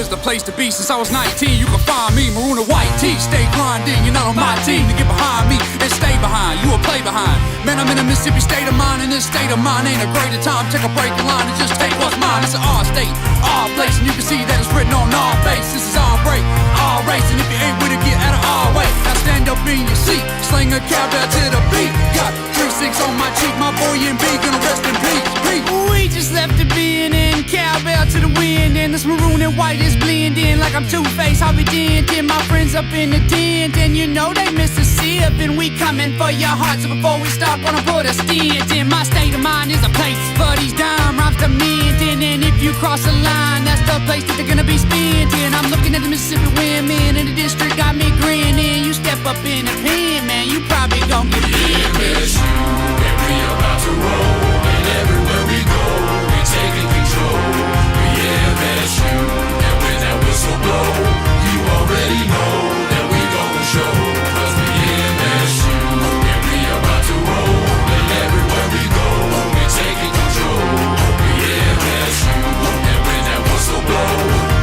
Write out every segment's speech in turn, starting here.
is the place to be. Since I was 19, you can find me, maroon and white tee. Stay grinding, you're not on my team. To get behind me and stay behind, you will play behind. Man, I'm in a Mississippi state of mind, and this state of mind ain't a greater time. Take a break in line and just take what's mine. It's an our state, our place, and you can see that it's written on our face. This is our break, our race, and if you ain't with it, get out of our way. Now stand up in your seat, sling a cowbell to the beat. Got 3-6 on my cheek, my boy MB gonna rest in peace. We just left the being in, cowbell to the wind, and this maroon and white is blending like I'm Two-Face, Harvey Dent, and my friends up in the tent, and you know they Mississippi, and we coming for your heart. So before we start, gonna put a stint in. My state of mind is a place for these dime rhymes to mint, and if you cross the line, that's the place that they're gonna be spent in. I'm looking at the Mississippi women in the district, got me grinning. You step up in the pen, man, you probably gon' get MSU, and we about to roll, and everywhere we go, we taking control. We MSU, and when that whistle blow, you already know that we gon' show. 'Cause we MSU, and we about to roll, and everywhere we go, we taking control. We MSU, and when that whistle blow,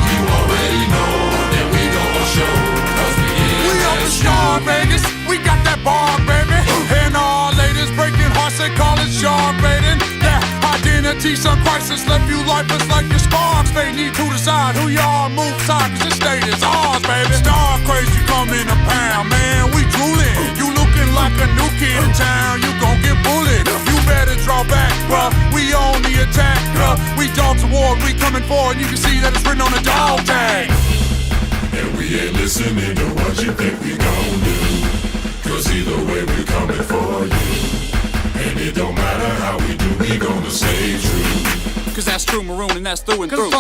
you already know that we gon' show. 'Cause we MSU. We on the Star Vegas, we got that bar, baby. And all ladies breaking hearts, they call it sharp rating. That identity, some crisis left you lifeless like your sparks. They need to decide who y'all move side, 'cause this state is ours, baby. Star crazy coming to pound, man, we drooling. You looking like a new kid in town, you gon' get bullied. You better draw back, bruh, we on the attack, bruh. We dogs of war, we coming forward, you can see that it's written on the dog tag. And we ain't listening to what you think we gon' do, 'cause either way we coming for you. And it don't matter how we do, we gonna stay true. 'Cause that's true maroon and that's through and through.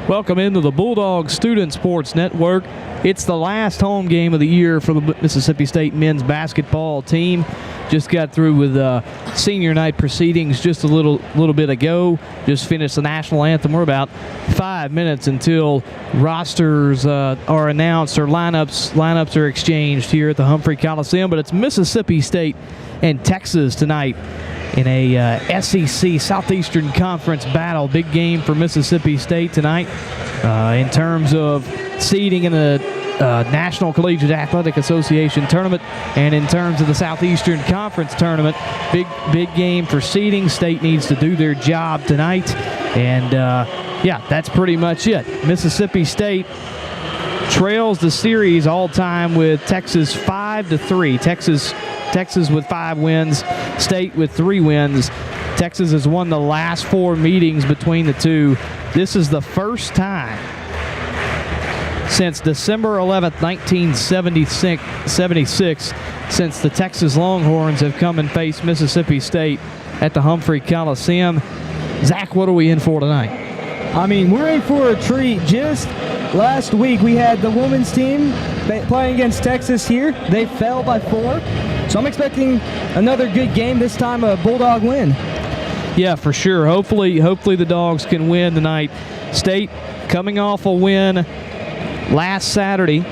Welcome into the Bulldog Student Sports Network. It's the last home game of the year for the Mississippi State men's basketball team. Just got through with senior night proceedings just a little bit ago. Just finished the national anthem. We're about 5 minutes until rosters are announced or lineups are exchanged here at the Humphrey Coliseum. But it's Mississippi State and Texas tonight in a SEC Southeastern Conference battle. Big game for Mississippi State tonight in terms of seeding in the National Collegiate Athletic Association tournament, and in terms of the Southeastern Conference tournament, big game for seeding. State needs to do their job tonight, and yeah, that's pretty much it. Mississippi State trails the series all time with Texas 5-3. Texas with 5 wins, State with 3 wins. Texas has won the last 4 meetings between the two. This is the first time since December 11th, 1976, since the Texas Longhorns have come and faced Mississippi State at the Humphrey Coliseum. Zach, what are we in for tonight? I mean, we're in for a treat. Just last week, we had the women's team playing against Texas here. They fell by 4. So I'm expecting another good game, this time a Bulldog win. Yeah, for sure. Hopefully the Dogs can win tonight. State coming off a win last Saturday,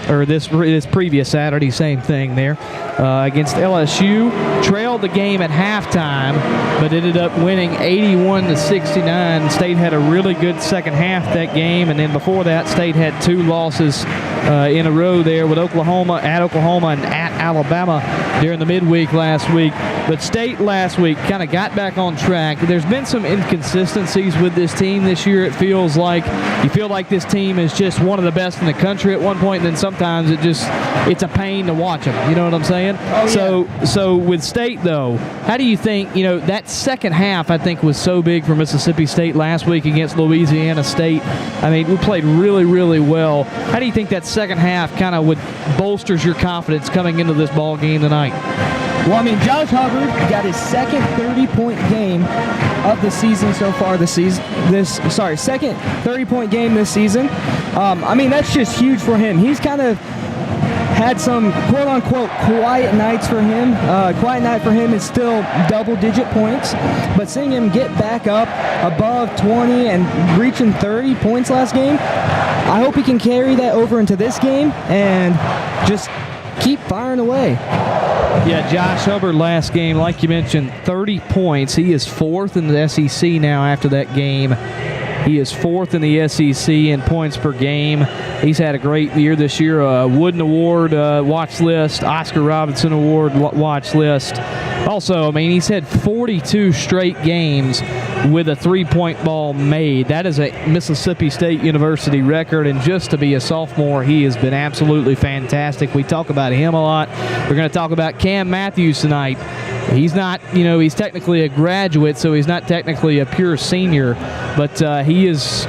or this previous Saturday, same thing there, against LSU. Trailed the game at halftime, but ended up winning 81-69. State had a really good second half that game, and then before that, State had 2 losses in a row there with Oklahoma and at Alabama during the midweek last week. But State last week kind of got back on track. There's been some inconsistencies with this team this year. It feels like you feel like this team is just one of the best in the country at one point, and then sometimes it's a pain to watch them. You know what I'm saying? Oh, yeah. So with State though, how do you think, that second half I think was so big for Mississippi State last week against Louisiana State. I mean, we played really, really well. How do you think that second half kind of bolsters your confidence coming into this ball game tonight? Well, I mean, Josh Hubbard got his second 30-point game of the season so far second 30-point game this season. I mean, that's just huge for him. He's kind of had some quote-unquote quiet nights for him. Quiet night for him is still double-digit points, but seeing him get back up above 20 and reaching 30 points last game, I hope he can carry that over into this game and just keep firing away. Yeah, Josh Hubbard last game, like you mentioned, 30 points. He is 4th in the SEC now after that game. He is 4th in the SEC in points per game. He's had a great year this year. Wooden Award watch list, Oscar Robinson Award watch list. Also, I mean, he's had 42 straight games with a three-point ball made. That is a Mississippi State University record, and just to be a sophomore, he has been absolutely fantastic. We talk about him a lot. We're going to talk about Cam Matthews tonight. He's not, he's technically a graduate, so he's not technically a pure senior, but he is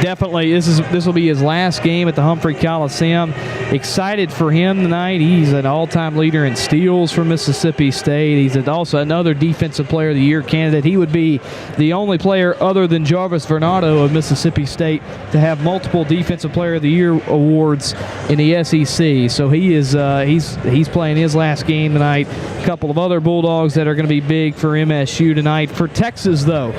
definitely, this will be his last game at the Humphrey Coliseum. Excited for him tonight. He's an all-time leader in steals for Mississippi State. He's also another Defensive Player of the Year candidate. He would be the only player other than Jarvis Varnado of Mississippi State to have multiple Defensive Player of the Year awards in the SEC. So he is he's playing his last game tonight. A couple of other Bulldogs that are going to be big for MSU tonight. For Texas, though,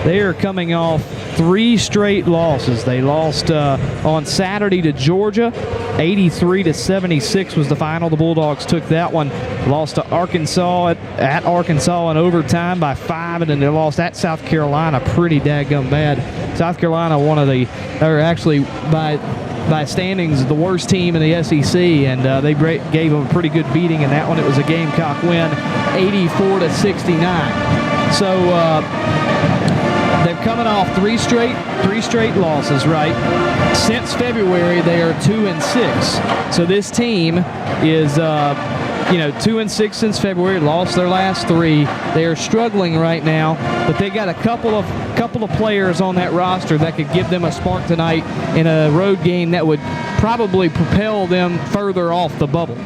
they are coming off 3 straight losses. They lost on Saturday to Georgia. 83-76 was the final. The Bulldogs took that one. Lost to Arkansas at Arkansas in overtime by 5, and then they lost at South Carolina pretty daggum bad. South Carolina, by standings, the worst team in the SEC, and they gave them a pretty good beating in that one. It was a Gamecock win, 84-69. So they're coming off 3 straight losses, right? Since February, they are 2-6. So this team is 2-6 since February. Lost their last 3. They are struggling right now, but they got a couple of players on that roster that could give them a spark tonight in a road game that would probably propel them further off the bubble.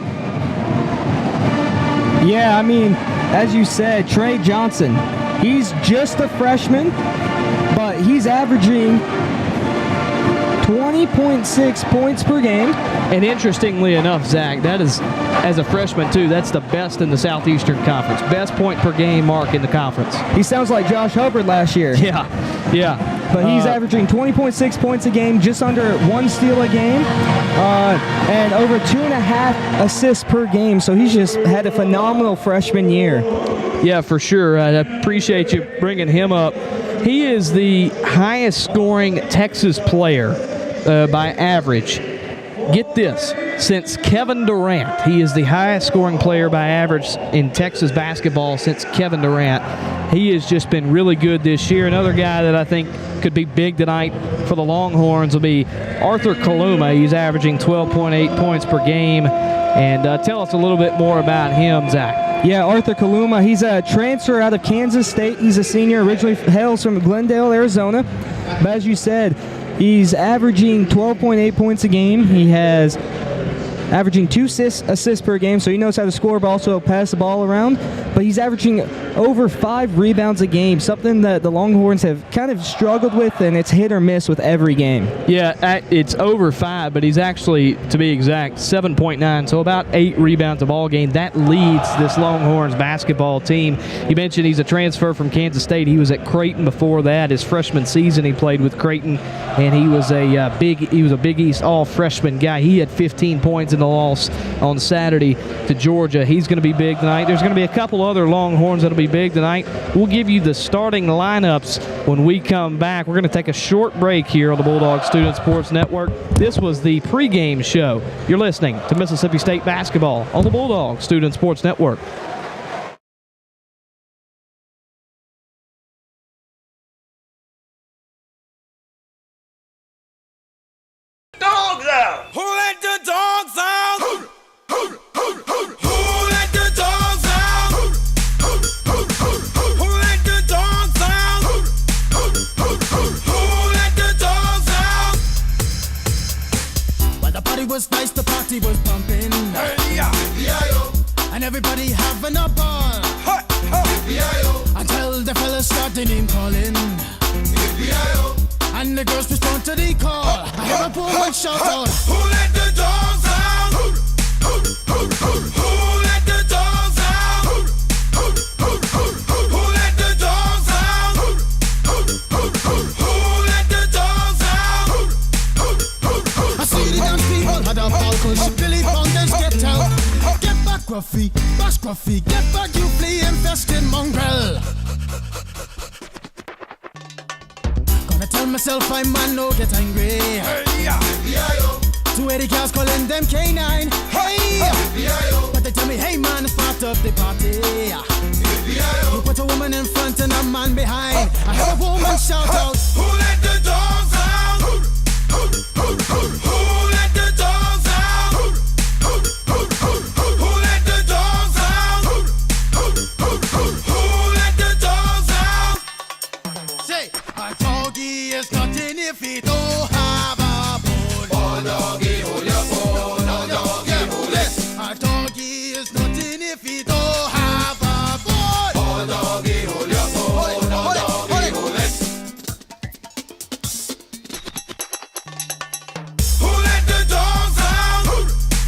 Yeah, I mean, as you said, Trey Johnson, he's just a freshman, but he's averaging 20.6 points per game. And interestingly enough, Zach, that is, as a freshman too, that's the best in the Southeastern Conference. Best point per game mark in the conference. He sounds like Josh Hubbard last year. Yeah. But he's averaging 20.6 points a game, just under 1 steal a game, and over 2.5 assists per game. So he's just had a phenomenal freshman year. Yeah, for sure. I appreciate you bringing him up. He is the highest scoring Texas player by average. Get this, since Kevin Durant. He is the highest scoring player by average in Texas basketball since Kevin Durant. He has just been really good this year. Another guy that I think could be big tonight for the Longhorns will be Arthur Kaluma. He's averaging 12.8 points per game. And tell us a little bit more about him, Zach. Yeah, Arthur Kaluma, he's a transfer out of Kansas State. He's a senior, originally hails from Glendale, Arizona. But as you said, he's averaging 12.8 points a game. He has averaging 2 assists per game, so he knows how to score, but also pass the ball around. But he's averaging over 5 rebounds a game, something that the Longhorns have kind of struggled with, and it's hit or miss with every game. Yeah, it's over 5, but he's actually, to be exact, 7.9, so about 8 rebounds a ball game. That leads this Longhorns basketball team. You mentioned he's a transfer from Kansas State. He was at Creighton before that. His freshman season, he played with Creighton, and he was a Big East all-freshman guy. He had 15 points in the loss on Saturday to Georgia. He's going to be big tonight. There's going to be a couple other Longhorns that'll be big tonight. We'll give you the starting lineups when we come back. We're going to take a short break here on the Bulldog Student Sports Network. This was the pregame show. You're listening to Mississippi State basketball on the Bulldog Student Sports Network. Dogs out! Who let the dogs out? Who let the dogs out? Who let the dogs out? Who let the dogs out? Well, the party was nice, the party was pumping, and everybody having a ball until the fellas started name calling. And the girls respond to the call. I hear a woman shout out, Who let the dogs out? Who let the dogs out? Who let the dogs out? Who let the dogs out? I see the dance people had a ball push. Billy Fountains get out. Get back, Gruffy, bash Gruffy. Get back, you flea infested mongrel. Gonna tell myself I'm man, no get angry. Two Eddie girls calling them K9. Hey, but they tell me, hey man, start up the party. You put a woman in front and a man behind. I heard a woman shout out, Who let the dogs out? Who let the dogs out? Who let the dogs out? Who let the dogs out? say, a doggy is nothing if he don't have a bone. Oh, doggy, hold your bone. Oh, doggy, hold it. A doggy is nothing if he don't have a bone. Oh, doggy, hold your bone. Oh, doggy, hold it. Who let the dogs out?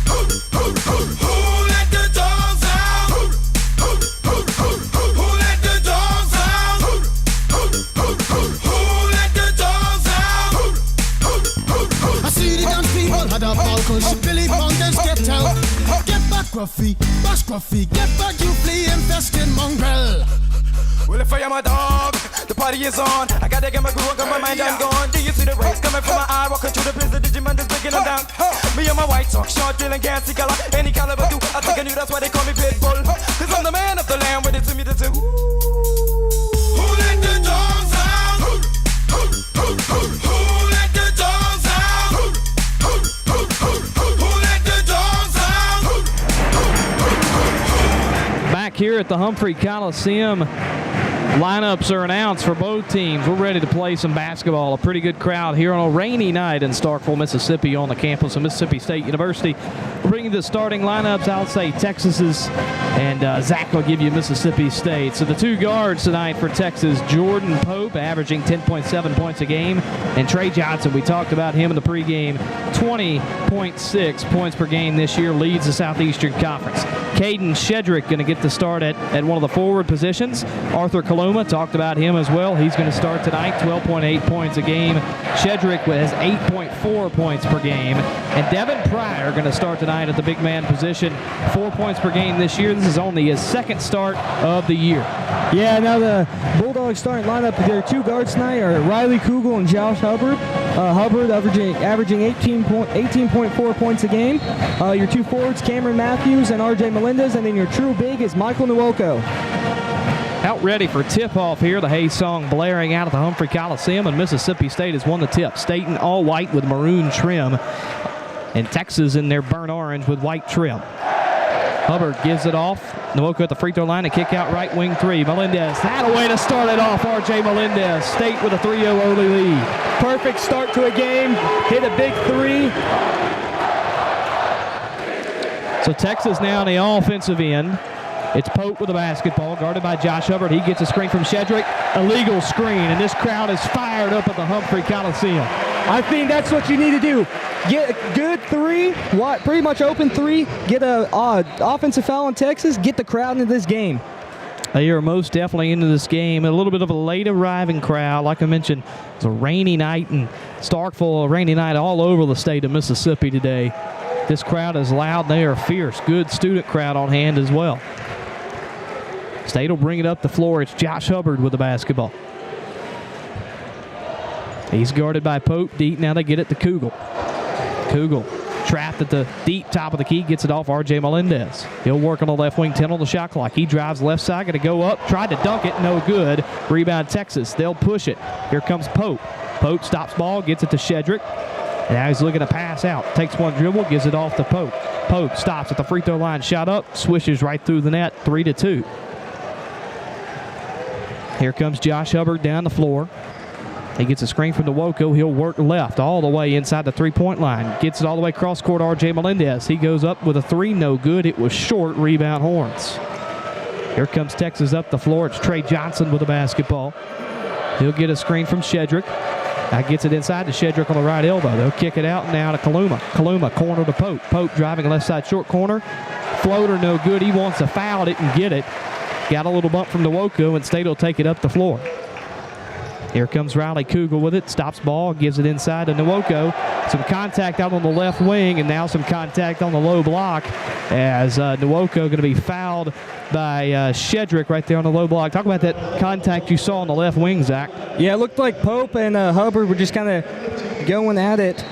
Who let the dogs out? Who let the dogs out? Who let the dogs out? I see the dance people had a balcony. Billy Fountains get out. Get back, Gruffy. Bash Gruffy. Get back, you flea infested mongrel. Well, if I am a dog, the party is on. I gotta get my groove on, got my mind, I'm gone. Do you see the rays coming from my eye? Walking through the prison, Digimon is breaking them down. Me and my white talk, short, dealing, can't see color. Any caliber do, I think I knew that's why they call me Pitbull. Cause I'm the man of the land, with it to me to do. Who let the dogs out? Who let the dogs out? Who let the dogs out? Back here at the Humphrey Coliseum, lineups are announced for both teams. We're ready to play some basketball. A pretty good crowd here on a rainy night in Starkville, Mississippi, on the campus of Mississippi State University. We're bringing the starting lineups. I'll say Texas's, and Zach will give you Mississippi State. So the two guards tonight for Texas, Jordan Pope, averaging 10.7 points a game, and Trey Johnson, we talked about him in the pregame, 20.6 points per game this year, leads the Southeastern Conference. Caden Shedrick going to get the start at one of the forward positions. Arthur Coloma, talked about him as well. He's going to start tonight, 12.8 points a game. Shedrick has 8.4 points per game. And Devin Pryor going to start tonight at the big man position, 4 points per game this year. This is only his second start of the year. Yeah, now the Bulldogs starting lineup, their two guards tonight are Riley Kugel and Josh Hubbard. Hubbard averaging 18.4 points a game. Your two forwards, Cameron Matthews and RJ Melendez, and then your true big is Michael Nwoko. Out ready for tip-off here. The Hayes song blaring out at the Humphrey Coliseum, and Mississippi State has won the tip. State in all white with maroon trim, and Texas in their burnt orange with white trim. Hubbard gives it off. Nwoko at the free throw line, a kick out right wing three. Melendez, that a way to start it off. RJ Melendez, State with a 3-0 early lead. Perfect start to a game. Hit a big three. So Texas now on the offensive end. It's Pope with the basketball, guarded by Josh Hubbard. He gets a screen from Shedrick. Illegal screen, and this crowd is fired up at the Humphrey Coliseum. I think that's what you need to do. Get a good three, pretty much open three, get a offensive foul in Texas, get the crowd into this game. They are most definitely into this game. A little bit of a late arriving crowd. Like I mentioned, it's a rainy night in Starkville, a rainy night all over the state of Mississippi today. This crowd is loud. They are fierce. Good student crowd on hand as well. State will bring it up the floor. It's Josh Hubbard with the basketball. He's guarded by Pope. Deep. Now they get it to Kugel. Kugel trapped at the deep top of the key. Gets it off RJ Melendez. He'll work on the left wing, 10 on the shot clock. He drives left side. Going to go up. Tried to dunk it. No good. Rebound Texas. They'll push it. Here comes Pope. Pope stops ball. Gets it to Shedrick. Now he's looking to pass out. Takes one dribble. Gives it off to Pope. Pope stops at the free throw line. Shot up. Swishes right through the net. 3-2. Here comes Josh Hubbard down the floor. He gets a screen from Nwoko. He'll work left all the way inside the three-point line. Gets it all the way cross court. RJ Melendez. He goes up with a three. No good. It was short. Rebound Horns. Here comes Texas up the floor. It's Trey Johnson with the basketball. He'll get a screen from Shedrick. Now gets it inside to Shedrick on the right elbow. They'll kick it out now to Coloma. Coloma corner to Pope. Pope driving left side short corner. Floater no good. He wants a foul. Didn't get it. Got a little bump from Nwoko, and State will take it up the floor. Here comes Riley Kugel with it. Stops ball, gives it inside to Nwoko. Some contact out on the left wing, and now some contact on the low block as Nwoko going to be fouled by Shedrick right there on the low block. Talk about that contact you saw on the left wing, Zach. Yeah, it looked like Pope and Hubbard were just kind of going at it.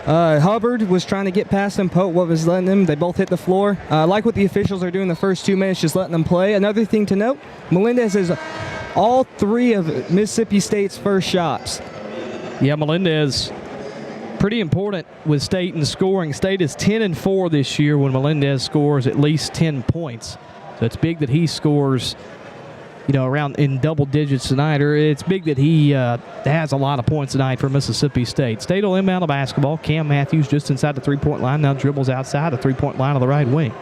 Hubbard was trying to get past him. Pope was letting them. They both hit the floor. Like what the officials are doing the first 2 minutes, just letting them play. Another thing to note, Melendez is all 3 of Mississippi State's first shots. Yeah, Melendez, pretty important with State in scoring. State is 10-4 this year when Melendez scores at least 10 points. So it's big that he scores, around in double digits tonight, or it's big that he has a lot of points tonight for Mississippi State. State will inbound the basketball. Cam Matthews just inside the three-point line, now dribbles outside the three-point line of the right wing.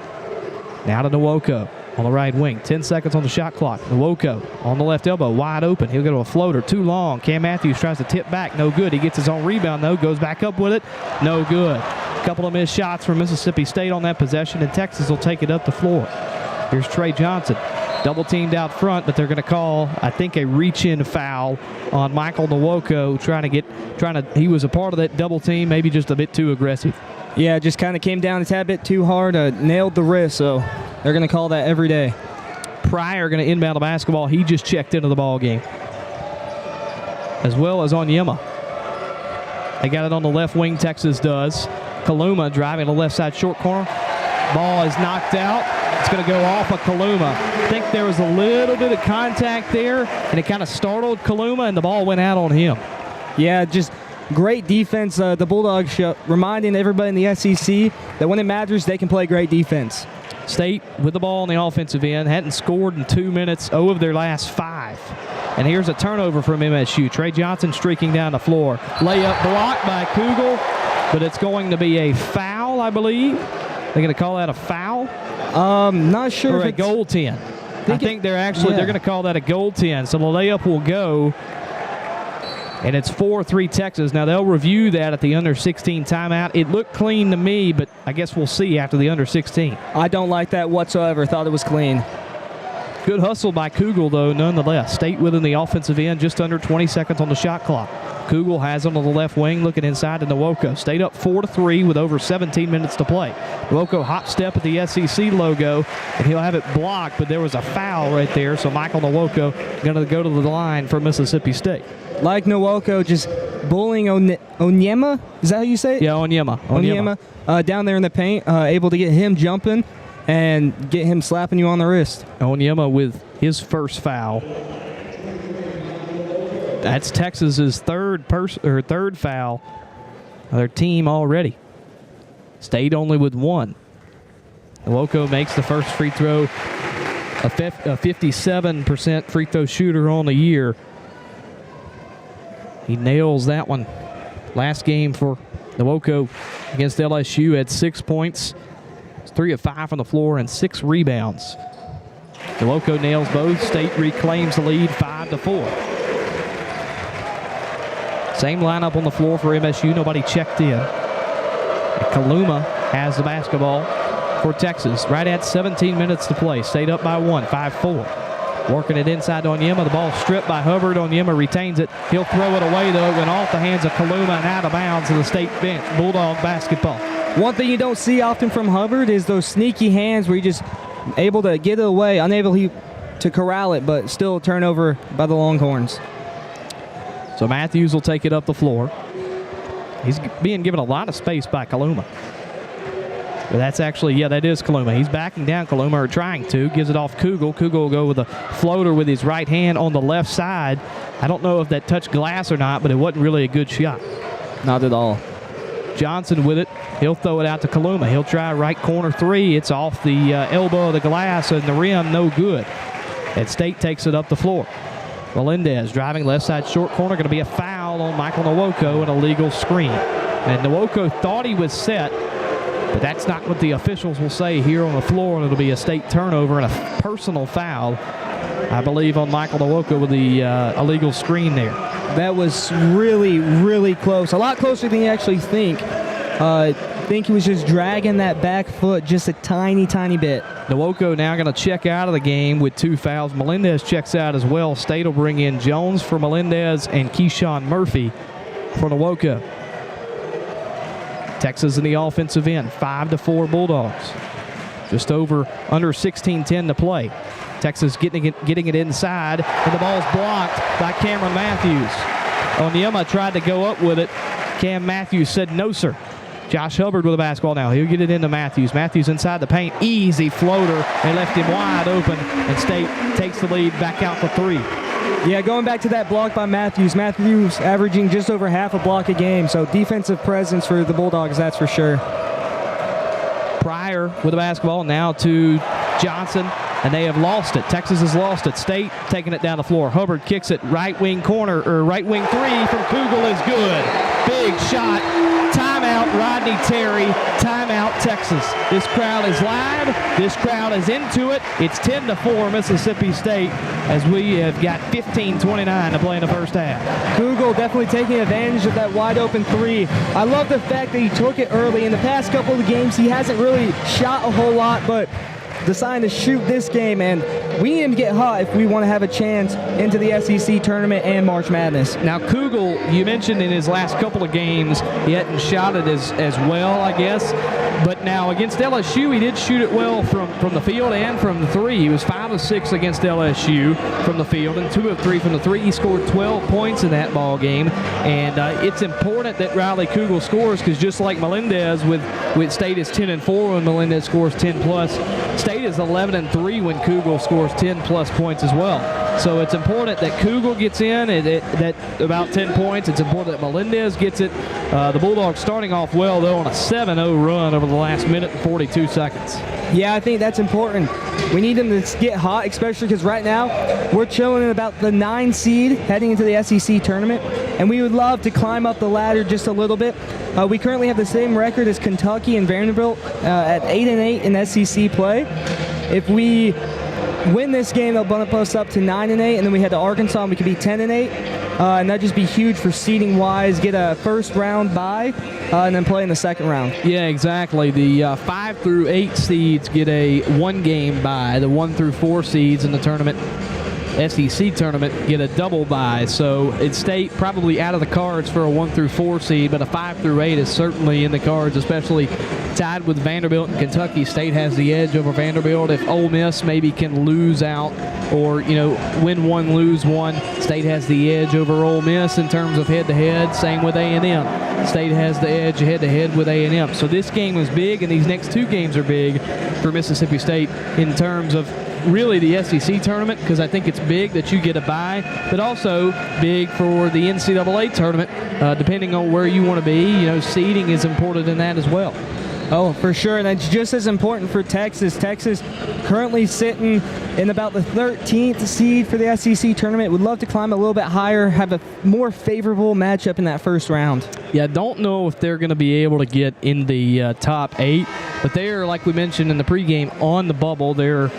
Now to Nwoko on the right wing. 10 seconds on the shot clock. Nwoko on the left elbow, wide open. He'll go to a floater, too long. Cam Matthews tries to tip back, no good. He gets his own rebound, though, goes back up with it, no good. A couple of missed shots from Mississippi State on that possession, and Texas will take it up the floor. Here's Trey Johnson. Double teamed out front, but they're going to call, I think, a reach-in foul on Michael Nwoko. He was a part of that double team, maybe just a bit too aggressive. Yeah, just kind of came down a tad bit too hard, nailed the wrist, so they're going to call that every day. Pryor going to inbound the basketball. He just checked into the ball game, as well as Onyema. They got it on the left wing, Texas does. Kaluma driving the left side short corner. Ball is knocked out. It's going to go off of Kaluma. I think there was a little bit of contact there, and it kind of startled Kaluma, and the ball went out on him. Yeah, just great defense. The Bulldogs reminding everybody in the SEC that when it matters, they can play great defense. State with the ball on the offensive end. Hadn't scored in 2 minutes, 0 of their last 5. And here's a turnover from MSU. Trey Johnson streaking down the floor. Layup blocked by Kugel, but it's going to be a foul, I believe. They're going to call that a foul? Not sure. Or if a goaltend. I think they're going to call that a goaltend. So the layup will go, and it's 4-3 Texas. Now they'll review that at the under 16 timeout. It looked clean to me, but I guess we'll see after the under 16. I don't like that whatsoever. Thought it was clean. Good hustle by Kugel, though, nonetheless. State within the offensive end, just under 20 seconds on the shot clock. Kugel has him on the left wing, looking inside to Nwoko. Stayed up 4-3 with over 17 minutes to play. Nwoko hop step at the SEC logo, and he'll have it blocked, but there was a foul right there, so Michael Nwoko going to go to the line for Mississippi State. Like Nwoko, just bullying Onyema. Is that how you say it? Yeah, Onyema. Down there in the paint, able to get him jumping and get him slapping you on the wrist. Onyema with his first foul. That's Texas's third foul of their team already. State only with 1. Nwoko makes the first free throw. A 57% free throw shooter on the year. He nails that one. Last game for Nwoko against LSU had 6 points. 3 of 5 from the floor and 6 rebounds. Nwoko nails both. State reclaims the lead 5-4. Same lineup on the floor for MSU. Nobody checked in. Kaluma has the basketball for Texas. Right at 17 minutes to play. State up by 1, 5-4. Working it inside to Onyema. The ball stripped by Hubbard. Onyema retains it. He'll throw it away, though, and off the hands of Kaluma and out of bounds to the State bench. Bulldog basketball. One thing you don't see often from Hubbard is those sneaky hands where he just able to get it away, unable to corral it, but still a turnover by the Longhorns. So Matthews will take it up the floor. He's being given a lot of space by Kaluma. But that's actually, that is Kaluma. He's backing down Kaluma, or trying to. Gives it off Kugel. Kugel will go with a floater with his right hand on the left side. I don't know if that touched glass or not, but it wasn't really a good shot. Not at all. Johnson with it. He'll throw it out to Kaluma. He'll try right corner 3. It's off the elbow of the glass and the rim, no good. And State takes it up the floor. Melendez driving left side short corner. Going to be a foul on Michael Nwoko, an illegal screen. And Nwoko thought he was set, but that's not what the officials will say here on the floor. And it'll be a State turnover and a personal foul, I believe, on Michael Nwoko with the illegal screen there. That was really, really close. A lot closer than you actually think. think he was just dragging that back foot just a tiny, tiny bit. Nwoke now going to check out of the game with 2 fouls. Melendez checks out as well. State will bring in Jones for Melendez and Keyshawn Murphy for Nwoke. Texas in the offensive end, 5-4 Bulldogs. Just under 16:10 to play. Texas getting it inside, and the ball's blocked by Cameron Matthews. Onyema tried to go up with it. Cam Matthews said no, sir. Josh Hubbard with the basketball now. He'll get it into Matthews. Matthews inside the paint. Easy floater. They left him wide open, and State takes the lead back out for 3. Yeah, going back to that block by Matthews. Matthews averaging just over half a block a game, so defensive presence for the Bulldogs, that's for sure. Pryor with the basketball now to Johnson, and they have lost it. Texas has lost it. State taking it down the floor. Hubbard kicks it right wing corner, or right wing 3 from Kugel is good. Big shot. Timeout, Rodney Terry. Timeout, Texas. This crowd is live. This crowd is into it. It's 10-4 Mississippi State as we have got 15:29 to play in the first half. Kugel definitely taking advantage of that wide open 3. I love the fact that he took it early. In the past couple of games, he hasn't really shot a whole lot, but deciding to shoot this game, and we need him to get hot if we want to have a chance into the SEC tournament and March Madness. Now, Kugel, you mentioned in his last couple of games, he hadn't shot it as well, I guess. But now against LSU, he did shoot it well from the field and from the 3. He was 5 of 6 against LSU from the field and 2 of 3 from the 3. He scored 12 points in that ball game, and it's important that Riley Kugel scores because just like Melendez with State is 10-4 when Melendez scores 10 plus. State is 11-3 when Kugel scores 10 plus points as well. So it's important that Kugel gets in at about 10 points. It's important that Melendez gets it. The Bulldogs starting off well, though, on a 7-0 run over the last minute and 42 seconds. Yeah, I think that's important. We need them to get hot, especially because right now we're chilling at about the 9 seed heading into the SEC tournament, and we would love to climb up the ladder just a little bit. We currently have the same record as Kentucky and Vanderbilt at 8-8 in SEC play. If we win this game, they'll bump us up to 9-8, and then we head to Arkansas, and we could be 10-8. And that'd just be huge for seeding wise. Get a first round bye, and then play in the second round. Yeah, exactly. The 5 through 8 seeds get a 1-game bye. The 1 through 4 seeds in the tournament, SEC tournament, get a double bye. So it's State probably out of the cards for a 1 through 4 seed, but a 5 through 8 is certainly in the cards, especially tied with Vanderbilt and Kentucky. State has the edge over Vanderbilt. If Ole Miss maybe can lose out or, win 1, lose 1, State has the edge over Ole Miss in terms of head-to-head. Same with A&M. State has the edge head-to-head with A&M. So this game is big, and these next 2 games are big for Mississippi State in terms of really the SEC tournament, because I think it's big that you get a bye, but also big for the NCAA tournament, depending on where you want to be. Seeding is important in that as well. Oh, for sure, and it's just as important for Texas. Texas currently sitting in about the 13th seed for the SEC tournament. Would love to climb a little bit higher, have a more favorable matchup in that first round. Yeah, don't know if they're going to be able to get in the top 8, but they're, like we mentioned in the pregame, on the bubble. They're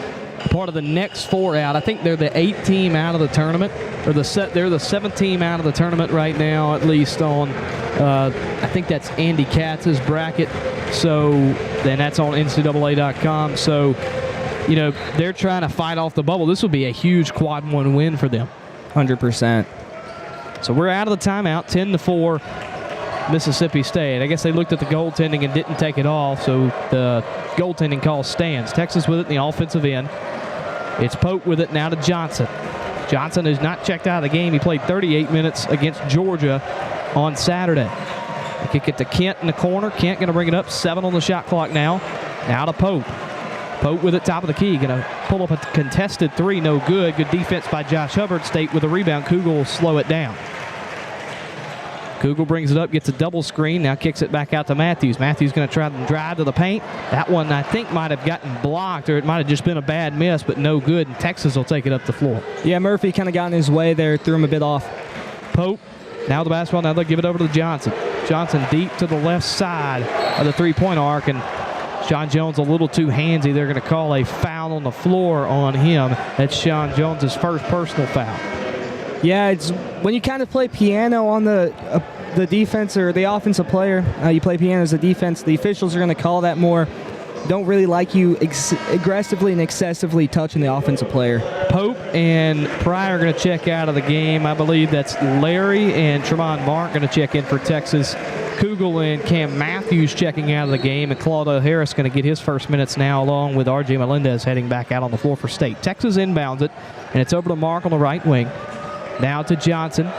part of the next 4 out. I think they're the 8th team out of the tournament, or they're the 7th team out of the tournament right now, at least on, I think that's Andy Katz's bracket. So then that's on NCAA.com. So, they're trying to fight off the bubble. This would be a huge quad 1 win for them. 100%. So we're out of the timeout, 10-4 Mississippi State. I guess they looked at the goaltending and didn't take it off, so the goaltending call stands. Texas with it in the offensive end. It's Pope with it now to Johnson. Johnson is not checked out of the game. He played 38 minutes against Georgia on Saturday. They kick it to Kent in the corner. Kent going to bring it up. 7 on the shot clock now. Now to Pope. Pope with it top of the key. Going to pull up a contested 3. No good. Good defense by Josh Hubbard. State with a rebound. Kugel will slow it down. Kugel brings it up, gets a double screen, now kicks it back out to Matthews. Matthews going to try to drive to the paint. That one, I think, might have gotten blocked, or it might have just been a bad miss, but no good, and Texas will take it up the floor. Yeah, Murphy kind of got in his way there, threw him a bit off. Pope, now the basketball, now they'll give it over to Johnson. Johnson deep to the left side of the three-point arc, and Sean Jones a little too handsy. They're going to call a foul on the floor on him. That's Sean Jones' first personal foul. Yeah, it's when you kind of play piano on the defense or the offensive player. You play piano as a defense. The officials are going to call that more. Don't really like you aggressively and excessively touching the offensive player. Pope and Pryor are going to check out of the game. I believe that's Larry and Tremont Mark going to check in for Texas. Kugel and Cam Matthews checking out of the game, and Claudio Harris going to get his first minutes now, along with R.J. Melendez heading back out on the floor for State. Texas inbounds it, and it's over to Mark on the right wing. Now to Johnson,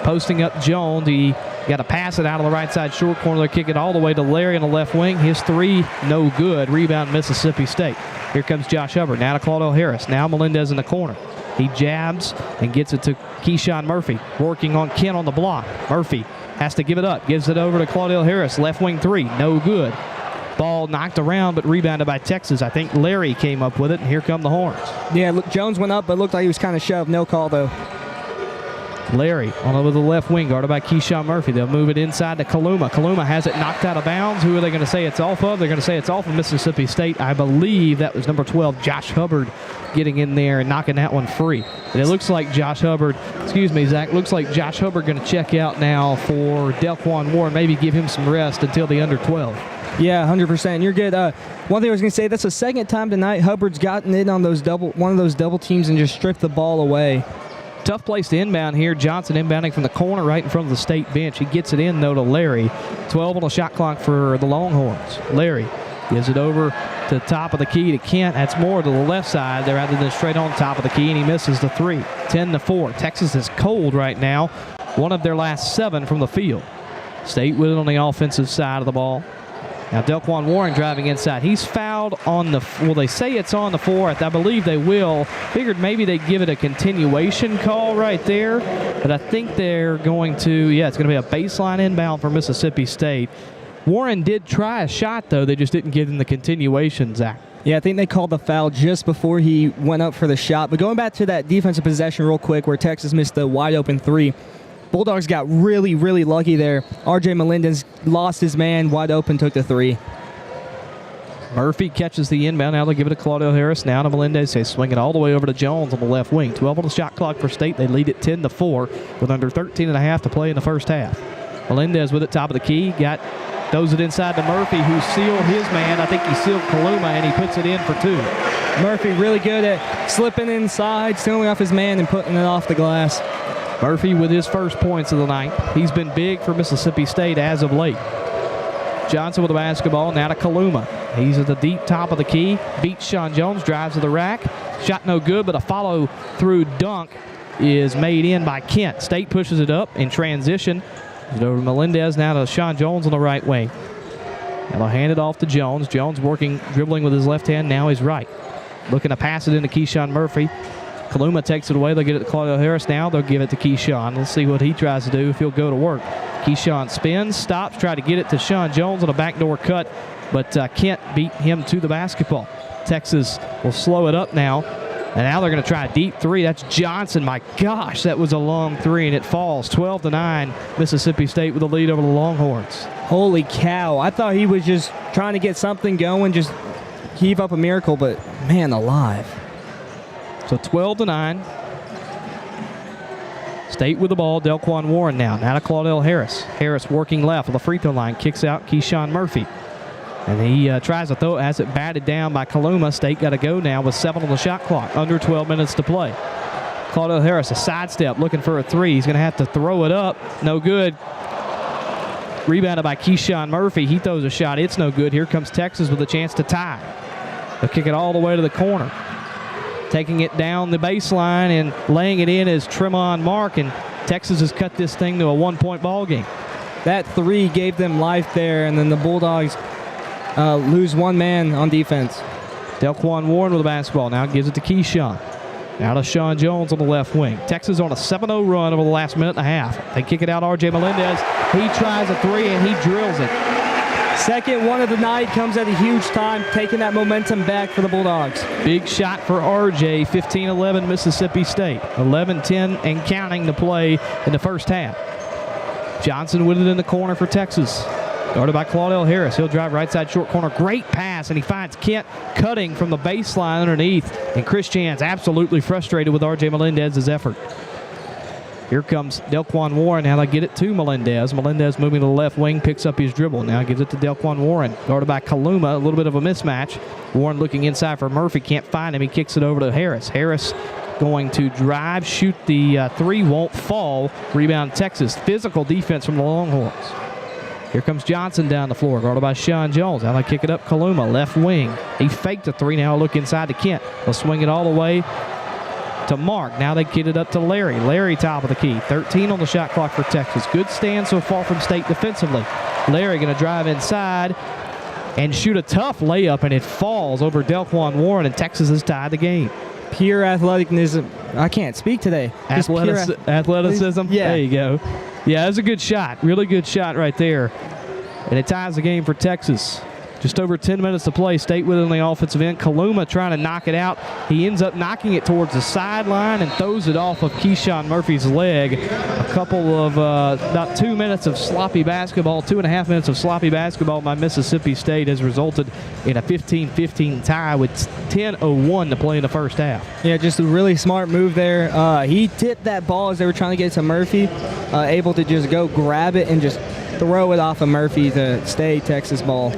posting up Jones. He got to pass it out of the right side short corner. They kick it all the way to Larry on the left wing. His three, no good. Rebound, Mississippi State. Here comes Josh Hubbard. Now to Claudio Harris. Now Melendez in the corner. He jabs and gets it to Keyshawn Murphy, working on Kent on the block. Murphy has to give it up. Gives it over to Claudio Harris. Left wing three, no good. Ball knocked around, but rebounded by Texas. I think Larry came up with it, and here come the Horns. Yeah, look, Jones went up, but looked like he was kind of shoved. No call, though. Larry on over the left wing, guarded by Keyshawn Murphy. They'll move it inside to Kaluma. Kaluma has it knocked out of bounds. Who are they going to say it's off of? They're going to say it's off of Mississippi State. I believe that was number 12, Josh Hubbard, getting in there and knocking that one free. And it looks like Josh Hubbard, excuse me, Zach, looks like Josh Hubbard going to check out now for Delquan Warren, maybe give him some rest until the under 12. Yeah, 100%. You're good. One thing I was going to say, that's the second time tonight Hubbard's gotten in on one of those double teams and just stripped the ball away. Tough place to inbound here. Johnson inbounding from the corner right in front of the State bench. He gets it in, though, to Larry. 12 on the shot clock for the Longhorns. Larry gives it over to the top of the key to Kent. That's more to the left side there rather than straight on top of the key, and he misses the three. 10-4. Texas is cold right now. One of their last 7 from the field. State with it on the offensive side of the ball. Now Delquan Warren driving inside. He's fouled on the, well, they say it's on the 4th. I believe they will. Figured maybe they'd give it a continuation call right there. But I think they're going to, yeah, it's going to be a baseline inbound for Mississippi State. Warren did try a shot, though. They just didn't give him the continuation, Zach. Yeah, I think they called the foul just before he went up for the shot. But going back to that defensive possession real quick where Texas missed the wide-open three, Bulldogs got really, really lucky there. R.J. Melendez lost his man, wide open, took the three. Murphy catches the inbound. Now they'll give it to Claudio Harris. Now to Melendez. They swing it all the way over to Jones on the left wing. 12 on the shot clock for State. They lead it 10-4 with under 13.5 to play in the first half. Melendez with it, top of the key. Throws it inside to Murphy, who sealed his man. I think he sealed Kaluma, and he puts it in for 2. Murphy really good at slipping inside, stealing off his man, and putting it off the glass. Murphy with his first points of the night. He's been big for Mississippi State as of late. Johnson with the basketball, now to Kaluma. He's at the deep top of the key. Beats Sean Jones, drives to the rack. Shot no good, but a follow-through dunk is made in by Kent. State pushes it up in transition. It's over to Melendez, now to Sean Jones on the right wing. Now they'll hand it off to Jones. Jones dribbling with his left hand, now his right. Looking to pass it into Keyshawn Murphy. Kaluma takes it away. They'll get it to Claudio Harris now. They'll give it to Keyshawn. Let's see what he tries to do if he'll go to work. Keyshawn spins, stops, try to get it to Sean Jones on a backdoor cut, but Kent beat him to the basketball. Texas will slow it up now, and now they're going to try a deep three. That's Johnson. My gosh, that was a long three, and it falls. 12-9, Mississippi State with the lead over the Longhorns. Holy cow. I thought he was just trying to get something going, just heave up a miracle, but man alive. So 12-9. State with the ball. Delquan Warren now. Now to Claudel Harris. Harris working left on the free throw line. Kicks out Keyshawn Murphy. And he tries to throw it. Has it batted down by Kaluma. State got to go now with 7 on the shot clock. Under 12 minutes to play. Claudel Harris, a sidestep, looking for a three. He's going to have to throw it up. No good. Rebounded by Keyshawn Murphy. He throws a shot. It's no good. Here comes Texas with a chance to tie. They'll kick it all the way to the corner. Taking it down the baseline and laying it in is Tremont Mark, and Texas has cut this thing to a 1-point ball game. That three gave them life there, and then the Bulldogs lose one man on defense. Delquan Warren with the basketball. Now gives it to Keyshawn. Now to Sean Jones on the left wing. Texas on a 7-0 run over the last minute and a half. They kick it out. R.J. Melendez. He tries a three, and he drills it. Second one of the night comes at a huge time, taking that momentum back for the Bulldogs. Big shot for R.J. 15-11 Mississippi State. 11-10 and counting to play in the first half. Johnson with it in the corner for Texas. Guarded by Claudel Harris. He'll drive right side short corner. Great pass, and he finds Kent cutting from the baseline underneath. And Chris Chan's absolutely frustrated with R.J. Melendez's effort. Here comes Delquan Warren. Now they get it to Melendez. Melendez moving to the left wing, picks up his dribble. Now gives it to Delquan Warren. Guarded by Kaluma. A little bit of a mismatch. Warren looking inside for Murphy. Can't find him. He kicks it over to Harris. Harris going to drive, shoot the three, won't fall. Rebound Texas. Physical defense from the Longhorns. Here comes Johnson down the floor, guarded by Sean Jones. Now they kick it up Kaluma, left wing. He faked a three. Now look inside to Kent. They'll swing it all the way to Mark. Now they get it up to Larry. Larry top of the key. 13 on the shot clock for Texas. Good stand so far from State defensively. Larry going to drive inside and shoot a tough layup, and it falls over Delquan Warren, and Texas has tied the game. Pure athleticism. I can't speak today. Just pure Athleticism? Yeah. There you go. Yeah, that was a good shot. Really good shot right there. And it ties the game for Texas. Just over 10 minutes to play. State within the offensive end. Kaluma trying to knock it out. He ends up knocking it towards the sideline and throws it off of Keyshawn Murphy's leg. A couple of about 2 minutes of sloppy basketball, 2.5 minutes of sloppy basketball by Mississippi State has resulted in a 15-15 tie with 10:01 to play in the first half. Yeah, just a really smart move there. He tipped that ball as they were trying to get to Murphy, able to just go grab it and just throw it off of Murphy to stay Texas ball.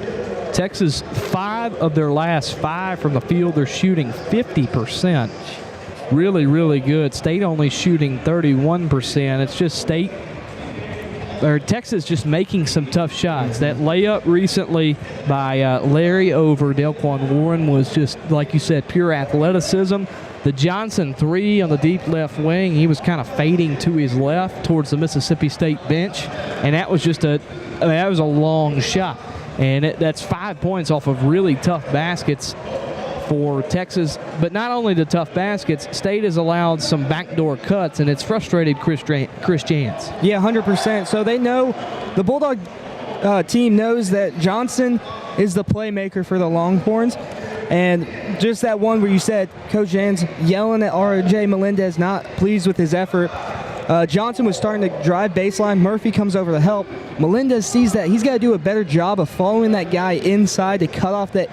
Texas, 5 of their last 5 from the field. They're shooting 50%. Really, really good. State only shooting 31%. It's just Texas just making some tough shots. That layup recently by Larry over Delquan Warren was just, like you said, pure athleticism. The Johnson three on the deep left wing, he was kind of fading to his left towards the Mississippi State bench, and that was just that was a long shot. And that's 5 points off of really tough baskets for Texas. But not only the tough baskets, State has allowed some backdoor cuts, and it's frustrated Chris Jans. Yeah, 100%. So they know, the Bulldog team knows that Johnson is the playmaker for the Longhorns. And just that one where you said Coach Jans yelling at R.J. Melendez, not pleased with his effort. Johnson was starting to drive baseline. Murphy comes over to help. Melendez sees that he's got to do a better job of following that guy inside to cut off that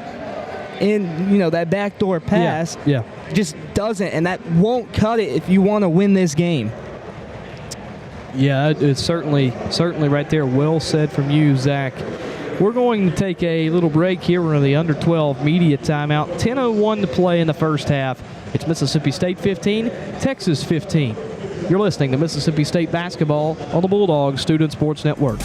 that backdoor pass. Yeah. Just doesn't, and that won't cut it if you want to win this game. Yeah, it's certainly right there. Well said from you, Zach. We're going to take a little break here. We're in the under 12 media timeout. 10:01 to play in the first half. It's Mississippi State 15, Texas 15. You're listening to Mississippi State basketball on the Bulldog Student Sports Network.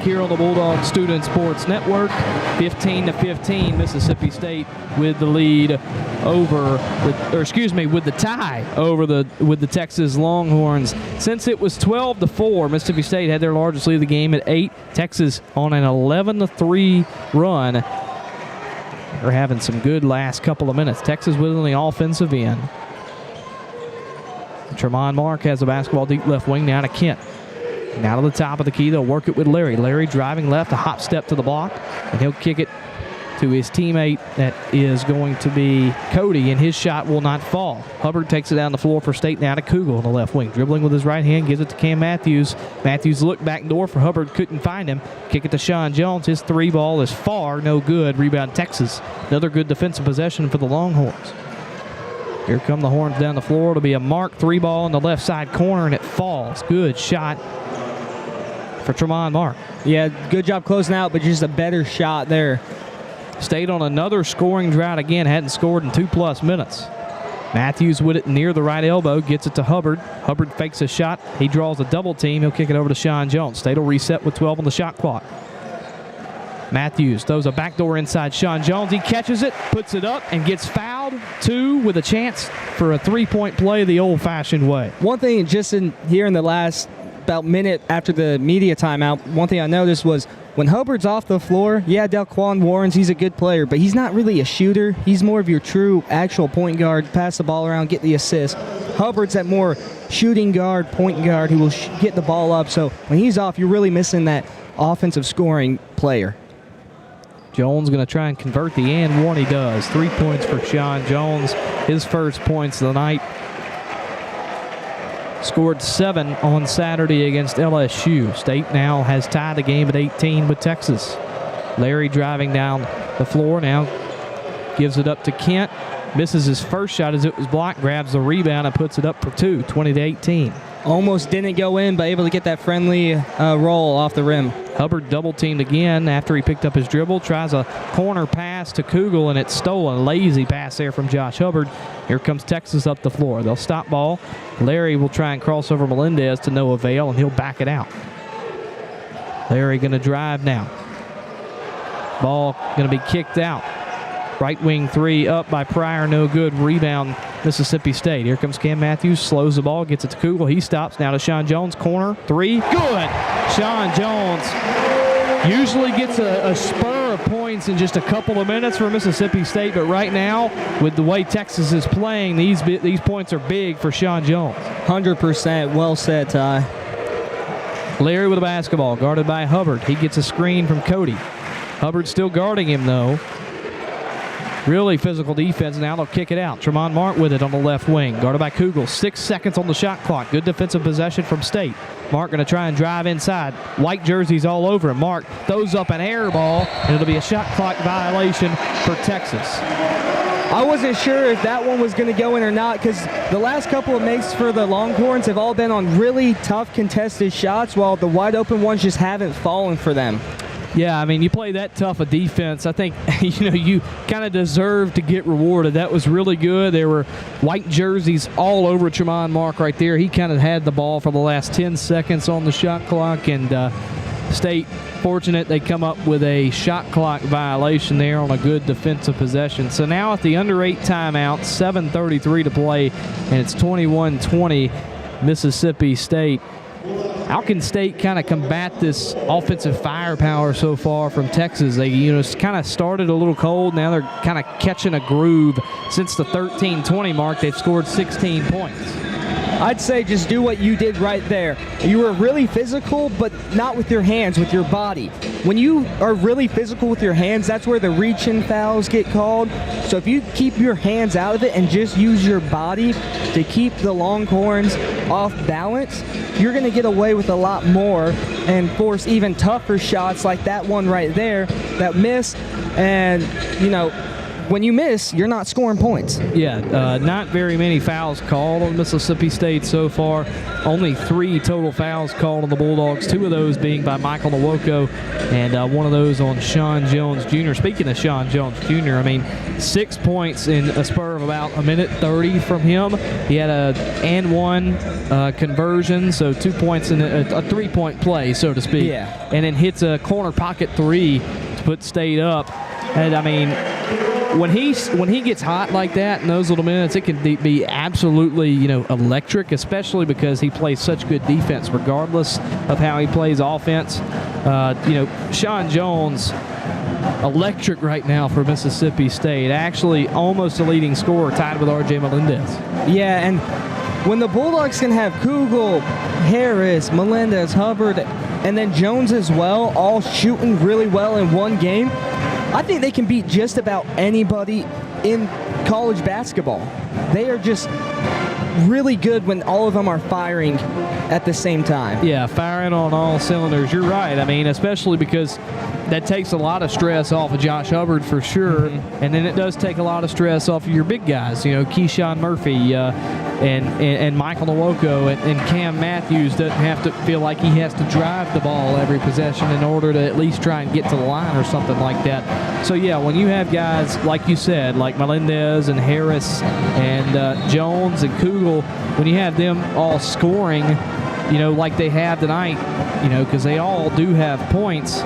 Here on the Bulldog Student Sports Network, 15-15, Mississippi State with the lead with the tie with the Texas Longhorns. Since it was 12-4, Mississippi State had their largest lead of the game at 8. Texas on an 11-3 run. They're having some good last couple of minutes. Texas within the offensive end. Tremont Mark has the basketball deep left wing now to Kent. Now to the top of the key, they'll work it with Larry. Larry driving left, a hop step to the block, and he'll kick it to his teammate. That is going to be Cody, and his shot will not fall. Hubbard takes it down the floor for State now to Kugel on the left wing. Dribbling with his right hand, gives it to Cam Matthews. Matthews looked back door for Hubbard, couldn't find him. Kick it to Sean Jones. His three ball is far, no good. Rebound Texas. Another good defensive possession for the Longhorns. Here come the Horns down the floor. It'll be a Mark three ball in the left side corner, and it falls. Good shot for Tremont Mark. Yeah, good job closing out, but just a better shot there. State on another scoring drought again. Hadn't scored in 2+ minutes. Matthews with it near the right elbow. Gets it to Hubbard. Hubbard fakes a shot. He draws a double team. He'll kick it over to Sean Jones. State will reset with 12 on the shot clock. Matthews throws a backdoor inside Sean Jones. He catches it, puts it up, and gets fouled. 2 with a chance for a three-point play the old-fashioned way. One thing just here in the last about minute after the media timeout, one thing I noticed was when Hubbard's off the floor, yeah, Delquan Warrens, he's a good player, but he's not really a shooter. He's more of your true actual point guard, pass the ball around, get the assist. Hubbard's that more shooting guard, point guard who will get the ball up. So when he's off, you're really missing that offensive scoring player. Jones going to try and convert the and one. He does. 3 points for Sean Jones. His first points of the night. Scored 7 on Saturday against LSU. State now has tied the game at 18 with Texas. Larry driving down the floor now. Gives it up to Kent. Misses his first shot as it was blocked. Grabs the rebound and puts it up for 2, 20-18. Almost didn't go in, but able to get that friendly roll off the rim. Hubbard double-teamed again after he picked up his dribble. Tries a corner pass to Kugel, and it's stolen. Lazy pass there from Josh Hubbard. Here comes Texas up the floor. They'll stop ball. Larry will try and cross over Melendez to no avail, and he'll back it out. Larry going to drive now. Ball going to be kicked out. Right wing three up by Pryor, no good. Rebound, Mississippi State. Here comes Cam Matthews, slows the ball, gets it to Kugel. He stops now to Sean Jones. Corner, 3, good. Sean Jones usually gets a spur of points in just a couple of minutes for Mississippi State, but right now, with the way Texas is playing, these points are big for Sean Jones. 100%, well said, Ty. Larry with a basketball, guarded by Hubbard. He gets a screen from Cody. Hubbard still guarding him, though. Really physical defense. Now they'll kick it out. Tremont Mark with it on the left wing. Guarded by Kugel. 6 seconds on the shot clock. Good defensive possession from State. Mark going to try and drive inside. White jerseys all over him. Mark throws up an air ball, and it'll be a shot clock violation for Texas. I wasn't sure if that one was going to go in or not because the last couple of makes for the Longhorns have all been on really tough contested shots while the wide open ones just haven't fallen for them. Yeah, I mean, you play that tough a defense, I think, you kind of deserve to get rewarded. That was really good. There were white jerseys all over Tremont Mark right there. He kind of had the ball for the last 10 seconds on the shot clock, and State, fortunate they come up with a shot clock violation there on a good defensive possession. So now at the under 8 timeout, 7:33 to play, and it's 21-20 Mississippi State. How can State kind of combat this offensive firepower so far from Texas? They, kind of started a little cold. Now they're kind of catching a groove. Since the 13-20 mark, they've scored 16 points. I'd say just do what you did right there. You were really physical, but not with your hands, with your body. When you are really physical with your hands, that's where the reach-in fouls get called. So if you keep your hands out of it and just use your body to keep the Longhorns off balance, you're going to get away with a lot more and force even tougher shots like that one right there that miss. And, when you miss, you're not scoring points. Yeah, not very many fouls called on Mississippi State so far. Only 3 total fouls called on the Bulldogs, 2 of those being by Michael Nwoko and one of those on Sean Jones Jr. Speaking of Sean Jones Jr., 6 points in a spur of about 1:30 from him. He had a and one conversion, so 2 points in a 3-point play, so to speak. Yeah. And then hits a corner pocket 3 to put State up. And, when he gets hot like that in those little minutes, it can be absolutely, electric, especially because he plays such good defense regardless of how he plays offense. Sean Jones, electric right now for Mississippi State. Actually almost a leading scorer, tied with R.J. Melendez. Yeah, and when the Bulldogs can have Kugel, Harris, Melendez, Hubbard, and then Jones as well, all shooting really well in one game, I think they can beat just about anybody in college basketball. They are just really good when all of them are firing at the same time. Yeah, firing on all cylinders. You're right. Especially because that takes a lot of stress off of Josh Hubbard for sure, and then it does take a lot of stress off of your big guys. Keyshawn Murphy and Michael Nwoko and Cam Matthews doesn't have to feel like he has to drive the ball every possession in order to at least try and get to the line or something like that. So yeah, when you have guys like you said, like Melendez and Harris and Jones and Kugel, when you have them all scoring, like they have tonight, because they all do have points,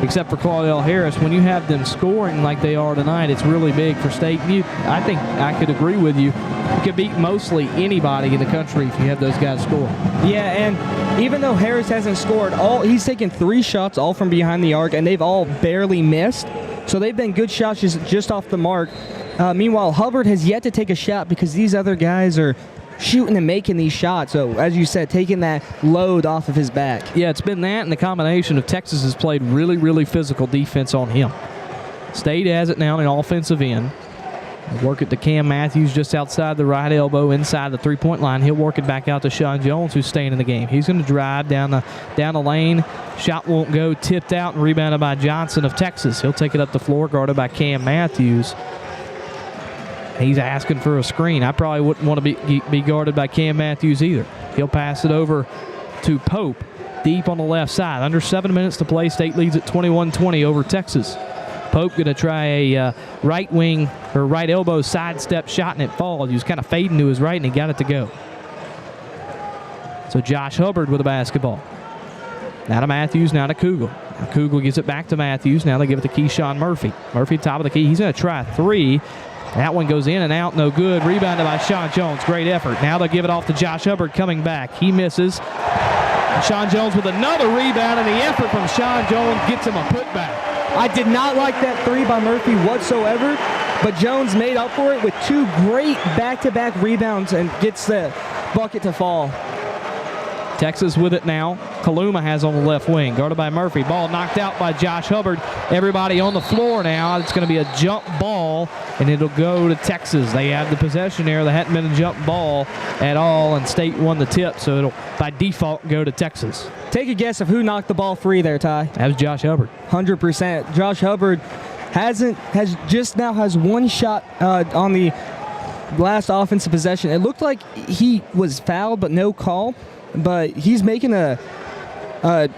except for Claudell Harris. When you have them scoring like they are tonight, it's really big for State. I think I could agree with you. You can beat mostly anybody in the country if you have those guys score. Yeah, and even though Harris hasn't scored, he's taken 3 shots all from behind the arc, and they've all barely missed. So they've been good shots just off the mark. Meanwhile, Hubbard has yet to take a shot because these other guys are shooting and making these shots. So, as you said, taking that load off of his back. Yeah, it's been that and the combination of Texas has played really, really physical defense on him. State has it now on the offensive end. Work it to Cam Matthews just outside the right elbow inside the three-point line. He'll work it back out to Sean Jones, who's staying in the game. He's going to drive down the lane. Shot won't go. Tipped out and rebounded by Johnson of Texas. He'll take it up the floor, guarded by Cam Matthews. He's asking for a screen. I probably wouldn't want to be guarded by Cam Matthews either. He'll pass it over to Pope, deep on the left side. Under 7 minutes to play. State leads at 21-20 over Texas. Pope going to try a right wing or right elbow sidestep shot, and it falls. He was kind of fading to his right, and he got it to go. So Josh Hubbard with the basketball. Now to Matthews, now to Kugel. Now Kugel gives it back to Matthews. Now they give it to Keyshawn Murphy. Murphy, top of the key. He's going to try 3. That one goes in and out, no good. Rebounded by Sean Jones. Great effort. Now they'll give it off to Josh Hubbard coming back. He misses. Sean Jones with another rebound, and the effort from Sean Jones gets him a putback. I did not like that 3 by Murphy whatsoever, but Jones made up for it with 2 great back-to-back rebounds and gets the bucket to fall. Texas with it now. Kaluma has on the left wing, guarded by Murphy. Ball knocked out by Josh Hubbard. Everybody on the floor now. It's going to be a jump ball, and it'll go to Texas. They have the possession there. There hadn't been a jump ball at all, and State won the tip, so it'll by default go to Texas. Take a guess of who knocked the ball free there, Ty. That was Josh Hubbard. 100%. Josh Hubbard has 1 shot on the last offensive possession. It looked like he was fouled, but no call. But he's making a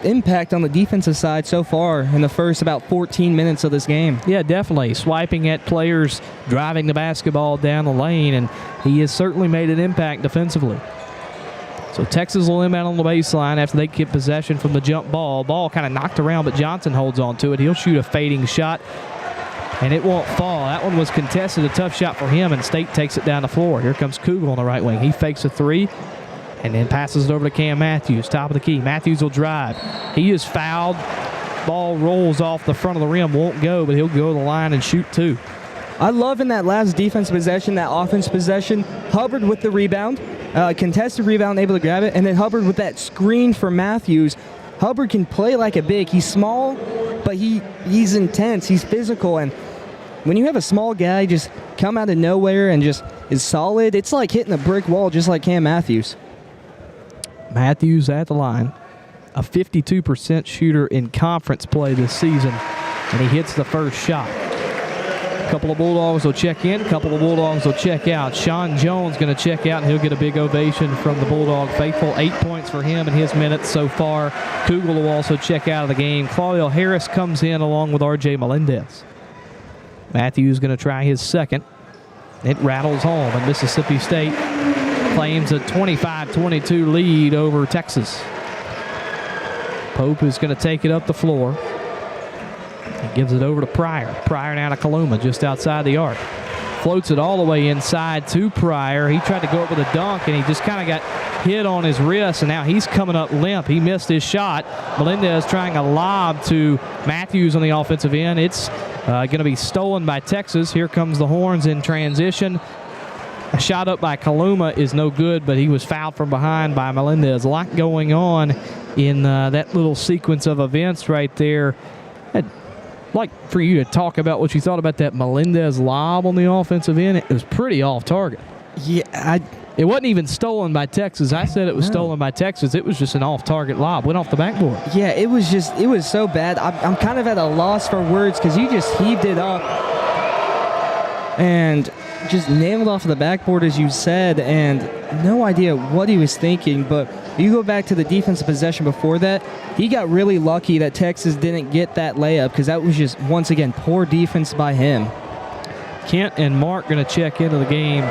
impact on the defensive side so far in the first about 14 minutes of this game. Yeah, definitely. Swiping at players, driving the basketball down the lane, and he has certainly made an impact defensively. So Texas will inbound on the baseline after they get possession from the jump ball. Ball kind of knocked around, but Johnson holds on to it. He'll shoot a fading shot, and it won't fall. That one was contested, a tough shot for him, and State takes it down the floor. Here comes Kugel on the right wing. He fakes a 3. And then passes it over to Cam Matthews, top of the key. Matthews will drive. He is fouled. Ball rolls off the front of the rim, won't go, but he'll go to the line and shoot 2. I love in that last defense possession, that offense possession, Hubbard with the rebound, contested rebound, able to grab it, and then Hubbard with that screen for Matthews. Hubbard can play like a big. He's small, but he's intense. He's physical, and when you have a small guy just come out of nowhere and just is solid, it's like hitting a brick wall just like Cam Matthews. Matthews at the line, a 52% shooter in conference play this season, and he hits the first shot. A couple of Bulldogs will check in, a couple of Bulldogs will check out. Sean Jones going to check out, and he'll get a big ovation from the Bulldog faithful. 8 points for him in his minutes so far. Kugel will also check out of the game. Claudio Harris comes in along with R.J. Melendez. Matthews going to try his second. It rattles home, and Mississippi State claims a 25-22 lead over Texas. Pope is going to take it up the floor. He gives it over to Pryor. Pryor now to Kaluma just outside the arc. Floats it all the way inside to Pryor. He tried to go up with a dunk, and he just kind of got hit on his wrist, and now he's coming up limp. He missed his shot. Melendez trying a lob to Matthews on the offensive end. It's going to be stolen by Texas. Here comes the Horns in transition. A shot up by Kaluma is no good, but he was fouled from behind by Melendez. A lot going on in that little sequence of events right there. I'd like for you to talk about what you thought about that Melendez lob on the offensive end. It was pretty off target. Yeah, it wasn't even stolen by Texas. I said it was stolen by Texas. It was just an off-target lob. Went off the backboard. Yeah, it was so bad. I'm kind of at a loss for words because you just heaved it up and just nailed off the backboard, as you said, and no idea what he was thinking. But you go back to the defensive possession before that, he got really lucky that Texas didn't get that layup because that was just, once again, poor defense by him. Kent and Mark going to check into the game.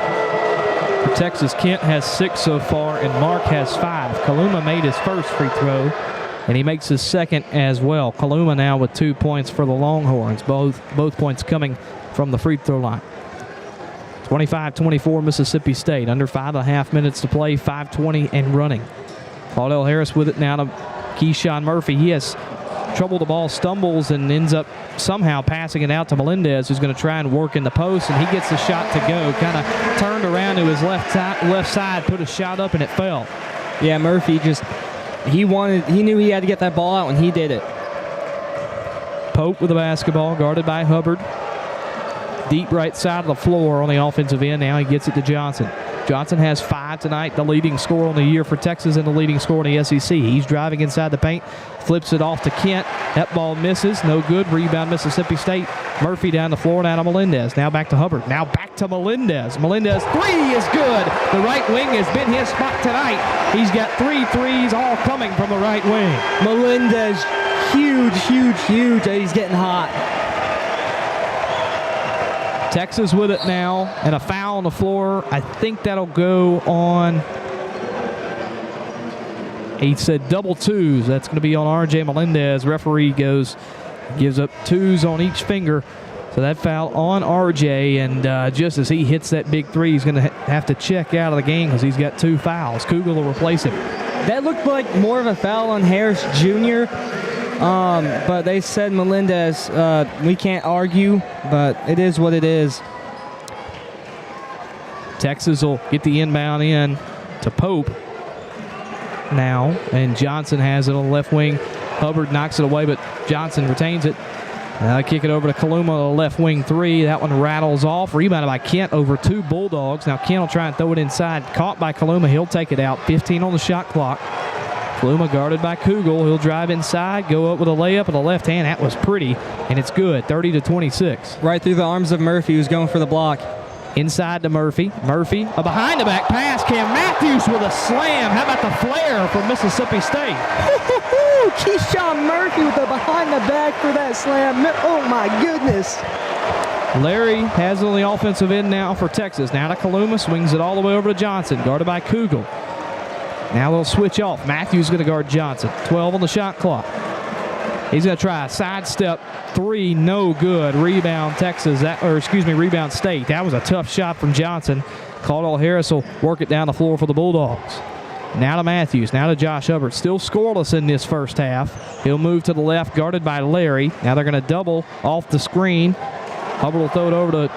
For Texas, Kent has 6 so far, and Mark has 5. Kaluma made his first free throw, and he makes his second as well. Kaluma now with 2 points for the Longhorns, both points coming from the free throw line. 25-24 Mississippi State. Under 5.5 minutes to play, 5:20 and running. Claudell Harris with it now to Keyshawn Murphy. He has trouble. The ball stumbles and ends up somehow passing it out to Melendez, who's going to try and work in the post, and he gets the shot to go. Kind of turned around to his left side, put a shot up, and it fell. Yeah, Murphy he knew he had to get that ball out, and he did it. Pope with the basketball, guarded by Hubbard. Deep right side of the floor on the offensive end. Now he gets it to Johnson. Johnson has 5 tonight, the leading scorer on the year for Texas and the leading scorer in the SEC. He's driving inside the paint, flips it off to Kent. That ball misses, no good. Rebound Mississippi State. Murphy down the floor, now to Melendez. Now back to Hubbard. Now back to Melendez. Melendez, 3 is good. The right wing has been his spot tonight. He's got 3 threes all coming from the right wing. Melendez, huge. He's getting hot. Texas with it now, and a foul on the floor. I think that'll go on. He said double 2s. That's going to be on R.J. Melendez. Referee gives up 2s on each finger. So that foul on R.J., and just as he hits that big 3, he's going to have to check out of the game because he's got 2 fouls. Kugel will replace him. That looked like more of a foul on Harris Jr., but they said Melendez, we can't argue, but it is what it is. Texas will get the inbound in to Pope now, and Johnson has it on the left wing. Hubbard knocks it away, but Johnson retains it. Now kick it over to Kaluma, the left wing 3. That one rattles off. Rebounded by Kent over 2 Bulldogs. Now Kent will try and throw it inside. Caught by Kaluma. He'll take it out. 15 on the shot clock. Kaluma guarded by Kugel. He'll drive inside, go up with a layup with the left hand. That was pretty, and it's good. 30-26. Right through the arms of Murphy, who's going for the block. Inside to Murphy. Murphy, a behind-the-back pass. Cam Matthews with a slam. How about the flare from Mississippi State? Keyshawn Murphy with the behind-the-back for that slam. Oh, my goodness. Larry has it on the offensive end now for Texas. Now to Kaluma, swings it all the way over to Johnson, guarded by Kugel. Now they'll switch off. Matthews going to guard Johnson. 12 on the shot clock. He's going to try a sidestep 3, no good. Rebound Texas, rebound State. That was a tough shot from Johnson. Claudell Harris will work it down the floor for the Bulldogs. Now to Matthews, now to Josh Hubbard. Still scoreless in this first half. He'll move to the left, guarded by Larry. Now they're going to double off the screen. Hubbard will throw it over to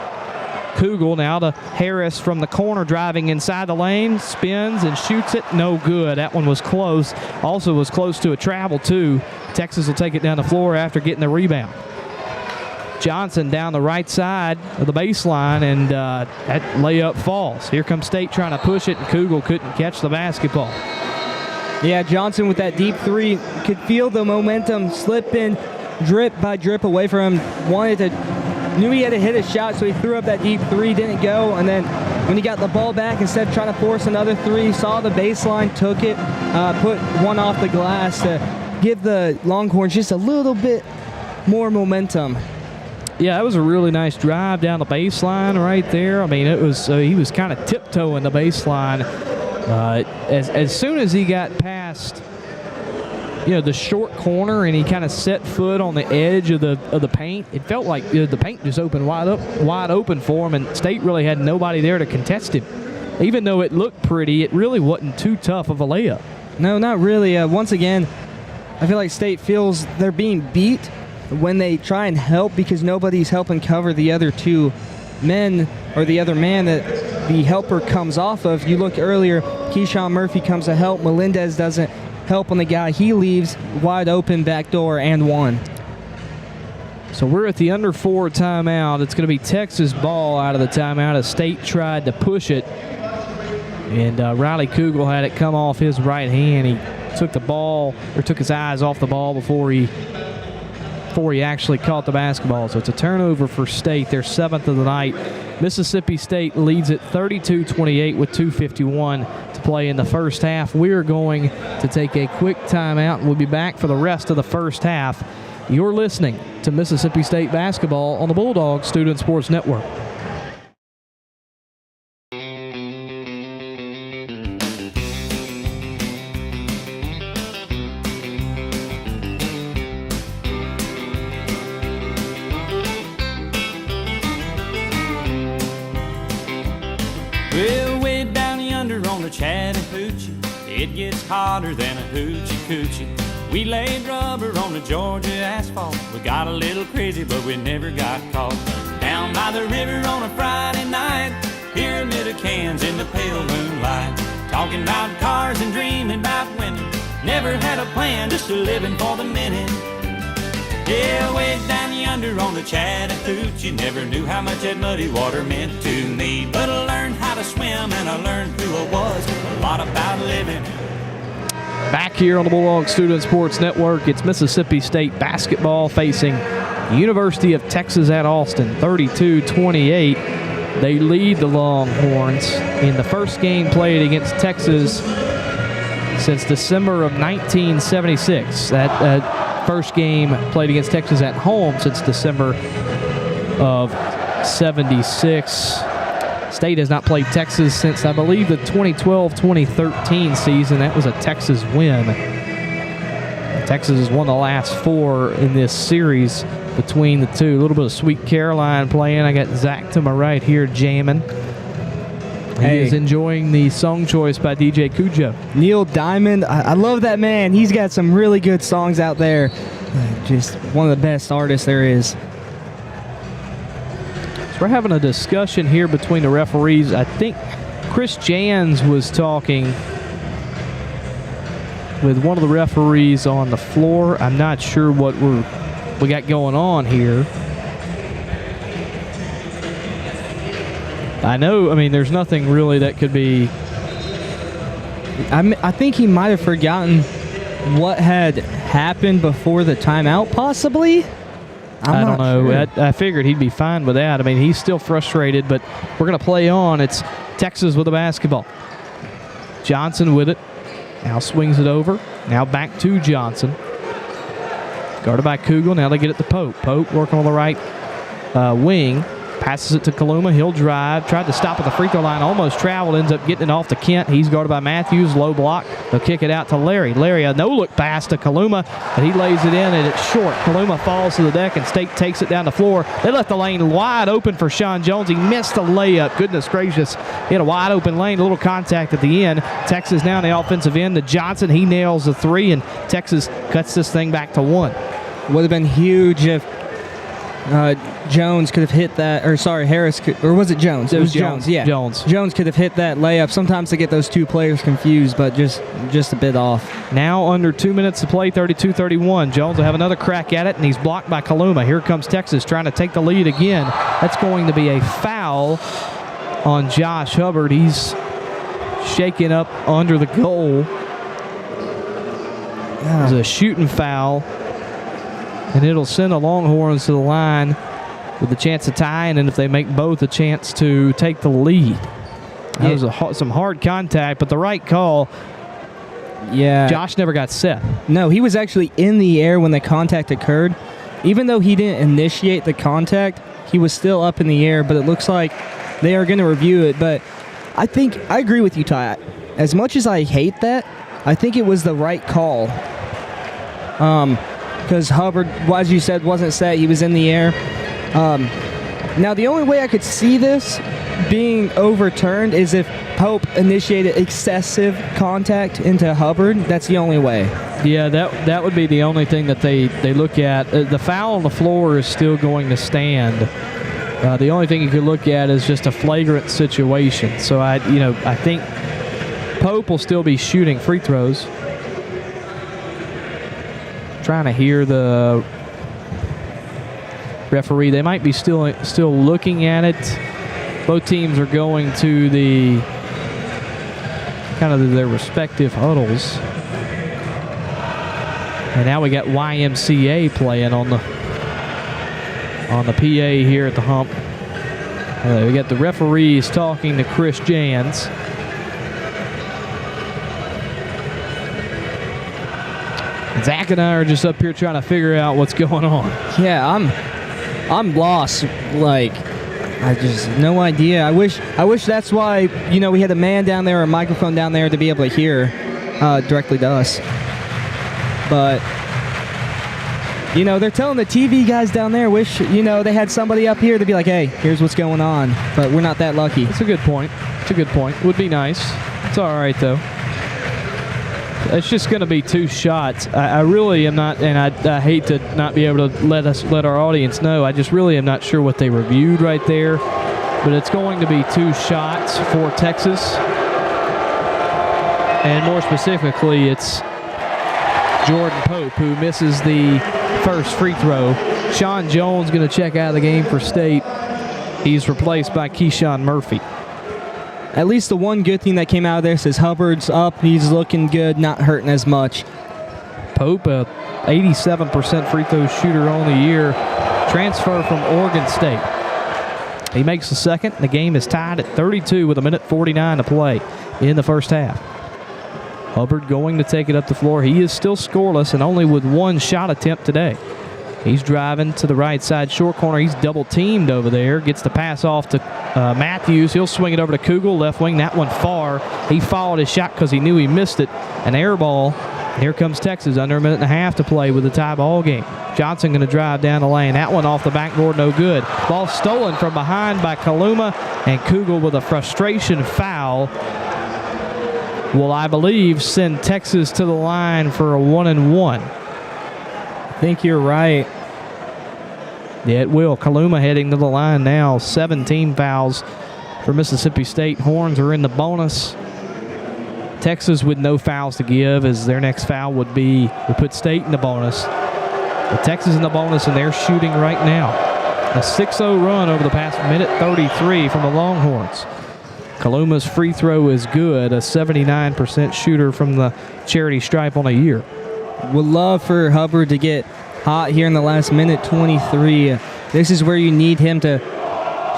Kugel. Now to Harris from the corner, driving inside the lane, spins and shoots it. No good. That one was close. Also was close to a travel, too. Texas will take it down the floor after getting the rebound. Johnson down the right side of the baseline, and that layup falls. Here comes State trying to push it, and Kugel couldn't catch the basketball. Yeah, Johnson with that deep 3 could feel the momentum slipping drip by drip away from him. Knew he had to hit a shot, so he threw up that deep 3, didn't go, and then when he got the ball back, instead of trying to force another 3, saw the baseline, took it, put one off the glass to give the Longhorns just a little bit more momentum. Yeah, that was a really nice drive down the baseline right there. I mean, it was he was kind of tiptoeing the baseline. As soon as he got past, the short corner, and he kind of set foot on the edge of the paint, it felt like the paint just opened wide open for him, and State really had nobody there to contest him. Even though it looked pretty, it really wasn't too tough of a layup. No, not really. Once again, I feel like State feels they're being beat when they try and help because nobody's helping cover the other 2 men or the other man that the helper comes off of. You look earlier, Keyshawn Murphy comes to help. Melendez doesn't help on the guy. He leaves wide open backdoor and 1. So we're at the under 4 timeout. It's going to be Texas ball out of the timeout as State tried to push it. And Riley Kugel had it come off his right hand. He took his eyes off the ball before he actually caught the basketball. So it's a turnover for State, their 7th of the night. Mississippi State leads it 32-28 with 2:51 to play in the first half. We're going to take a quick timeout, and we'll be back for the rest of the first half. You're listening to Mississippi State basketball on the Bulldog Student Sports Network. Well, way down yonder on the Chattahoochee, it gets hotter than a hoochie coochie. We laid rubber on the Georgia asphalt. We got a little crazy, but we never got caught. Down by the river on a Friday night, pyramid of cans in the pale moonlight. Talking about cars and dreaming about women. Never had a plan, just a living for the minute. Yeah, way down yonder on the Chattahoochee, never knew how much that muddy water meant to me. But I learned how to swim and I learned who I was, a lot about living. Back here on the Bulldog Student Sports Network, it's Mississippi State basketball facing University of Texas at Austin, 32-28. They lead the Longhorns in the first game played against Texas since December of 1976. That first game played against Texas at home since December of 76. State has not played Texas since, I believe, the 2012-2013 season. That was a Texas win. Texas has won the last 4 in this series between the two. A little bit of Sweet Caroline playing. I got Zach to my right here jamming. He is enjoying the song choice by DJ Cujo. Neil Diamond, I love that man. He's got some really good songs out there. Just one of the best artists there is. So we're having a discussion here between the referees. I think Chris Jans was talking with one of the referees on the floor. I'm not sure what we got going on here. I mean, there's nothing really that could be. I think he might have forgotten what had happened before the timeout, possibly. I don't know. Sure. I figured he'd be fine with that. I mean, he's still frustrated, but we're going to play on. It's Texas with the basketball. Johnson with it. Now swings it over. Now back to Johnson. Guarded by Kugel. Now they get it to Pope. Pope working on the right wing. Passes it to Kaluma. He'll drive. Tried to stop at the free throw line. Almost traveled. Ends up getting it off to Kent. He's guarded by Matthews. Low block. They'll kick it out to Larry. Larry, a no-look pass to Kaluma, but he lays it in, and it's short. Kaluma falls to the deck, and State takes it down the floor. They left the lane wide open for Sean Jones. He missed the layup. Goodness gracious. He had a wide open lane. A little contact at the end. Texas now on the offensive end to Johnson. He nails the 3, and Texas cuts this thing back to 1. Would have been huge if Jones could have hit that, or sorry, Harris could, or was it Jones? It was Jones, yeah. Jones could have hit that layup. Sometimes they get those two players confused, but just a bit off. Now under 2 minutes to play, 32-31. Jones will have another crack at it, and he's blocked by Kaluma. Here comes Texas trying to take the lead again. That's going to be a foul on Josh Hubbard. He's shaking up under the goal. It's a shooting foul, and it'll send the Longhorns to the line with a chance to tie, and then if they make both, a chance to take the lead. That was some hard contact, but the right call. Yeah. Josh never got set. No, he was actually in the air when the contact occurred. Even though he didn't initiate the contact, he was still up in the air, but it looks like they are going to review it. But I agree with you, Ty. As much as I hate that, I think it was the right call. Because Hubbard, as you said, wasn't set. He was in the air. Now, the only way I could see this being overturned is if Pope initiated excessive contact into Hubbard. That's the only way. Yeah, that would be the only thing that they look at. The foul on the floor is still going to stand. The only thing you could look at is just a flagrant situation. So I think Pope will still be shooting free throws. Trying to hear the referee. They might be still looking at it. Both teams are going to their respective huddles. And now we got YMCA playing on the PA here at the hump. We got the referees talking to Chris Jans. Zach and I are just up here trying to figure out what's going on. Yeah, I'm lost. Like, I just no idea. I wish that's why we had a man down there or a microphone down there to be able to hear directly to us. But You know, they're telling the TV guys down there, wish, you know, they had somebody up here to be like, hey, here's what's going on. But we're not that lucky. It's a good point. It's a good point. Would be nice. It's all right, though. It's just going to be 2 shots. I really am not, and I hate to not be able to let our audience know. I just really am not sure what they reviewed right there. But it's going to be 2 shots for Texas. And more specifically, it's Jordan Pope who misses the first free throw. Sean Jones going to check out of the game for State. He's replaced by Keyshawn Murphy. At least the one good thing that came out of this is Hubbard's up. He's looking good, not hurting as much. Pope, a 87% free throw shooter on the year, transfer from Oregon State. He makes the second. The game is tied at 32 with 1:49 to play in the first half. Hubbard going to take it up the floor. He is still scoreless and only with 1 shot attempt today. He's driving to the right side short corner. He's double teamed over there. Gets the pass off to Matthews. He'll swing it over to Kugel, left wing. That one far. He followed his shot because he knew he missed it. An air ball. Here comes Texas. Under 1.5 to play with the tie ball game. Johnson going to drive down the lane. That one off the backboard, no good. Ball stolen from behind by Kaluma, and Kugel with a frustration foul will, I believe, send Texas to the line for a 1-and-1. I think you're right. Yeah, it will. Kaluma heading to the line now. 17 fouls for Mississippi State. Horns are in the bonus. Texas with no fouls to give, as their next foul would put State in the bonus. But Texas in the bonus, and they're shooting right now. A 6-0 run over the past 1:33 from the Longhorns. Kaluma's free throw is good, a 79% shooter from the charity stripe on a year. Would love for Hubbard to get hot here in the last 1:23. This is where you need him to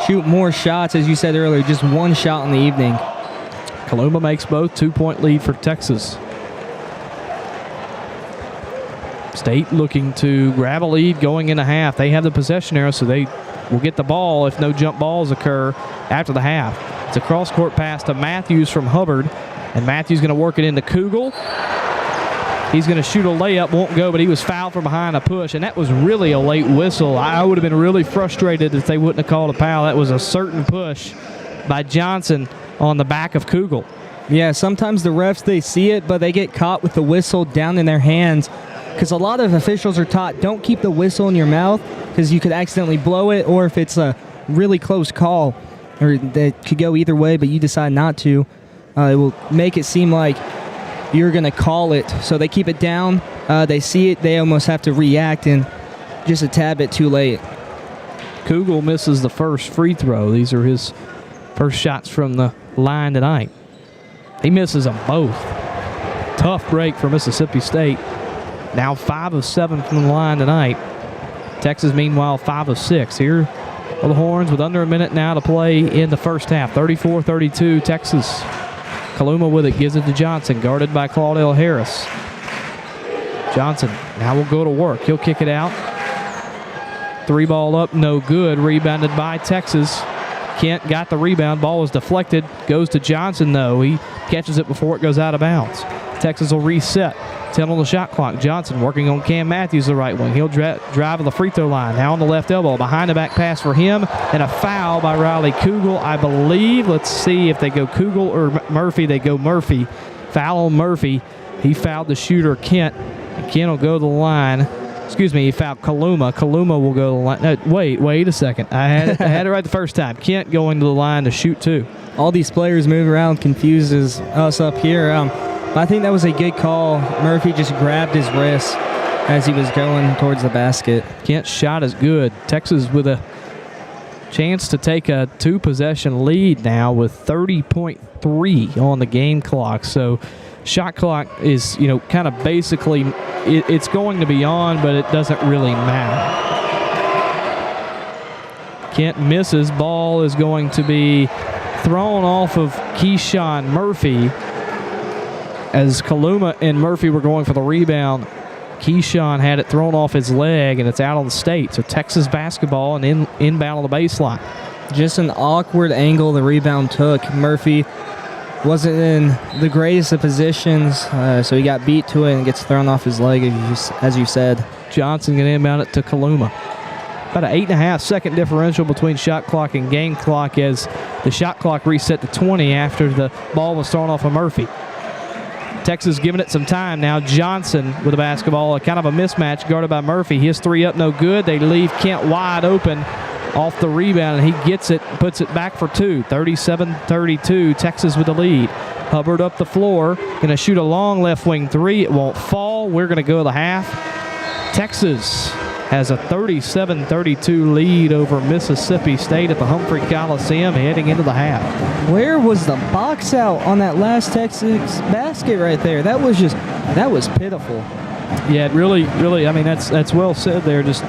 shoot more shots, as you said earlier, just 1 shot in the evening. Kaluma makes both. 2-point lead for Texas. State looking to grab a lead going into half. They have the possession arrow, so they will get the ball if no jump balls occur after the half. It's a cross-court pass to Matthews from Hubbard, and Matthews going to work it into Kugel. He's going to shoot a layup, won't go, but he was fouled from behind a push, and that was really a late whistle. I would have been really frustrated if they wouldn't have called a foul. That was a certain push by Johnson on the back of Kugel. Yeah, sometimes the refs, they see it, but they get caught with the whistle down in their hands, because a lot of officials are taught, don't keep the whistle in your mouth because you could accidentally blow it, or if it's a really close call, or that could go either way, but you decide not to, it will make it seem like you're going to call it. So they keep it down. They see it. They almost have to react, and just a tad bit too late. Kugel misses the first free throw. These are his first shots from the line tonight. He misses them both. Tough break for Mississippi State. Now 5 of 7 from the line tonight. Texas, meanwhile, 5 of 6. Here are the Horns with under a minute now to play in the first half. 34-32, Texas. Kaluma with it, gives it to Johnson, guarded by Claudell Harris. Johnson now will go to work. He'll kick it out. 3 ball up, no good. Rebounded by Texas. Kent got the rebound. Ball is deflected. Goes to Johnson, though. He catches it before it goes out of bounds. Texas will reset. 10 on the shot clock. Johnson working on Cam Matthews, the right wing. He'll drive to the free throw line. Now on the left elbow. Behind the back pass for him. And a foul by Riley Kugel, I believe. Let's see if they go Kugel or Murphy. They go Murphy. Foul on Murphy. He fouled the shooter, Kent. Kent will go to the line. Excuse me, he fouled Kaluma. Kaluma will go to the line. No, wait a second. I had it right the first time. Kent going to the line to shoot 2. All these players move around, confuses us up here. I think that was a good call. Murphy just grabbed his wrist as he was going towards the basket. Kent's shot is good. Texas with a chance to take a 2-possession lead now with 30.3 on the game clock. So shot clock is, kind of basically, it's going to be on, but it doesn't really matter. Kent misses. Ball is going to be thrown off of Keyshawn Murphy. As Kaluma and Murphy were going for the rebound, Keyshawn had it thrown off his leg, and it's out on the State. So Texas basketball and inbound on the baseline. Just an awkward angle the rebound took. Murphy wasn't in the greatest of positions, so he got beat to it and gets thrown off his leg, as you said. Johnson going to inbound it to Kaluma. About an 8.5-second differential between shot clock and game clock as the shot clock reset to 20 after the ball was thrown off of Murphy. Texas giving it some time now. Johnson with the basketball, a kind of a mismatch guarded by Murphy. His three up, no good. They leave Kent wide open off the rebound, and he gets it, puts it back for two. 37-32, Texas with the lead. Hubbard up the floor, going to shoot a long left wing three. It won't fall. We're going to go to the half. Texas has a 37-32 lead over Mississippi State at the Humphrey Coliseum heading into the half. Where was the box out on that last Texas basket right there? That was pitiful. Yeah, it really, I mean, that's well said there. Just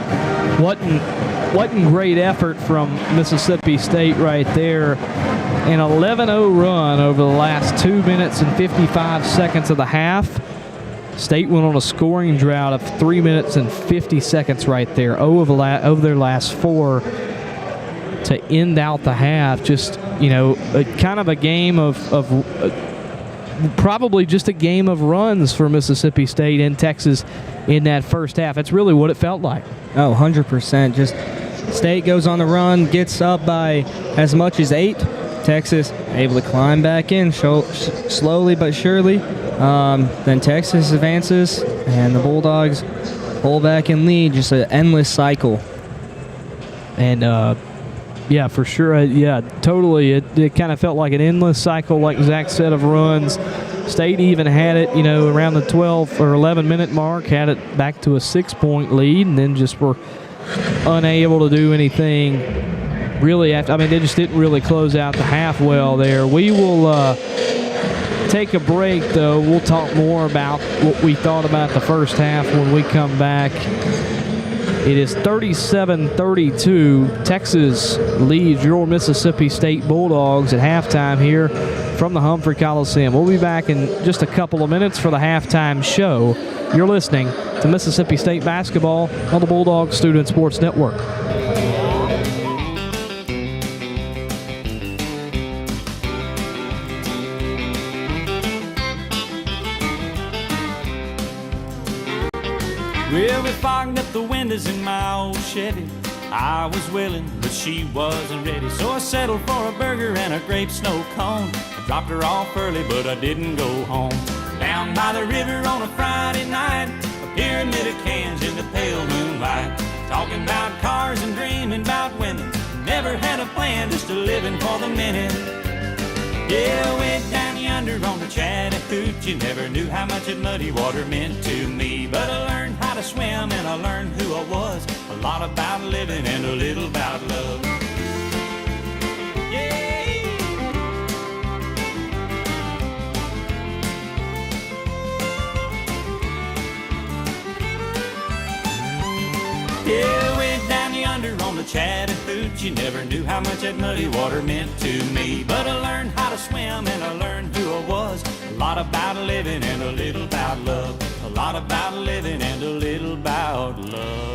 wasn't great effort from Mississippi State right there. An 11-0 run over the last 2 minutes and 55 seconds of the half. State went on a scoring drought of 3 minutes and 50 seconds right there. Over their last four to end out the half. Just, you know, kind of a game of probably just a game of runs for Mississippi State and Texas in that first half. That's really what it felt like. Oh, 100%. Just State goes on the run, gets up by as much as 8. Texas able to climb back in slowly but surely. Then Texas advances, and the Bulldogs pull back and lead. Just an endless cycle. And, yeah, for sure. Yeah, totally. It kind of felt like an endless cycle, like Zach said, of runs. State even had it, you know, around the 12 or 11-minute mark, had it back to a 6-point lead, and then just were unable to do anything really after. I mean, they just didn't really close out the half well there. We will take a break, though. We'll talk more about what we thought about the first half when we come back. It is 37-32. Texas leads your Mississippi State Bulldogs at halftime here from the Humphrey Coliseum. We'll be back in just a couple of minutes for the halftime show. You're listening to Mississippi State basketball on the Bulldog Student Sports Network. Well, we fogged up the windows in my old Chevy. I was willing, but she wasn't ready. So I settled for a burger and a grape snow cone. I dropped her off early, but I didn't go home. Down by the river on a Friday night, a pyramid of cans in the pale moonlight. Talking about cars and dreaming about women. Never had a plan, just a living for the minute. Yeah, way down yonder on the Chattahoochee, never knew how much that muddy water meant to me. But I learned how to swim and I learned who I was. A lot about living and a little about love. Yeah. Yeah, way down yonder on the Chattahoochee, never knew how much that muddy water meant to me. But I learned how to swim and I learned who I was. A lot about living and a little about love. A lot about living and a little about love.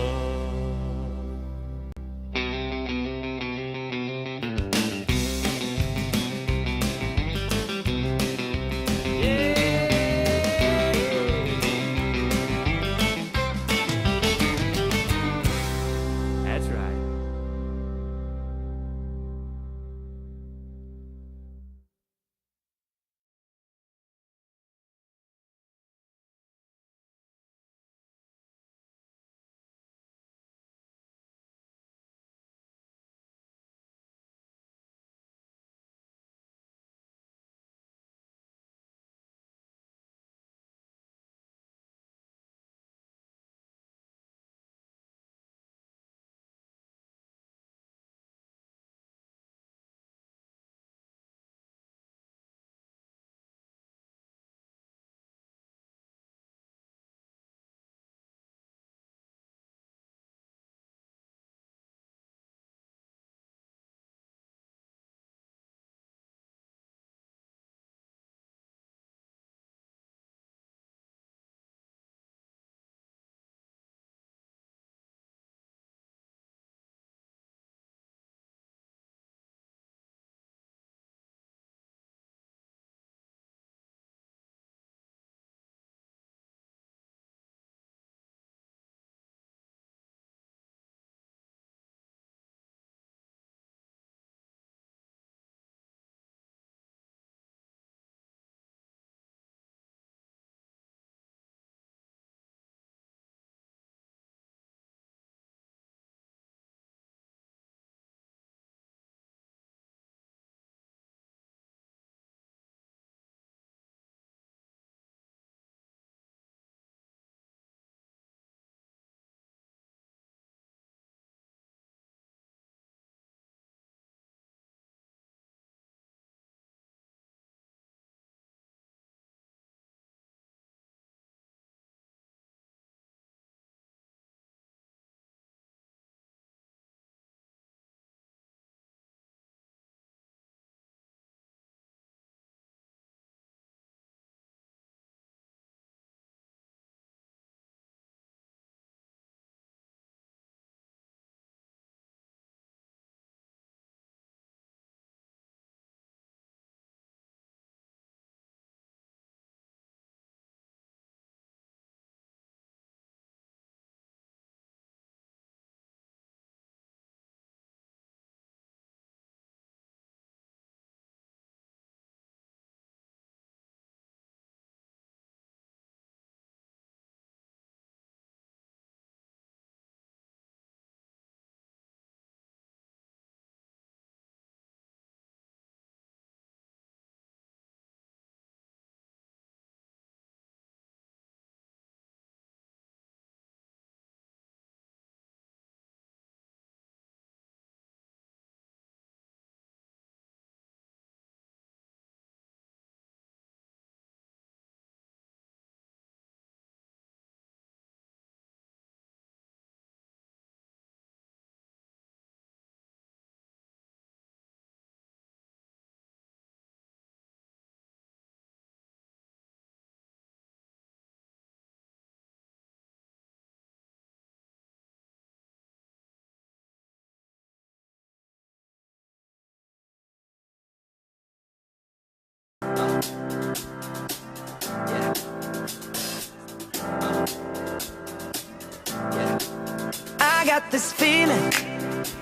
got this feeling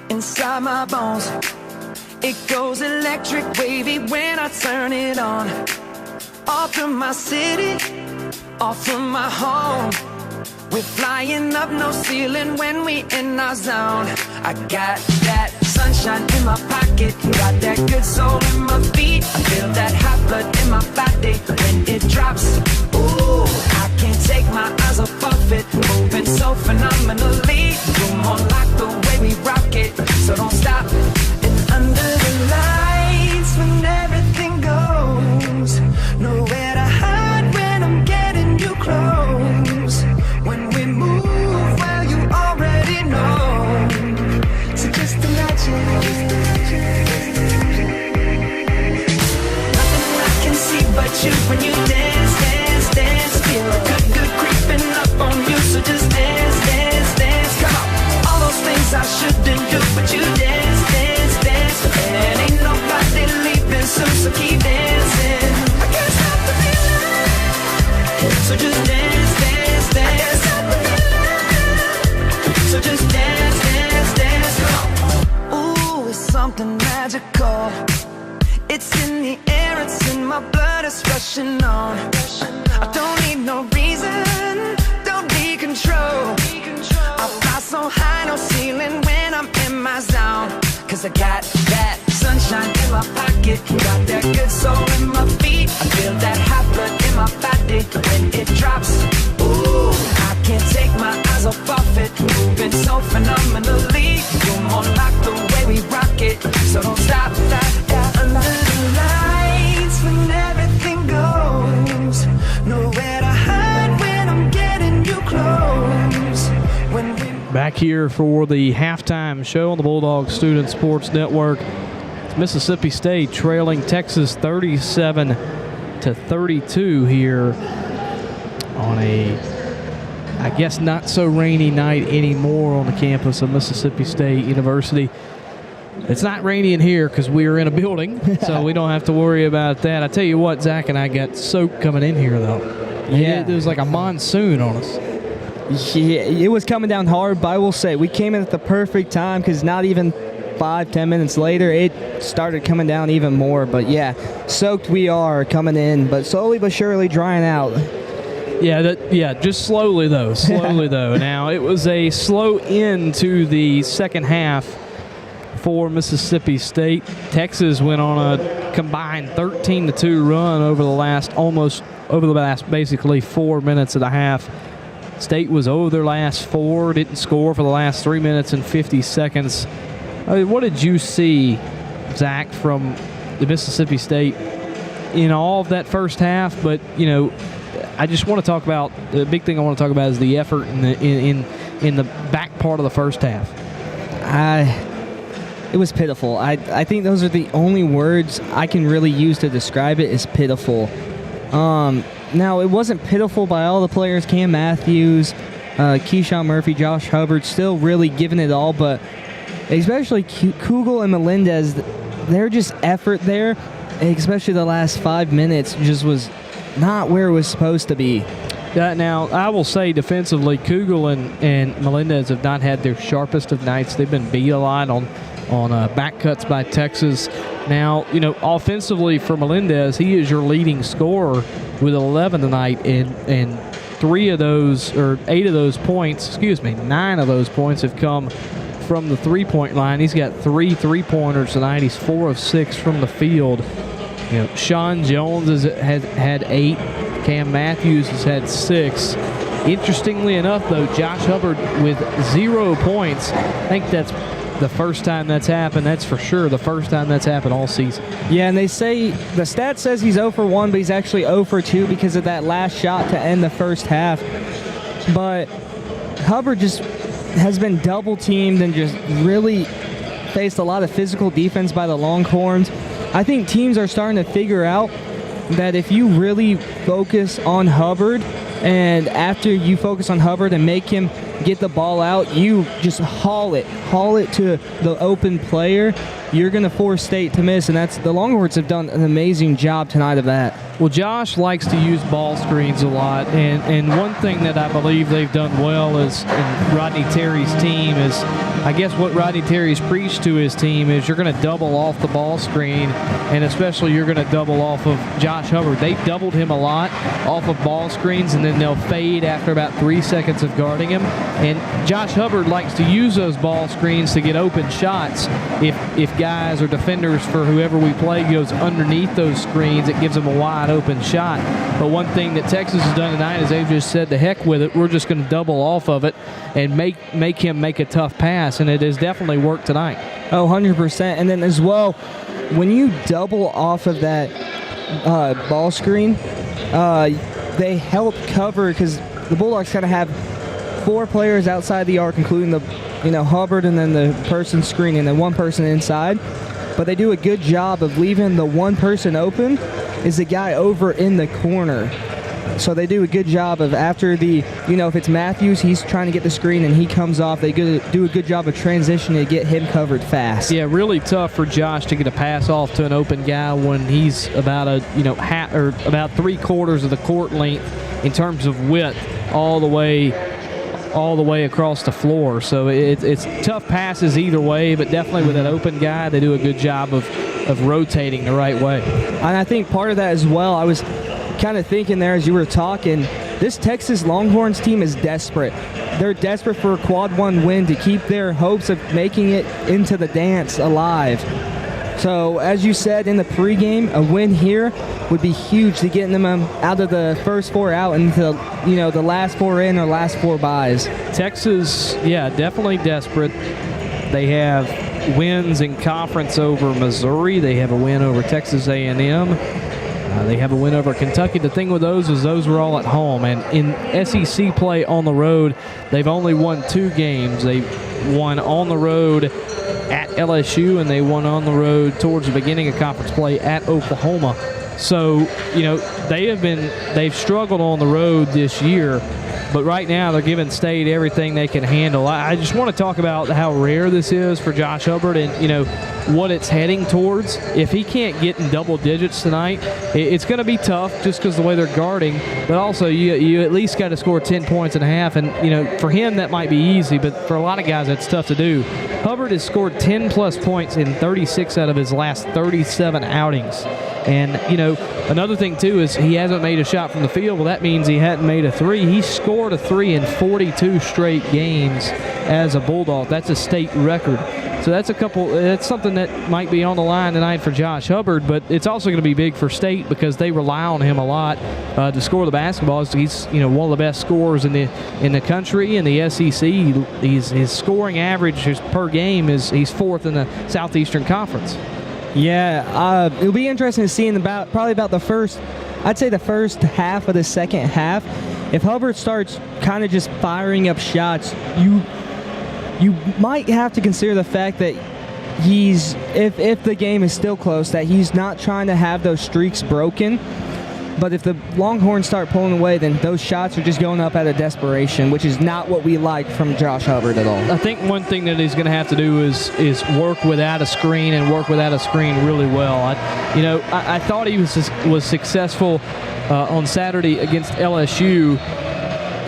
inside my bones. It goes electric wavy when I turn it on. Off from my city, off from my home. We're flying up, no ceiling when we in our zone. I got that sunshine in my pocket, got that good soul in my feet. I feel that hot blood in my body when it drops. Ooh, I can't take my eyes off it, moving so phenomenally. Room on lock the way we rock it, so don't stop. And under the lights when everything goes, nowhere to hide when I'm getting you close. When we move, well, you already know. So just imagine. Nothing I can see but you when you dance, dance, dance. Feel good creeping up on you. So just dance, dance, dance. Come on. All those things I shouldn't do, but you dance, dance, dance. And ain't nobody leaving soon, so keep dancing. I can't stop the feeling. So just dance, dance, dance. So just dance, dance, dance. Ooh, it's something magical. It's in the air, it's in my blood, it's rushing on. I don't need no reason, don't need control. I fly so high, no ceiling when I'm in my zone. Cause I got that sunshine in my pocket, got that good soul in my feet. I feel that hot blood in my body when it drops. Ooh, I can't take my eyes off it, moving so phenomenally. You're more like the way we rock it, so don't stop that. Under the lights when everything goes, nowhere to hide when I'm getting you close. When we Back here for the halftime show on the Bulldog Student Sports Network. It's Mississippi State trailing Texas 37-32 here on a, I guess, not so rainy night anymore on the campus of Mississippi State University. It's not rainy in here because we are in a building, so we don't have to worry about that. I tell you what, Zach and I got soaked coming in here, though. Yeah. It was like a monsoon on us. Yeah, it was coming down hard, but I will say we came in at the perfect time because not even 5-10 minutes later, it started coming down even more. But yeah, soaked we are coming in, but slowly but surely drying out. Yeah, just slowly though. Now, it was a slow end to the second half for Mississippi State. Texas went on a combined 13-2 run over the last basically 4 minutes of the half. State was over their last 4, didn't score for the last 3 minutes and 50 seconds. I mean, what did you see, Zach, from the Mississippi State in all of that first half? But, I just want to talk about, the big thing I want to talk about is the effort in the back part of the first half. It was pitiful. I think those are the only words I can really use to describe it, is pitiful. Now, it wasn't pitiful by all the players. Cam Matthews, Keyshawn Murphy, Josh Hubbard, still really giving it all, but especially Kugel and Melendez, they're just effort there, especially the last 5 minutes just was not where it was supposed to be. Now, I will say defensively, Kugel and Melendez have not had their sharpest of nights. They've been beat a lot on back cuts by Texas. Now, offensively for Melendez, he is your leading scorer with 11 tonight, and 9 of those points have come from the three-point line. He's got 3 3-pointers tonight. He's 4 of 6 from the field. Sean Jones has had 8. Cam Matthews has had 6. Interestingly enough, though, Josh Hubbard with 0 points. I think that's the first time that's happened. That's for sure the first time that's happened all season. Yeah, and they say the stat says he's 0 for 1, but he's actually 0 for 2 because of that last shot to end the first half. But Hubbard just has been double teamed and just really faced a lot of physical defense by the Longhorns. I think teams are starting to figure out that if you really focus on Hubbard, and after you focus on Hubbard and make him get the ball out, you just haul it to the open player, you're going to force State to miss, and the Longhorns have done an amazing job tonight of that. Well, Josh likes to use ball screens a lot, and one thing that I believe they've done well is, in Rodney Terry's team is, I guess what Rodney Terry's preached to his team is you're going to double off the ball screen, and especially you're going to double off of Josh Hubbard. They've doubled him a lot off of ball screens, and then they'll fade after about 3 seconds of guarding him. And Josh Hubbard likes to use those ball screens to get open shots. If guys or defenders for whoever we play goes underneath those screens, it gives them a wide open shot. But one thing that Texas has done tonight is they've just said, the heck with it, we're just going to double off of it and make him make a tough pass, and it has definitely worked tonight. Oh, 100%. And then as well, when you double off of that ball screen, they help cover, because the Bulldogs kind of have 4 players outside the arc, including the Hubbard and then the person screening and then one person inside. But they do a good job of leaving the one person open is the guy over in the corner. So they do a good job of, after the, if it's Matthews, he's trying to get the screen and he comes off, they do a good job of transitioning to get him covered fast. Yeah, really tough for Josh to get a pass off to an open guy when he's about half or about 3/4 of the court length in terms of width all the way across the floor. So it's tough passes either way, but definitely with that open guy, they do a good job of rotating the right way. And I think part of that as well, I was kind of thinking there as you were talking, this Texas Longhorns team is desperate. They're desperate for a quad 1 win to keep their hopes of making it into the dance alive. So as you said in the pregame, a win here would be huge to getting them out of the first 4 out into the last 4 in or last 4 buys. Texas, yeah, definitely desperate. They have wins in conference over Missouri. They have a win over Texas A&M. They have a win over Kentucky. The thing with those is those were all at home. And in SEC play on the road, they've only won 2 games. They won on the road at LSU, and they won on the road towards the beginning of conference play at Oklahoma. So, they've struggled on the road this year, but right now they're giving State everything they can handle. I just want to talk about how rare this is for Josh Hubbard and, what it's heading towards. If he can't get in double digits tonight, it's going to be tough just because the way they're guarding, but also you at least got to score 10 points and a half, and, for him that might be easy, but for a lot of guys that's tough to do. Hubbard has scored 10-plus points in 36 out of his last 37 outings. And, another thing, too, is he hasn't made a shot from the field. Well, that means he hadn't made a 3. He scored a 3 in 42 straight games as a Bulldog. That's a state record. So that's something that might be on the line tonight for Josh Hubbard, but it's also going to be big for State because they rely on him a lot to score the basketball. He's one of the best scorers in the country in the SEC. His scoring average per game he's 4th in the Southeastern Conference. Yeah, it'll be interesting to see in probably about the first half of the second half. If Hubbard starts kind of just firing up shots, you might have to consider the fact that if the game is still close, that he's not trying to have those streaks broken. But if the Longhorns start pulling away, then those shots are just going up out of desperation, which is not what we like from Josh Hubbard at all. I think one thing that he's going to have to do is work without a screen and work without a screen really well. I thought he was successful on Saturday against LSU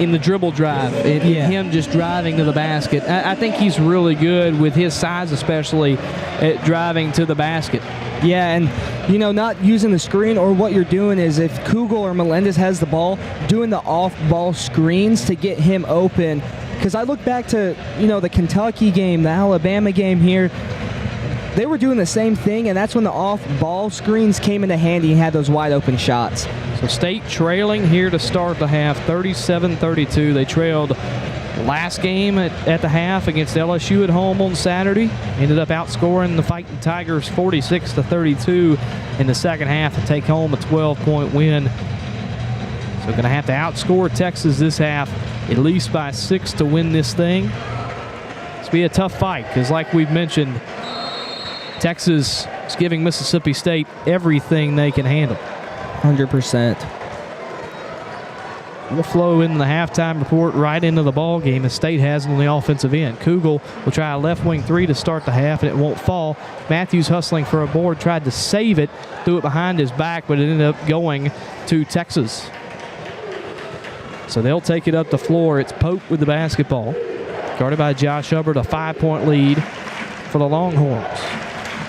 in the dribble drive, and him just driving to the basket. I think he's really good with his size, especially at driving to the basket. Yeah, and not using the screen, or what you're doing is if Kugel or Melendez has the ball, doing the off-ball screens to get him open. Because I look back to the Kentucky game, the Alabama game here, they were doing the same thing, and that's when the off-ball screens came into handy and had those wide-open shots. So State trailing here to start the half, 37-32. They trailed last game at the half against LSU at home on Saturday. Ended up outscoring the Fighting Tigers 46-32 in the second half to take home a 12-point win. So going to have to outscore Texas this half at least by 6 to win this thing. It's be a tough fight because, like we've mentioned, Texas is giving Mississippi State everything they can handle. 100%. We'll flow into the halftime report right into the ball game as State has it on the offensive end. Kugel will try a left wing three to start the half, and it won't fall. Matthews hustling for a board, tried to save it, threw it behind his back, but it ended up going to Texas. So they'll take it up the floor. It's Pope with the basketball. Guarded by Josh Hubbard, a 5-point lead for the Longhorns.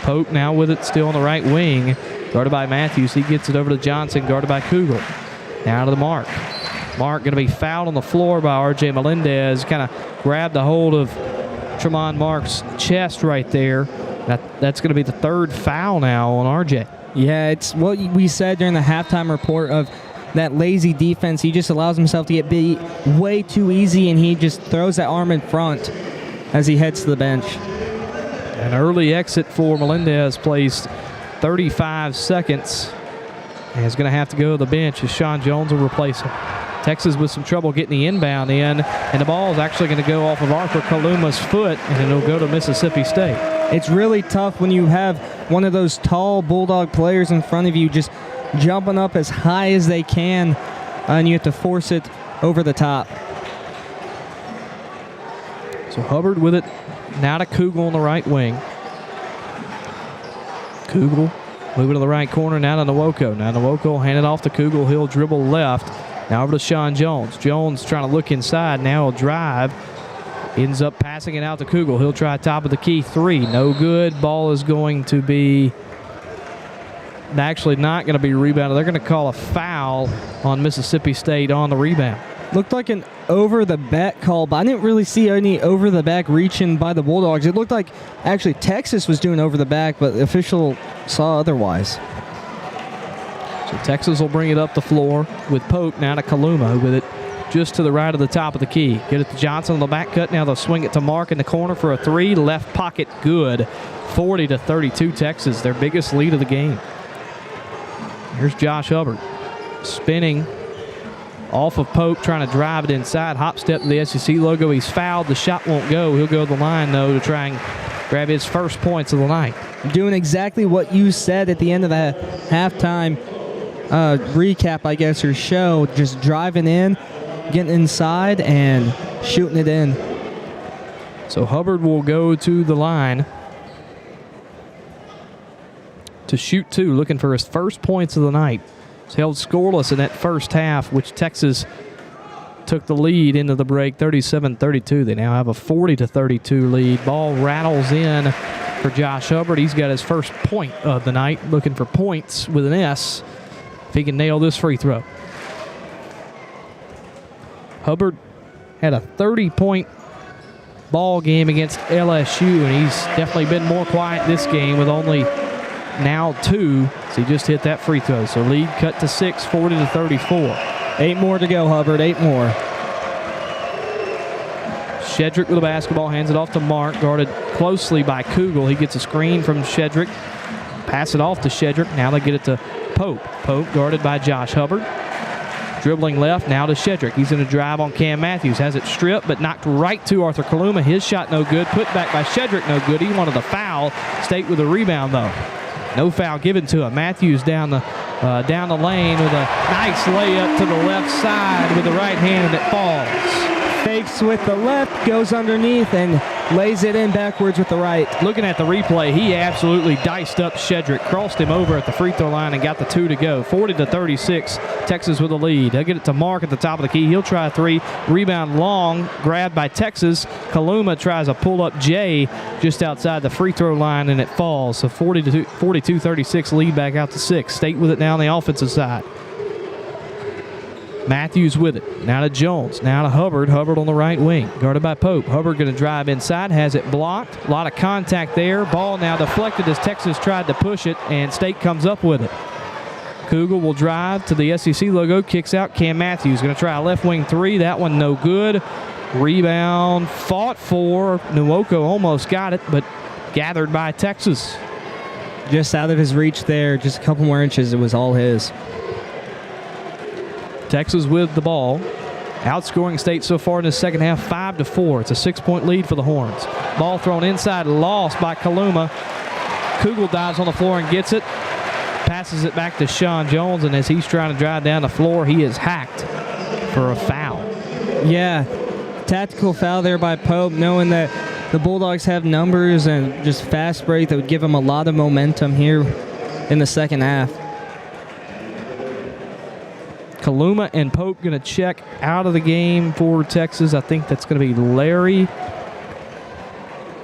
Pope now with it still on the right wing. Guarded by Matthews. He gets it over to Johnson, guarded by Kugel. Now to the Mark. Mark going to be fouled on the floor by R.J. Melendez. Kind of grabbed a hold of Tremont Mark's chest right there. That's going to be the third foul now on R.J. Yeah, it's what we said during the halftime report of that lazy defense. He just allows himself to get beat way too easy, and he just throws that arm in front as he heads to the bench. An early exit for Melendez placed 35 seconds. And is going to have to go to the bench as Sean Jones will replace him. Texas with some trouble getting the inbound in, and the ball is actually going to go off of Arthur Kaluma's foot, and it'll go to Mississippi State. It's really tough when you have one of those tall Bulldog players in front of you just jumping up as high as they can, and you have to force it over the top. So Hubbard with it, now to Kugel on the right wing. Kugel moving to the right corner, now to Nwoko. Now Nwoko hand it off to Kugel. He'll dribble left. Now over to Sean Jones. Jones trying to look inside. Now he'll drive. Ends up passing it out to Kugel. He'll try top of the key three. No good. Ball is going to be actually not going to be rebounded. They're going to call a foul on Mississippi State on the rebound. Looked like an over-the-back call, but I didn't really see any over-the-back reaching by the Bulldogs. It looked like actually Texas was doing over-the-back, but the official saw otherwise. So Texas will bring it up the floor with Pope, now to Kaluma with it just to the right of the top of the key. Get it to Johnson on the back cut. Now they'll swing it to Mark in the corner for a three. Left pocket good. 40-32 Texas, their biggest lead of the game. Here's Josh Hubbard spinning off of Pope, trying to drive it inside. Hop step to the SEC logo. He's fouled. The shot won't go. He'll go to the line, though, to try and grab his first points of the night. Doing exactly what you said at the end of the halftime recap, I guess, or show. Just driving in, getting inside, and shooting it in. So Hubbard will go to the line to shoot two, looking for his first points of the night. He's held scoreless in that first half, which Texas took the lead into the break, 37-32. They now have a 40-32 lead. Ball rattles in for Josh Hubbard. He's got his first point of the night, looking for points with an S if he can nail this free throw. Hubbard had a 30-point ball game against LSU, and he's definitely been more quiet this game with only now two. So he just hit that free throw. So lead cut to 6, 40-34. 8 more to go, Hubbard. 8 more. Shedrick with the basketball, hands it off to Mark, guarded closely by Kugel. He gets a screen from Shedrick. Pass it off to Shedrick. Now they get it to Pope. Pope guarded by Josh Hubbard. Dribbling left, now to Shedrick. He's going to drive on Cam Matthews. Has it stripped, but knocked right to Arthur Kaluma. His shot no good. Put back by Shedrick, no good. He wanted the foul. State with a rebound, though. No foul given to him. Matthews down the lane with a nice layup to the left side with the right hand, and it falls. Fakes with the left, goes underneath, and lays it in backwards with the right. Looking at the replay, he absolutely diced up Shedrick, crossed him over at the free throw line, and got the 2 to go. 40-36, Texas with the lead. They'll get it to Mark at the top of the key. He'll try a three. Rebound long, grabbed by Texas. Kaluma tries a pull-up J just outside the free throw line, and it falls. So 42-36, lead back out to 6. State with it now on the offensive side. Matthews with it. Now to Jones. Now to Hubbard. Hubbard on the right wing. Guarded by Pope. Hubbard going to drive inside. Has it blocked. A lot of contact there. Ball now deflected as Texas tried to push it, and State comes up with it. Kugel will drive to the SEC logo. Kicks out. Cam Matthews going to try a left wing three. That one no good. Rebound fought for. Nwoko almost got it, but gathered by Texas. Just out of his reach there. Just a couple more inches. It was all his. Texas with the ball. Outscoring State so far in the second half, 5-4. It's a 6-point lead for the Horns. Ball thrown inside, lost by Kaluma. Kugel dives on the floor and gets it. Passes it back to Sean Jones, and as he's trying to drive down the floor, he is hacked. for a foul. Yeah, tactical foul there by Pope, knowing that the Bulldogs have numbers and just fast break that would give them a lot of momentum here in the second half. Kaluma and Pope going to check out of the game for Texas. I think that's going to be Larry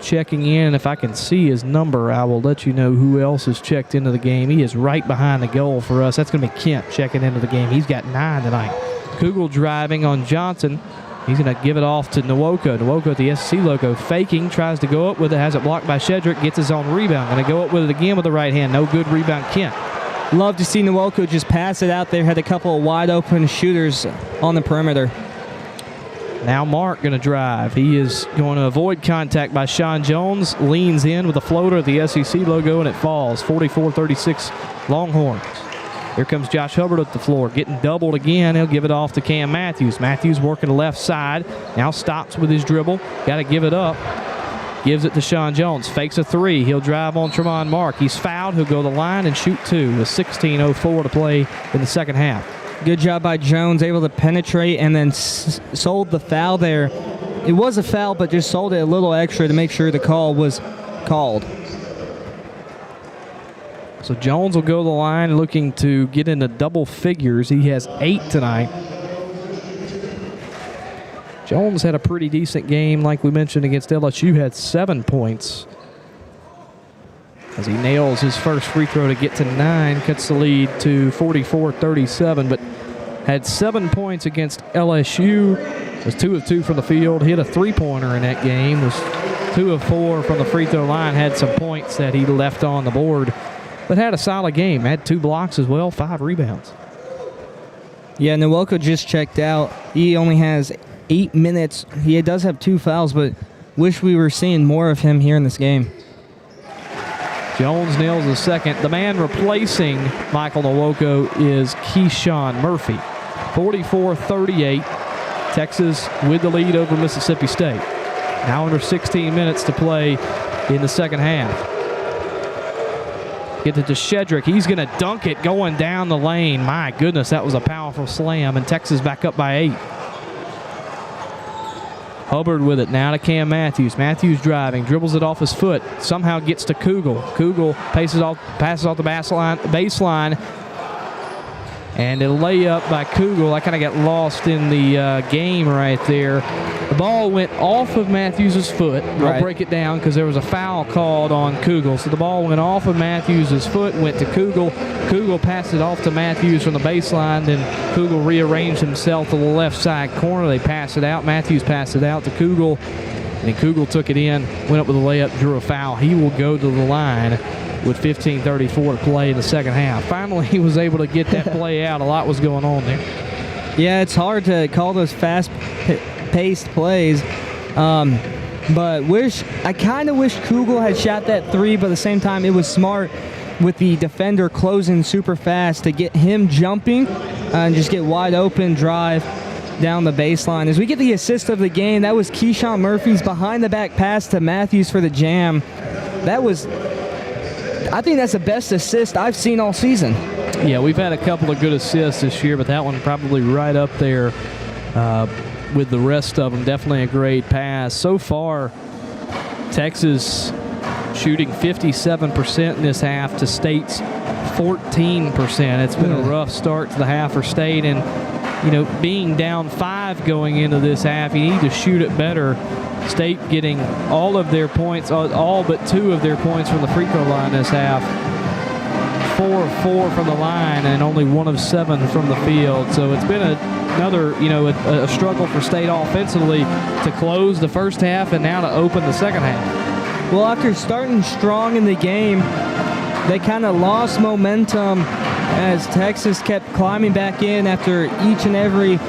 checking in. If I can see his number, I will let you know who else has checked into the game. He is right behind the goal for us. That's going to be Kent checking into the game. He's got 9 tonight. Kugel driving on Johnson. He's going to give it off to Nwoko. Nwoko at the SC logo, faking, tries to go up with it, has it blocked by Shedrick, gets his own rebound. Going to go up with it again with the right hand. No good rebound, Kent. Love to see Nwoko just pass it out there. Had a couple of wide open shooters on the perimeter. Now Mark going to drive. He is going to avoid contact by Sean Jones. Leans in with a floater at the SEC logo, and it falls. 44-36 Longhorns. Here comes Josh Hubbard up the floor, getting doubled again. He'll give it off to Cam Matthews. Matthews working the left side. Now stops with his dribble. Got to give it up. Gives it to Sean Jones. Fakes a 3. He'll drive on Tremont Mark. He's fouled. He'll go to the line and shoot 2 with 16:04 to play in the second half. Good job by Jones, able to penetrate and then sold the foul there. It was a foul, but just sold it a little extra to make sure the call was called. So Jones will go to the line looking to get into double figures. He has 8 tonight. Jones had a pretty decent game, like we mentioned, against LSU, had 7 points. As he nails his first free throw to get to 9, cuts the lead to 44-37, but had 7 points against LSU, was 2 of 2 from the field, hit a three-pointer in that game, was 2 of 4 from the free throw line, had some points that he left on the board, but had a solid game, had 2 blocks as well, 5 rebounds. Yeah, Nwoko just checked out. He only has 8 minutes. He does have 2 fouls, but wish we were seeing more of him here in this game. Jones nails the second. The man replacing Michael Nwoko is Keyshawn Murphy. 44-38. Texas with the lead over Mississippi State. Now under 16 minutes to play in the second half. Get it to Shedrick. He's going to dunk it going down the lane. My goodness, that was a powerful slam, and Texas back up by 8. Hubbard with it, now to Cam Matthews. Matthews driving, dribbles it off his foot, somehow gets to Kugel. Kugel passes off the baseline, and a layup by Kugel. I kind of got lost in the game right there. The ball went off of Matthews' foot. I'll break it down because there was a foul called on Kugel. So the ball went off of Matthews' foot, went to Kugel. Kugel passed it off to Matthews from the baseline. Then Kugel rearranged himself to the left side corner. They passed it out. Matthews passed it out to Kugel. And then Kugel took it in, went up with a layup, drew a foul. He will go to the line with 15:34 to play in the second half. Finally, he was able to get that play out. A lot was going on there. Yeah, it's hard to call those fast-paced plays. But I kind of wish Kugel had shot that 3, but at the same time, it was smart with the defender closing super fast to get him jumping and just get wide open drive down the baseline. As we get the assist of the game, that was Keyshawn Murphy's behind-the-back pass to Matthews for the jam. I think that's the best assist I've seen all season. Yeah, we've had a couple of good assists this year, but that one probably right up there with the rest of them. Definitely a great pass. So far, Texas shooting 57% in this half to State's 14%. It's been a rough start to the half for State, and being down 5 going into this half, you need to shoot it better. State getting all of their points, all but 2 of their points from the free throw line this half. 4 of 4 from the line and only 1 of 7 from the field. So it's been another, a struggle for State offensively to close the first half and now to open the second half. Well, after starting strong in the game, they kind of lost momentum as Texas kept climbing back in after each and every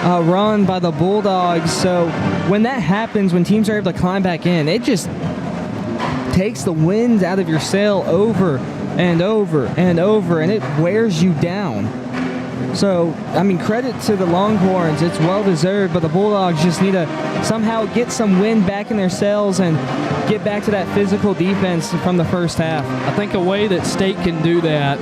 run by the Bulldogs. So when that happens, when teams are able to climb back in, it just takes the wind out of your sail over and over and over, and it wears you down. So, credit to the Longhorns. It's well-deserved, but the Bulldogs just need to somehow get some wind back in their sails and get back to that physical defense from the first half. I think a way that State can do that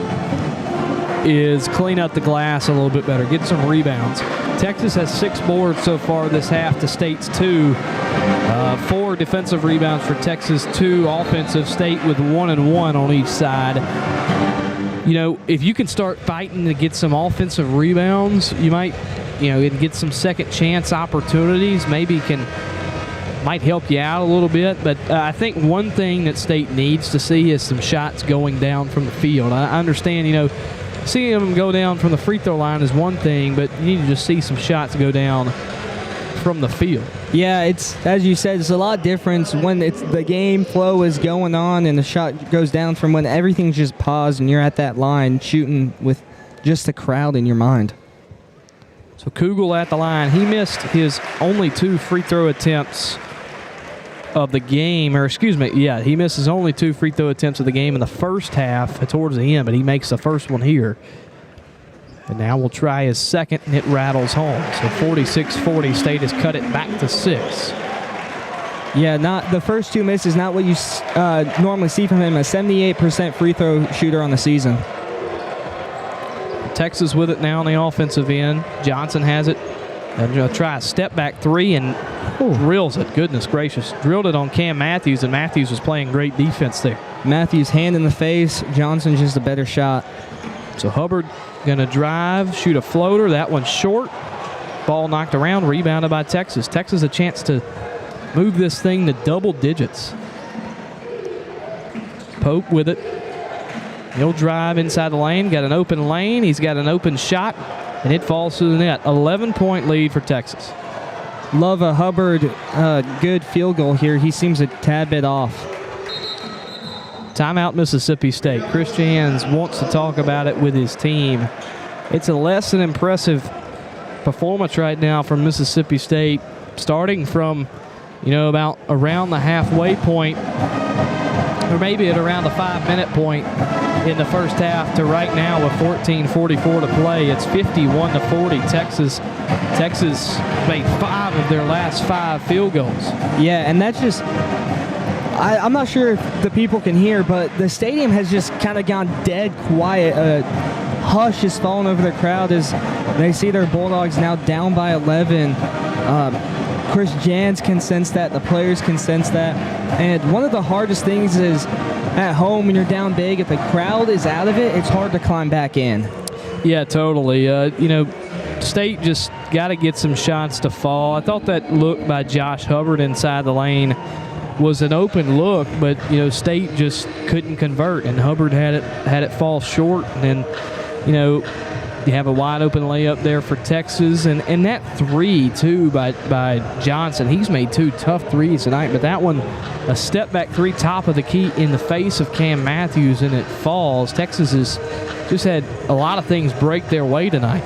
is clean up the glass a little bit better, get some rebounds. Texas has 6 boards so far this half to State's 2. 4 defensive rebounds for Texas, 2 offensive. State with 1 and 1 on each side. You know, if you can start fighting to get some offensive rebounds, you might, get some second chance opportunities. Maybe might help you out a little bit. But I think one thing that State needs to see is some shots going down from the field. I understand, seeing them go down from the free throw line is one thing, but you need to just see some shots go down from the field. Yeah, it's, as you said, it's a lot different when the game flow is going on and the shot goes down from when everything's just paused and you're at that line shooting with just the crowd in your mind. So Kugel at the line. He missed his only 2 free throw attempts of the game, he missed his only 2 free throw attempts of the game in the first half towards the end, but he makes the first one here. And now we'll try his second, and it rattles home. So 46-40, State has cut it back to 6. Yeah, not the first 2 misses, not what you normally see from him, a 78% free throw shooter on the season. Texas with it now on the offensive end. Johnson has it. And going to try a step-back 3 and drills it. Goodness gracious. Drilled it on Cam Matthews, and Matthews was playing great defense there. Matthews hand in the face. Johnson's just a better shot. So Hubbard going to drive, shoot a floater. That one's short. Ball knocked around, rebounded by Texas. Texas a chance to move this thing to double digits. Pope with it. He'll drive inside the lane. Got an open lane. He's got an open shot, and it falls to the net. 11-point lead for Texas. Love a Hubbard good field goal here. He seems a tad bit off. Timeout Mississippi State. Chris Jans wants to talk about it with his team. It's a less than impressive performance right now from Mississippi State, starting from, about around the halfway point, or maybe at around the 5-minute point in the first half to right now with 14:44 to play. It's 51-40. Texas made 5 of their last 5 field goals. Yeah, and that's just, I'm not sure if the people can hear, but the stadium has just kind of gone dead quiet. Hush is falling over the crowd as they see their Bulldogs now down by 11. Chris Jans can sense that. The players can sense that. And one of the hardest things is at home when you're down big, if the crowd is out of it, it's hard to climb back in. Yeah, totally. State just got to get some shots to fall. I thought that look by Josh Hubbard inside the lane was an open look, but State just couldn't convert, and Hubbard had it fall short. And then you have a wide open layup there for Texas, and that 3 too by Johnson. He's made 2 tough threes tonight, but that one, a step back 3 top of the key in the face of Cam Matthews, and it falls. Texas has just had a lot of things break their way tonight.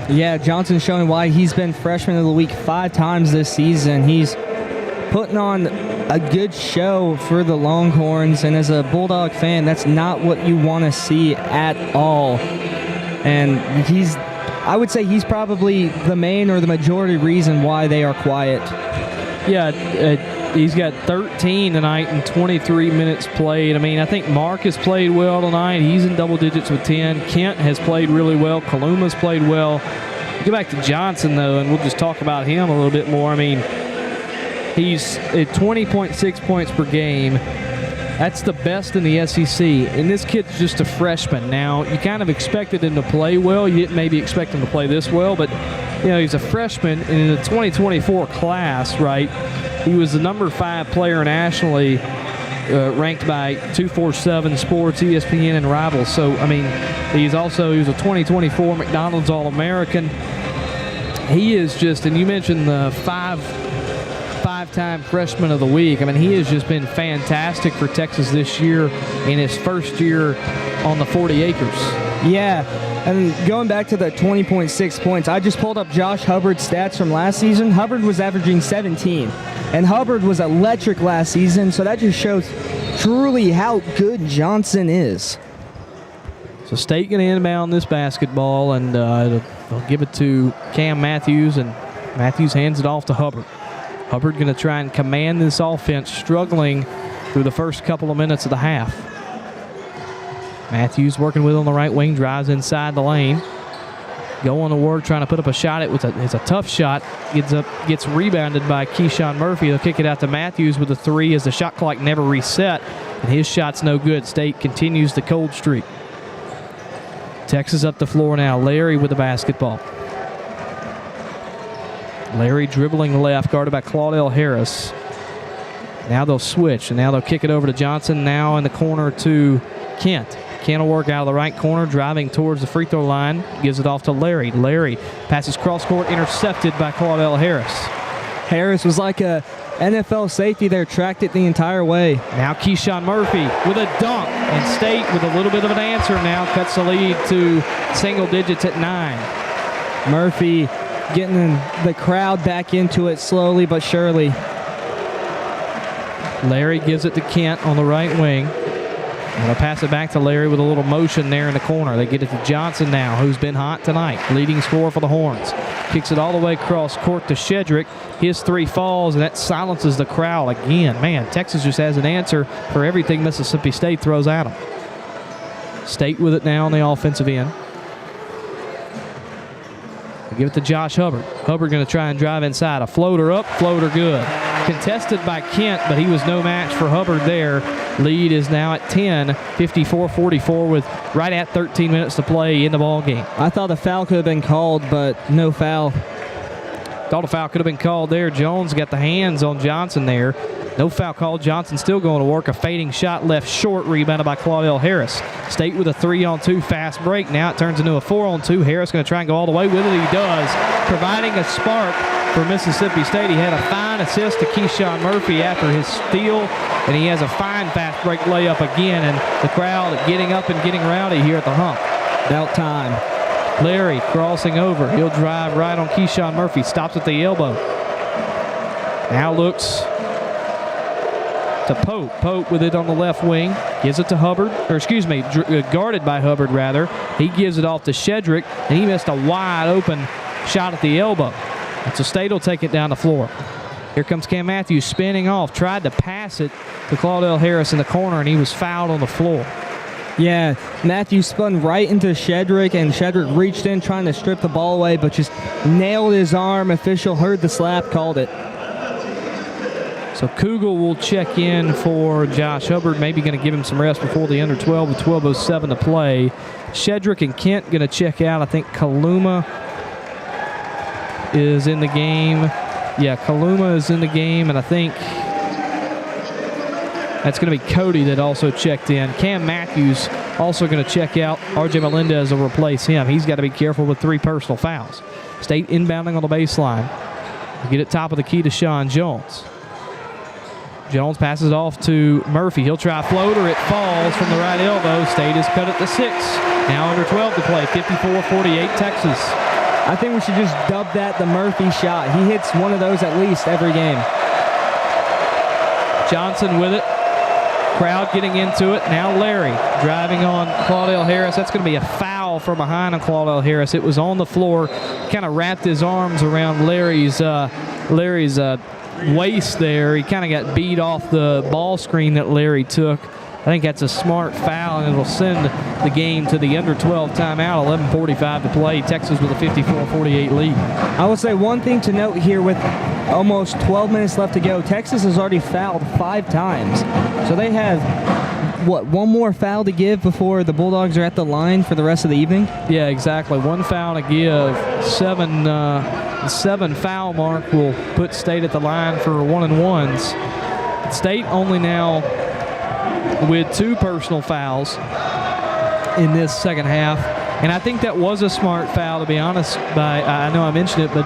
Yeah, Johnson's showing why he's been freshman of the week 5 times this season. He's putting on a good show for the Longhorns, and as a Bulldog fan, that's not what you want to see at all. And I would say he's probably the main or the majority reason why they are quiet. Yeah, he's got 13 tonight and 23 minutes played. I mean, I think Mark has played well tonight. He's in double digits with 10. Kent has played really well. Kaluma's played well. Go back to Johnson, though, and we'll just talk about him a little bit more. I mean, he's at 20.6 points per game. That's the best in the SEC, and this kid's just a freshman. Now, you kind of expected him to play well. You didn't maybe expect him to play this well, but, he's a freshman, and in the 2024 class, right, he was the number 5 player nationally, ranked by 247 Sports, ESPN, and Rivals. So, I mean, he was a 2024 McDonald's All-American. He is just, and you mentioned the five-time freshman of the week. I mean, he has just been fantastic for Texas this year in his first year on the 40 acres. Yeah, and going back to the 20.6 points, I just pulled up Josh Hubbard's stats from last season. Hubbard was averaging 17, and Hubbard was electric last season, so that just shows truly how good Johnson is. So State going to inbound this basketball, and they'll give it to Cam Matthews, and Matthews hands it off to Hubbard. Hubbard going to try and command this offense, struggling through the first couple of minutes of the half. Matthews working with on the right wing, drives inside the lane. Going to work, trying to put up a shot. It's a tough shot. Gets rebounded by Keyshawn Murphy. They'll kick it out to Matthews with a three as the shot clock never reset. And his shot's no good. State continues the cold streak. Texas up the floor now. Larry with the basketball. Larry dribbling left, guarded by Claudell Harris. Now they'll switch, and now they'll kick it over to Johnson. Now in the corner to Kent. Kent will work out of the right corner, driving towards the free throw line. Gives it off to Larry. Larry passes cross court, intercepted by Claudell Harris. Harris was like a NFL safety there, tracked it the entire way. Now Keyshawn Murphy with a dunk, and State with a little bit of an answer now cuts the lead to single digits at 9. Murphy getting the crowd back into it slowly but surely. Larry gives it to Kent on the right wing. And they'll pass it back to Larry with a little motion there in the corner. They get it to Johnson now, who's been hot tonight. Leading scorer for the Horns. Kicks it all the way across court to Shedrick. His three falls, and that silences the crowd again. Man, Texas just has an answer for everything Mississippi State throws at them. State with it now on the offensive end. They give it to Josh Hubbard. Hubbard going to try and drive inside. A floater up, floater good. Contested by Kent, but he was no match for Hubbard there. Lead is now at 10, 54-44 with right at 13 minutes to play in the ball game. I thought a foul could have been called, but no foul. Thought a foul could have been called there. Jones got the hands on Johnson there. No foul called. Johnson still going to work. A fading shot left short, rebounded by Claudell Harris. State with a 3-on-2 fast break. Now it turns into a 4-on-2. Harris going to try and go all the way with it. He does, providing a spark for Mississippi State. He had a fine assist to Keyshawn Murphy after his steal, and he has a fine fast break layup again, and the crowd getting up and getting rowdy here at the hump. About time. Larry crossing over. He'll drive right on Keyshawn Murphy. Stops at the elbow. Now looks to Pope. Pope with it on the left wing. Gives it to Hubbard, guarded by Hubbard rather. He gives it off to Shedrick, and he missed a wide open shot at the elbow. And so State will take it down the floor. Here comes Cam Matthews spinning off. Tried to pass it to Claudell Harris in the corner, and he was fouled on the floor. Yeah, Matthews spun right into Shedrick, and Shedrick reached in trying to strip the ball away, but just nailed his arm. Official heard the slap, called it. So Kugel will check in for Josh Hubbard, maybe going to give him some rest before the under 12 with 12:07 to play. Shedrick and Kent going to check out. I think Kaluma is in the game. Yeah, Kaluma is in the game, and I think that's going to be Cody that also checked in. Cam Matthews also going to check out. RJ Melendez will replace him. He's got to be careful with 3 personal fouls. State inbounding on the baseline. Get it top of the key to Sean Jones. Jones passes it off to Murphy. He'll try a floater. It falls from the right elbow. State is cut it to 6. Now under 12 to play. 54-48 Texas. I think we should just dub that the Murphy shot. He hits one of those at least every game. Johnson with it. Crowd getting into it. Now Larry driving on Claudell Harris. That's going to be a foul from behind on Claudell Harris. It was on the floor. Kind of wrapped his arms around Larry's waist there. He kind of got beat off the ball screen that Larry took. I think that's a smart foul, and it'll send the game to the under 12 timeout. 11:45 to play. Texas with a 54-48 lead. I will say one thing to note here with almost 12 minutes left to go. Texas has already fouled 5 times. So they have, one more foul to give before the Bulldogs are at the line for the rest of the evening? Yeah, exactly. 1 foul to give. 7 foul mark will put State at the line for 1-and-1s. State only now with 2 personal fouls in this second half. And I think that was a smart foul, to be honest. I know I mentioned it, but,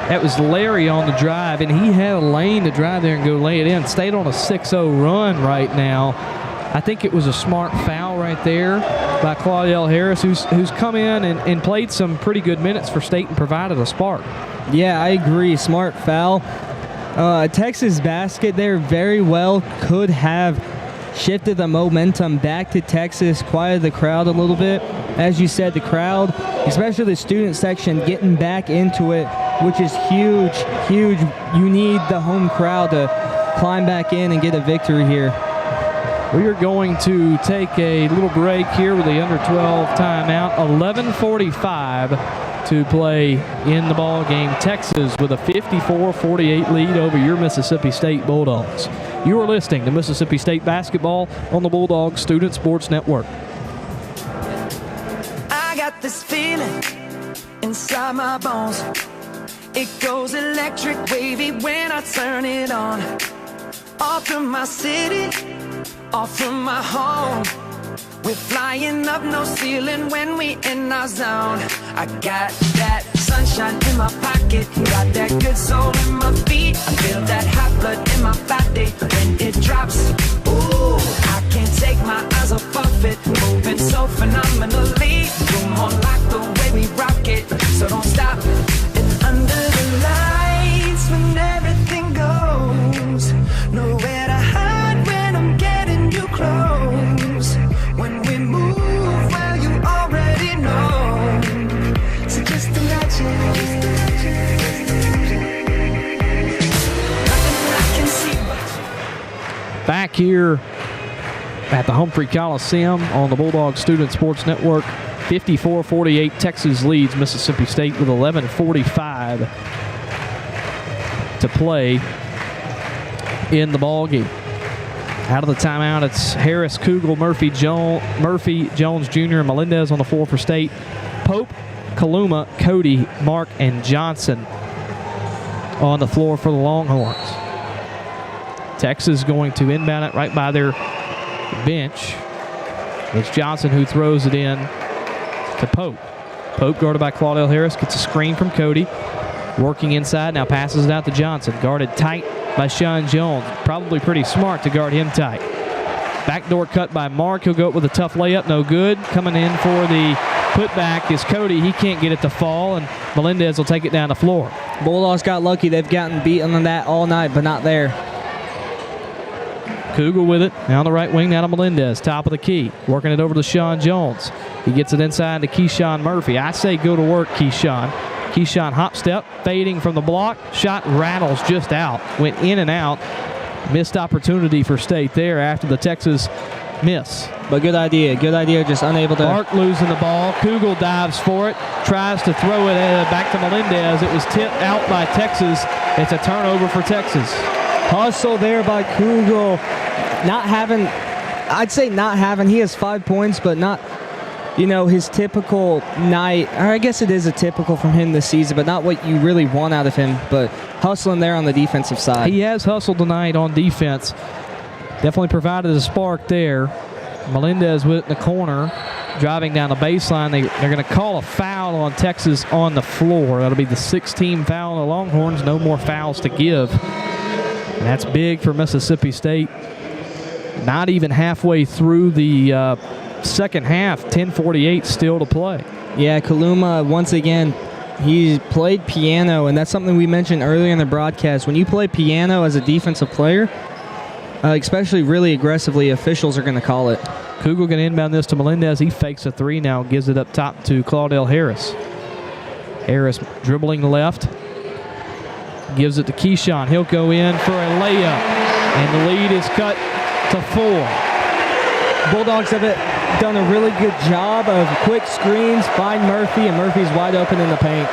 that was Larry on the drive, and he had a lane to drive there and go lay it in. State on a 6-0 run right now. I think it was a smart foul right there by Claudell Harris, who's come in and played some pretty good minutes for State and provided a spark. Yeah, I agree. Smart foul. Texas basket there very well could have shifted the momentum back to Texas, quieted the crowd a little bit. As you said, the crowd, especially the student section, getting back into it, which is huge, huge. You need the home crowd to climb back in and get a victory here. We are going to take a little break here with the under 12 timeout. 11:45 to play in the ball game. Texas with a 54-48 lead over your Mississippi State Bulldogs. You are listening to Mississippi State basketball on the Bulldogs Student Sports Network. I got this feeling inside my bones. It goes electric wavy when I turn it on. Off from my city, off from my home. We're flying up, no ceiling when we in our zone. I got that sunshine in my pocket, got that good soul in my feet. I feel that hot blood in my body when it drops. Ooh, I can't take my eyes off of it, moving so phenomenally. Come on, like the way we rock it, so don't stop. And under the lights when everything goes, nowhere to hide when I'm getting you close. When we move, well, you already know. So just imagine. Nothing I can see but Back here at the Humphrey Coliseum on the Bulldog Student Sports Network. 54-48 Texas leads Mississippi State with 11:45 to play in the ball game. Out of the timeout, it's Harris, Kugel, Murphy, Jones Jr., and Melendez on the floor for State. Pope, Kaluma, Cody, Mark, and Johnson on the floor for the Longhorns. Texas going to inbound it right by their bench. It's Johnson who throws it in to Pope. Pope guarded by Claudell Harris, gets a screen from Cody. Working inside, now passes it out to Johnson. Guarded tight by Sean Jones. Probably pretty smart to guard him tight. Backdoor cut by Mark. He'll go up with a tough layup, no good. Coming in for the putback is Cody. He can't get it to fall, and Melendez will take it down the floor. Bulldogs got lucky. They've gotten beaten on that all night, but not there. Kugel with it. Now on the right wing, now to Melendez. Top of the key. Working it over to Sean Jones. He gets it inside to Keyshawn Murphy. I say go to work, Keyshawn. Keyshawn hop step, fading from the block. Shot rattles just out. Went in and out. Missed opportunity for State there after the Texas miss. But good idea, just unable to. Mark losing the ball. Kugel dives for it. Tries to throw it back to Melendez. It was tipped out by Texas. It's a turnover for Texas. Hustle there by Kugel. He has 5 points, but not, his typical night. Or I guess it is a typical from him this season, but not what you really want out of him. But hustling there on the defensive side. He has hustled tonight on defense. Definitely provided a spark there. Melendez with it in the corner, driving down the baseline. They're going to call a foul on Texas on the floor. That'll be the 16th foul on the Longhorns. No more fouls to give. And that's big for Mississippi State. Not even halfway through the second half. 10:48 still to play. Yeah, Kaluma, once again, he played piano, and that's something we mentioned earlier in the broadcast. When you play piano as a defensive player, especially really aggressively, officials are going to call it. Kugel going to inbound this to Melendez. He fakes a three now, gives it up top to Claudell Harris. Harris dribbling left. Gives it to Keyshawn. He'll go in for a layup, and the lead is cut to 4. Bulldogs have done a really good job of quick screens, find Murphy, and Murphy's wide open in the paint.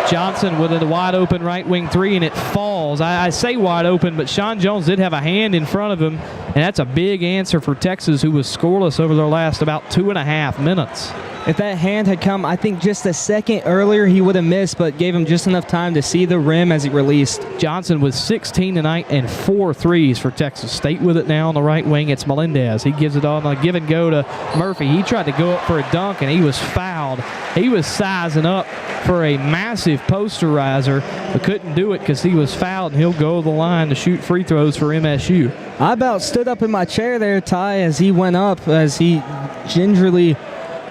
Johnson with a wide open right wing three, and it falls. I say wide open, but Sean Jones did have a hand in front of him, and that's a big answer for Texas, who was scoreless over their last about 2.5 minutes. If that hand had come, I think, just a second earlier, he would have missed, but gave him just enough time to see the rim as he released. Johnson with 16 tonight and 4 threes for Texas State. With it now on the right wing, it's Melendez. He gives it on a give and go to Murphy. He tried to go up for a dunk, and he was fouled. He was sizing up for a massive posterizer, but couldn't do it because he was fouled, and he'll go to the line to shoot free throws for MSU. I about stood up in my chair there, Ty, as he went up, as he gingerly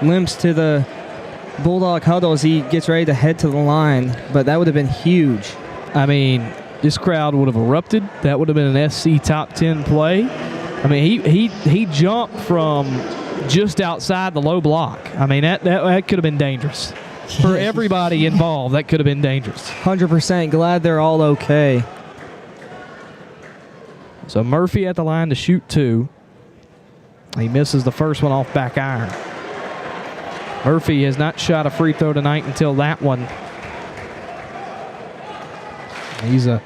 limps to the Bulldog huddle as he gets ready to head to the line, but that would have been huge. I mean, this crowd would have erupted. That would have been an SC top 10 play. I mean, he jumped from just outside the low block. I mean, that could have been dangerous. For everybody involved, that could have been dangerous. 100% glad they're all okay. So Murphy at the line to shoot 2. He misses the first one off back iron. Murphy has not shot a free throw tonight until that one. He's a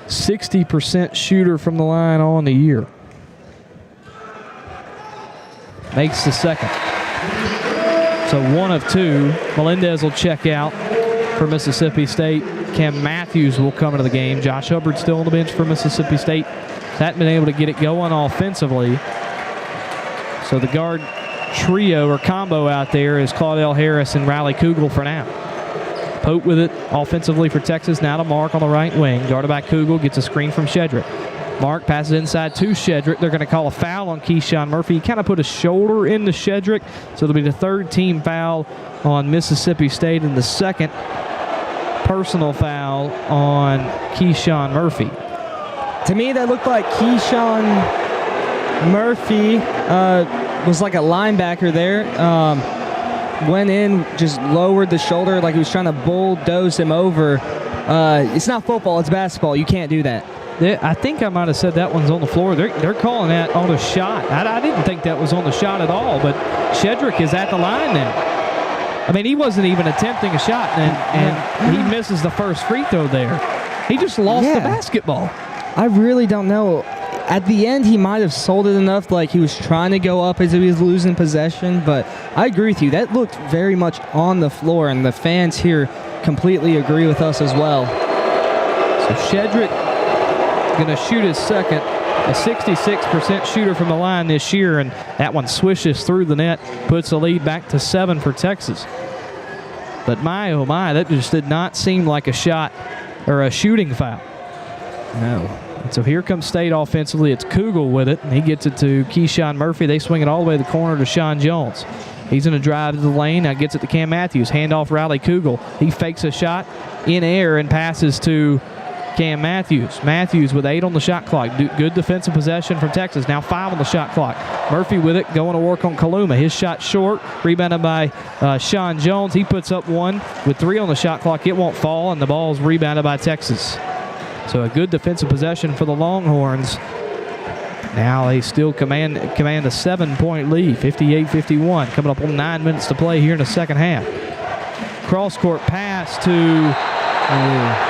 60% shooter from the line on the year. Makes the second. So 1 of 2. Melendez will check out for Mississippi State. Cam Matthews will come into the game. Josh Hubbard still on the bench for Mississippi State. Hasn't been able to get it going offensively. So the guard trio or combo out there is Claudell Harris and Riley Kugel for now. Pope with it offensively for Texas. Now to Mark on the right wing. Guarded by Kugel. Gets a screen from Shedrick. Mark passes inside to Shedrick. They're going to call a foul on Keyshawn Murphy. He kind of put a shoulder into Shedrick. So it'll be the 3rd team foul on Mississippi State and the 2nd personal foul on Keyshawn Murphy. To me, that looked like Keyshawn Murphy was like a linebacker there. Went in, just lowered the shoulder like he was trying to bulldoze him over. It's not football, it's basketball. You can't do that. I think I might have said that one's on the floor. They're calling that on a shot. I didn't think that was on the shot at all, but Shedrick is at the line now. I mean, he wasn't even attempting a shot, and he misses the first free throw there. He just lost the basketball. I really don't know. At the end, he might have sold it enough, like he was trying to go up as he was losing possession, but I agree with you. That looked very much on the floor, and the fans here completely agree with us as well. So Shedrick going to shoot his second, a 66% shooter from the line this year, and that one swishes through the net, puts the lead back to 7 for Texas. But my, oh my, that just did not seem like a shot or a shooting foul. No. And so here comes State offensively. It's Kugel with it, and he gets it to Keyshawn Murphy. They swing it all the way to the corner to Sean Jones. He's going to drive to the lane. Now gets it to Cam Matthews. Handoff Riley Kugel. He fakes a shot in air and passes to Cam Matthews. Matthews with 8 on the shot clock. Good defensive possession from Texas. Now 5 on the shot clock. Murphy with it, going to work on Kaluma. His shot short, rebounded by Sean Jones. He puts up 1 with 3 on the shot clock. It won't fall, and the ball's rebounded by Texas. So a good defensive possession for the Longhorns. Now they still command a 7-point lead, 58-51. Coming up on 9 minutes to play here in the second half. Cross-court pass to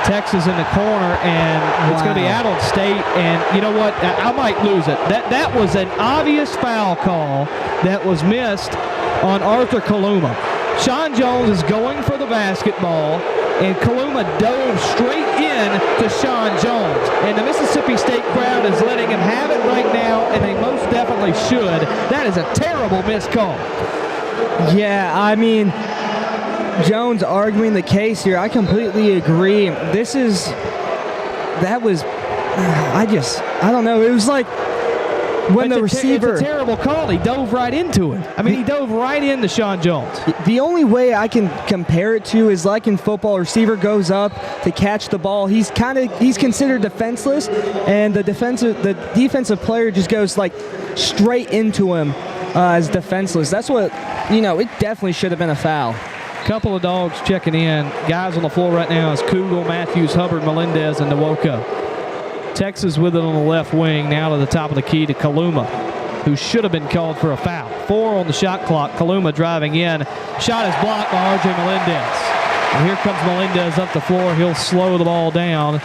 Texas in the corner, and it's going to be out on State. And you know what? I might lose it. That was an obvious foul call that was missed on Arthur Kaluma. Sean Jones is going for the basketball, and Kaluma dove straight in to Sean Jones. And the Mississippi State crowd is letting him have it right now, and they most definitely should. That is a terrible missed call. Yeah, I mean, Jones arguing the case here. I completely agree. I don't know. It was like when the receiver. It's a terrible call. He dove right into it. I mean, he dove right into Sean Jones. The only way I can compare it to is like in football, receiver goes up to catch the ball. He's considered defenseless, and the defensive player just goes like straight into him as defenseless. That's what, it definitely should have been a foul. Couple of dogs checking in. Guys on the floor right now is Kugel, Matthews, Hubbard, Melendez, and Nwoke. Texas with it on the left wing, now to the top of the key to Kaluma, who should have been called for a foul. 4 on the shot clock. Kaluma driving in. Shot is blocked by R.J. Melendez. And here comes Melendez up the floor. He'll slow the ball down.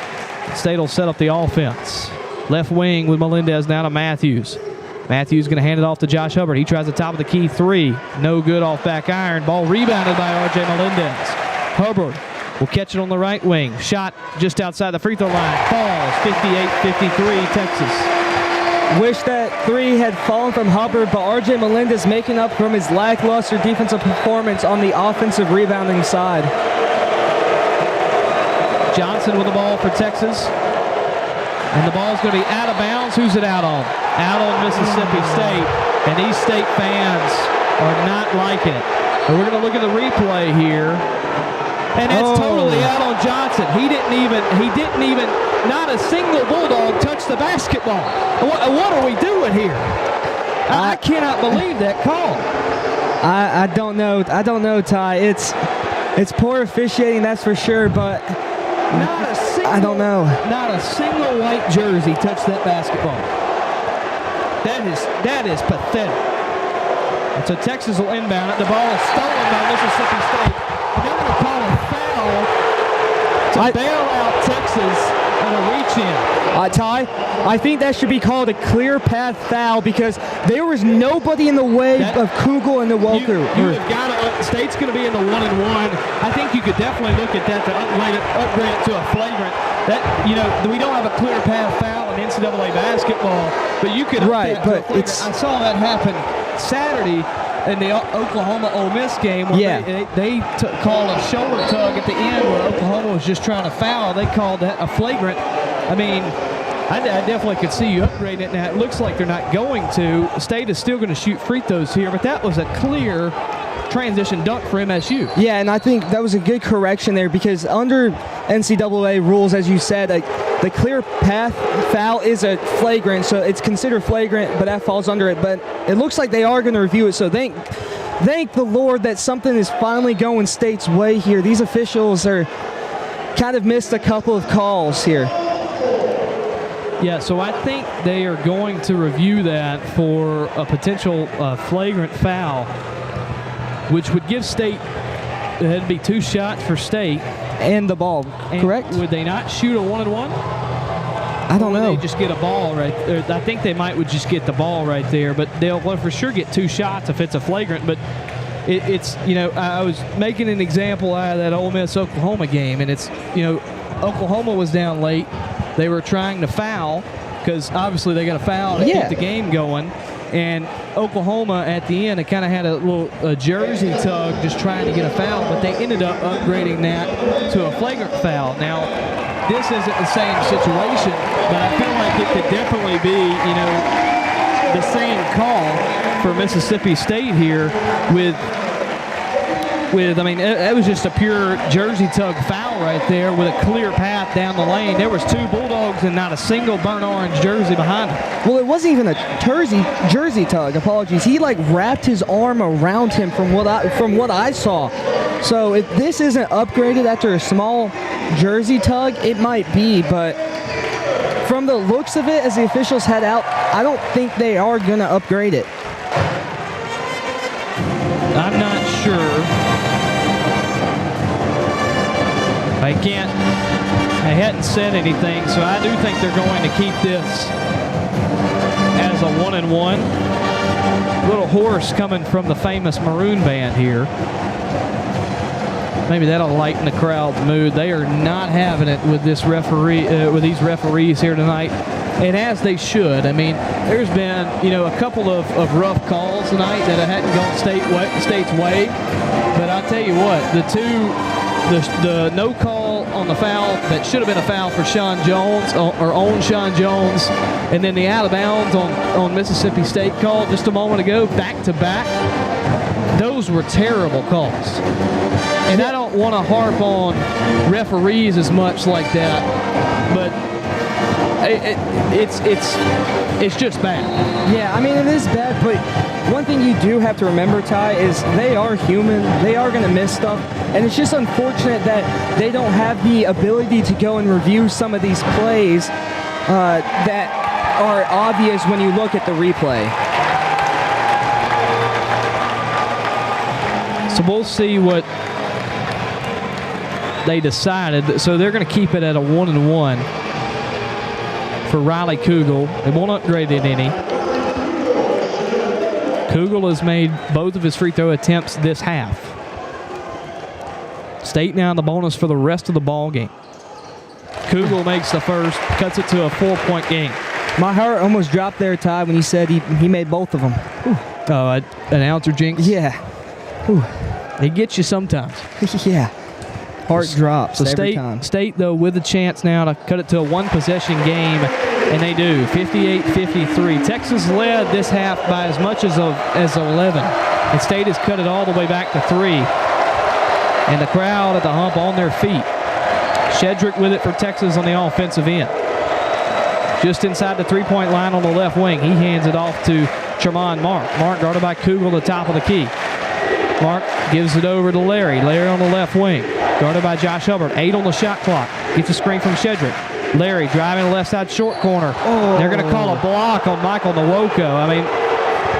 State will set up the offense. Left wing with Melendez now to Matthews. Matthews going to hand it off to Josh Hubbard. He tries the top of the key 3. No good off back iron. Ball rebounded by R.J. Melendez. Hubbard will catch it on the right wing. Shot just outside the free throw line. Falls. 58-53 Texas. Wish that 3 had fallen from Hubbard, but R.J. Melendez making up from his lackluster defensive performance on the offensive rebounding side. Johnson with the ball for Texas. And the ball's going to be out of bounds. Who's it out on? Out on Mississippi State. And these State fans are not liking it. And we're going to look at the replay here. And it's totally out on Johnson. He didn't even, not a single Bulldog touched the basketball. What are we doing here? I cannot believe that call. I don't know, Ty. It's poor officiating, that's for sure, but Not a single, I don't know. Not a single white jersey touched that basketball. That is pathetic. And so Texas will inbound it. The ball is stolen by Mississippi State. They're going to call a foul to bail out Texas and a reach-in. Ty, I think that should be called a clear path foul because there was nobody in the way of Kugel and the Welker. You have got to. State's going to be in the 1-1. I think you could definitely look at that to upgrade it to a flagrant. That we don't have a clear path foul in NCAA basketball, but you could. Right, but it's. I saw that happen Saturday in the Oklahoma-Ole Miss game where they called a shoulder tug at the end where Oklahoma was just trying to foul. They called that a flagrant. I mean, I definitely could see you upgrading it. Now, it looks like they're not going to. State is still going to shoot free throws here, but that was a clear transition dunk for MSU. Yeah, and I think that was a good correction there because under NCAA rules, as you said, the clear path foul is a flagrant, so it's considered flagrant, but that falls under it. But it looks like they are going to review it, so thank the Lord that something is finally going State's way here. These officials are kind of missed a couple of calls here. Yeah, so I think they are going to review that for a potential flagrant foul, which would give State, it'd be 2 shots for State. And the ball, correct? Would they not shoot a 1-1? I don't know. They just get a ball right there. I think they would just get the ball right there, but they'll for sure get 2 shots if it's a flagrant. But it's I was making an example out of that Ole Miss Oklahoma game, and it's Oklahoma was down late. They were trying to foul because obviously they got a foul to keep the game going. And Oklahoma at the end, it kind of had a little jersey tug just trying to get a foul, but they ended up upgrading that to a flagrant foul. Now, this isn't the same situation, but I feel like it could definitely be, the same call for Mississippi State here with I mean, it was just a pure jersey tug foul right there with a clear path down the lane. There was 2 Bulldogs and not a single burnt orange jersey behind him. Well, it wasn't even a jersey tug. Apologies. He wrapped his arm around him from what I saw. So if this isn't upgraded after a small jersey tug, it might be. But from the looks of it, as the officials head out, I don't think they are going to upgrade it. I'm not sure. They hadn't said anything, so I do think they're going to keep this as a 1-1. Little horse coming from the famous Maroon Band here. Maybe that'll lighten the crowd's mood. They are not having it with this with these referees here tonight, and as they should. I mean, there's been a couple of rough calls tonight that hadn't gone State's way, but I'll tell you what, the no call on the foul that should have been a foul for Sean Jones or on Sean Jones, and then the out of bounds on Mississippi State call just a moment ago, back to back. Those were terrible calls. And I don't want to harp on referees as much like that, but it's just bad. Yeah, I mean, it is bad, but one thing you do have to remember, Ty, is they are human. They are going to miss stuff, and it's just unfortunate that they don't have the ability to go and review some of these plays that are obvious when you look at the replay. So we'll see what they decided. So they're going to keep it at a 1-1 for Riley Kugel. They won't upgrade it any. Kugel has made both of his free throw attempts this half. State now in the bonus for the rest of the ball game. Kugel makes the first, cuts it to a 4-point game. My heart almost dropped there, Ty, when he said he made both of them. Oh, announcer jinx? Yeah. Ooh. It gets you sometimes. Yeah. Heart drops every time. State, though, with a chance now to cut it to a 1-possession game, and they do, 58-53. Texas led this half by as much as 11, and State has cut it all the way back to 3. And the crowd at the hump on their feet. Shedrick with it for Texas on the offensive end. Just inside the 3-point line on the left wing, he hands it off to Tremont Mark. Mark guarded by Kugel at the top of the key. Mark gives it over to Larry. Larry on the left wing. Guarded by Josh Hubbard. 8 on the shot clock. Gets a screen from Shedrick. Larry driving the left side short corner. They're going to call a block on Michael Nwoko. I mean,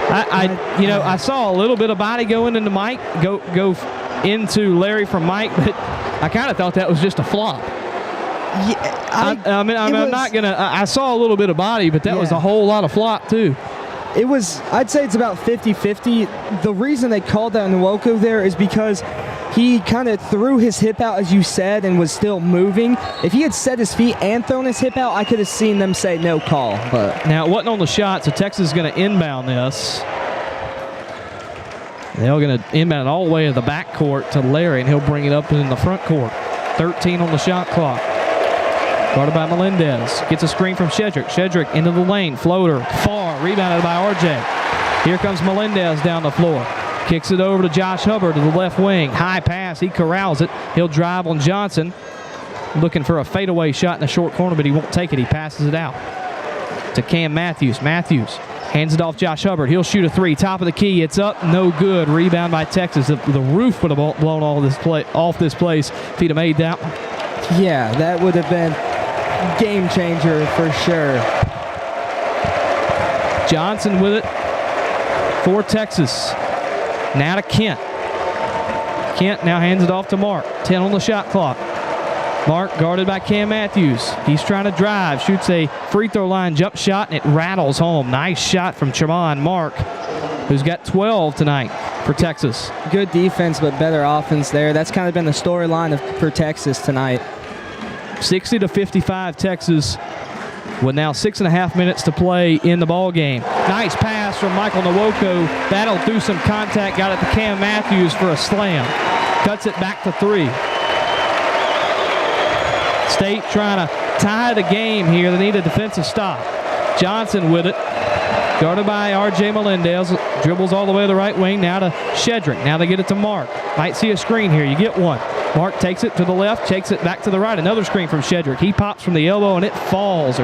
I saw a little bit of body going into Mike, go into Larry from Mike, but I kind of thought that was just a flop. Yeah, I'm not going to – I saw a little bit of body, but that was a whole lot of flop too. I'd say it's about 50-50. The reason they called that Nwoko there is because he kind of threw his hip out, as you said, and was still moving. If he had set his feet and thrown his hip out, I could have seen them say no call. But now, it wasn't on the shot, so Texas is going to inbound this. They're going to inbound it all the way to the backcourt to Larry, and he'll bring it up in the front court. 13 on the shot clock. Guarded by Melendez. Gets a screen from Shedrick. Shedrick into the lane. Floater. Far. Rebounded by RJ. Here comes Melendez down the floor. Kicks it over to Josh Hubbard to the left wing. High pass. He corrals it. He'll drive on Johnson. Looking for a fadeaway shot in the short corner, but he won't take it. He passes it out to Cam Matthews. Matthews hands it off Josh Hubbard. He'll shoot a three. Top of the key. It's up. No good. Rebound by Texas. The roof would have blown off this place if he'd have made that one. Yeah, that would have been game changer for sure. Johnson with it for Texas. Now to Kent. Kent now hands it off to Mark. 10 on the shot clock. Mark guarded by Cam Matthews. He's trying to drive. Shoots a free throw line jump shot, and it rattles home. Nice shot from Tremont Mark, who's got 12 tonight for Texas. Good defense, but better offense there. That's kind of been the storyline for Texas tonight. 60-55 Texas with now 6.5 minutes to play in the ball game. Nice pass from Michael Nwoko. That'll do some contact. Got it to Cam Matthews for a slam. Cuts it back to 3. State trying to tie the game here. They need a defensive stop. Johnson with it. Guarded by R.J. Melendez. Dribbles all the way to the right wing. Now to Shedrick. Now they get it to Mark. Might see a screen here. You get one. Mark takes it to the left, takes it back to the right. Another screen from Shedrick. He pops from the elbow, and it falls.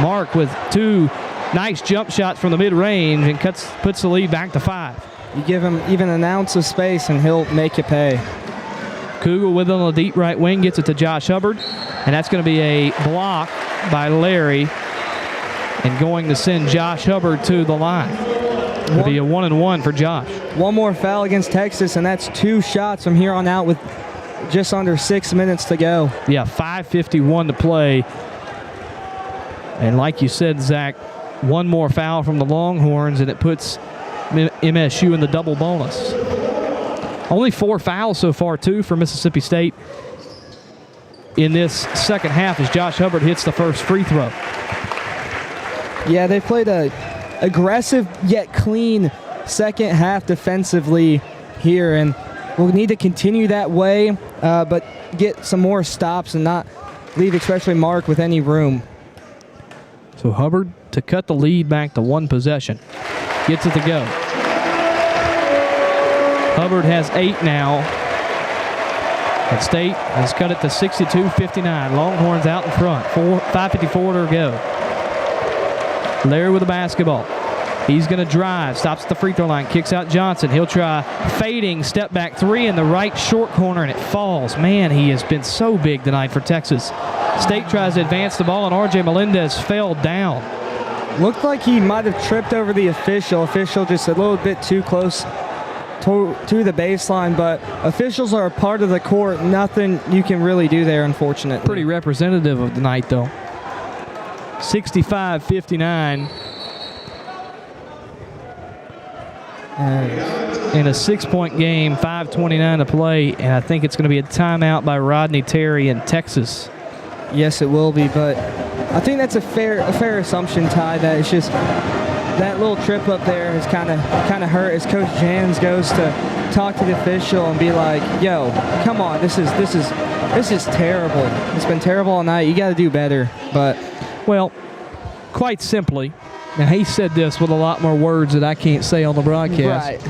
Mark with 2 nice jump shots from the mid-range and puts the lead back to 5. You give him even an ounce of space, and he'll make you pay. Kugel with it on the deep right wing, gets it to Josh Hubbard, and that's going to be a block by Larry and going to send Josh Hubbard to the line. It'll be a 1-and-1 for Josh. One more foul against Texas, and that's 2 shots from here on out with just under 6 minutes to go. Yeah, 5:51 to play. And like you said, Zach, one more foul from the Longhorns, and it puts MSU in the double bonus. Only 4 fouls so far, too, for Mississippi State in this second half as Josh Hubbard hits the first free throw. Yeah, they played a aggressive yet clean second half defensively here, and we'll need to continue that way, but get some more stops and not leave especially Mark with any room. So Hubbard to cut the lead back to 1 possession. Gets it to go. Hubbard has 8 now. And State has cut it to 62-59. Longhorns out in front. 5:54 to go. Larry with the basketball. He's going to drive. Stops at the free throw line. Kicks out Johnson. He'll try fading step back 3 in the right short corner, and it falls. Man, he has been so big tonight for Texas. State tries to advance the ball, and R.J. Melendez fell down. Looked like he might have tripped over the official. Official just a little bit too close to the baseline, but officials are a part of the court. Nothing you can really do there, unfortunately. Pretty representative of the night, though. 65-59. In a 6-point game, 5:29 to play, and I think it's going to be a timeout by Rodney Terry in Texas. Yes, it will be, but I think that's a fair assumption, Ty, that it's just that little trip up there has kind of hurt as Coach Jans goes to talk to the official and be like, "Yo, come on, this is terrible. It's been terrible all night. You got to do better." But well, quite simply, now he said this with a lot more words that I can't say on the broadcast. Right.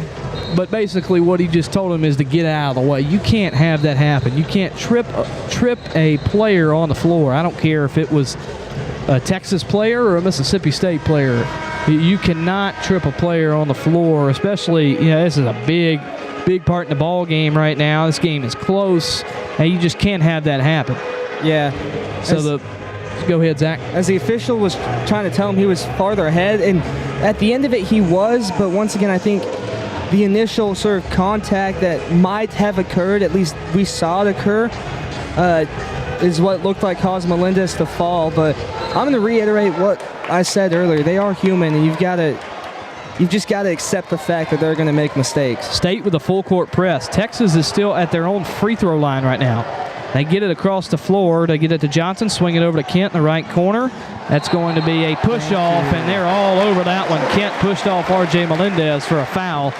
But basically what he just told him is to get out of the way. You can't have that happen. You can't trip a player on the floor. I don't care if it was a Texas player or a Mississippi State player. You cannot trip a player on the floor, especially, this is a big big part in the ball game right now. This game is close, and you just can't have that happen. Yeah. So go ahead, Zach. As the official was trying to tell him he was farther ahead, and at the end of it he was, but once again I think the initial sort of contact that might have occurred, at least we saw it occur, is what looked like caused Melendez to fall. But I'm going to reiterate what I said earlier. They are human, and you've just got to accept the fact that they're going to make mistakes. State with a full court press. Texas is still at their own free throw line right now. They get it across the floor. They get it to Johnson, swing it over to Kent in the right corner. That's going to be a push-off, and they're all over that one. Kent pushed off R.J. Melendez for a foul.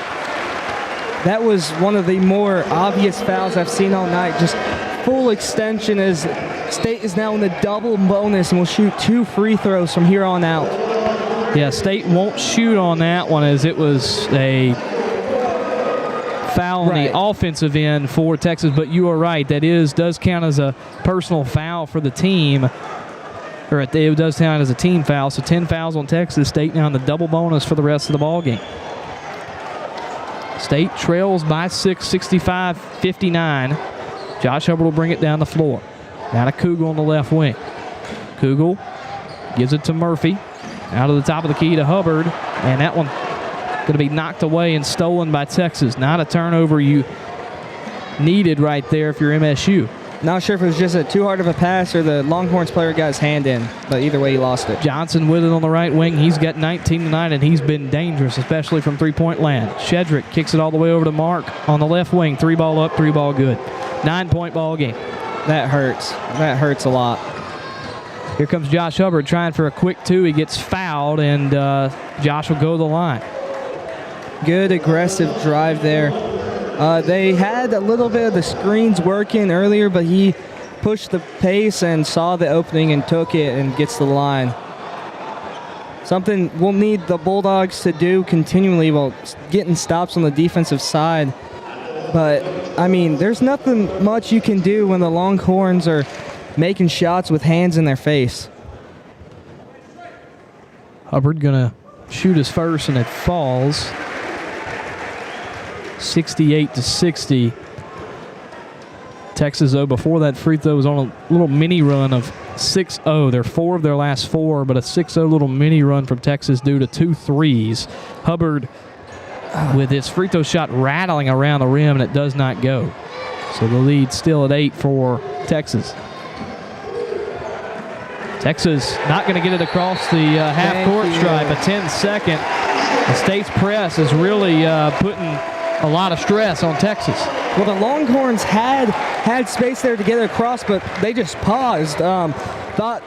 That was one of the more obvious fouls I've seen all night. Just full extension as State is now in the double bonus and will shoot 2 free throws from here on out. Yeah, State won't shoot on that one as it was a foul on the offensive end for Texas, but you are right. That does count as a personal foul for the team, or it does count as a team foul. So 10 fouls on Texas. State now in the double bonus for the rest of the ball game. State trails by 6, 65-59. Josh Hubbard will bring it down the floor. Now to Kugel on the left wing. Kugel gives it to Murphy. Out of the top of the key to Hubbard, and that one going to be knocked away and stolen by Texas. Not a turnover you needed right there if you're MSU. Not sure if it was just too hard of a pass or the Longhorns player got his hand in, but either way he lost it. Johnson with it on the right wing. He's got 19 tonight, and he's been dangerous, especially from three-point land. Shedrick kicks it all the way over to Mark on the left wing. 3 ball up, 3 ball good. 9-point ball game. That hurts. That hurts a lot. Here comes Josh Hubbard trying for a quick 2. He gets fouled, and Josh will go to the line. Good aggressive drive there. They had a little bit of the screens working earlier, but he pushed the pace and saw the opening and took it and gets to the line. Something we'll need the Bulldogs to do continually while getting stops on the defensive side. But, I mean, there's nothing much you can do when the Longhorns are making shots with hands in their face. Hubbard gonna shoot his first, and it falls. 68-60. Texas, though, before that free throw was on a little mini run of 6-0. They're 4 of their last 4, but a 6-0 little mini run from Texas due to 2 threes. Hubbard with his free throw shot rattling around the rim, and it does not go. So the lead still at 8 for Texas. Texas not going to get it across the half-court stripe. A 10-second. The State's press is really putting a lot of stress on Texas. Well, the Longhorns had space there to get it across, but they just paused. Thought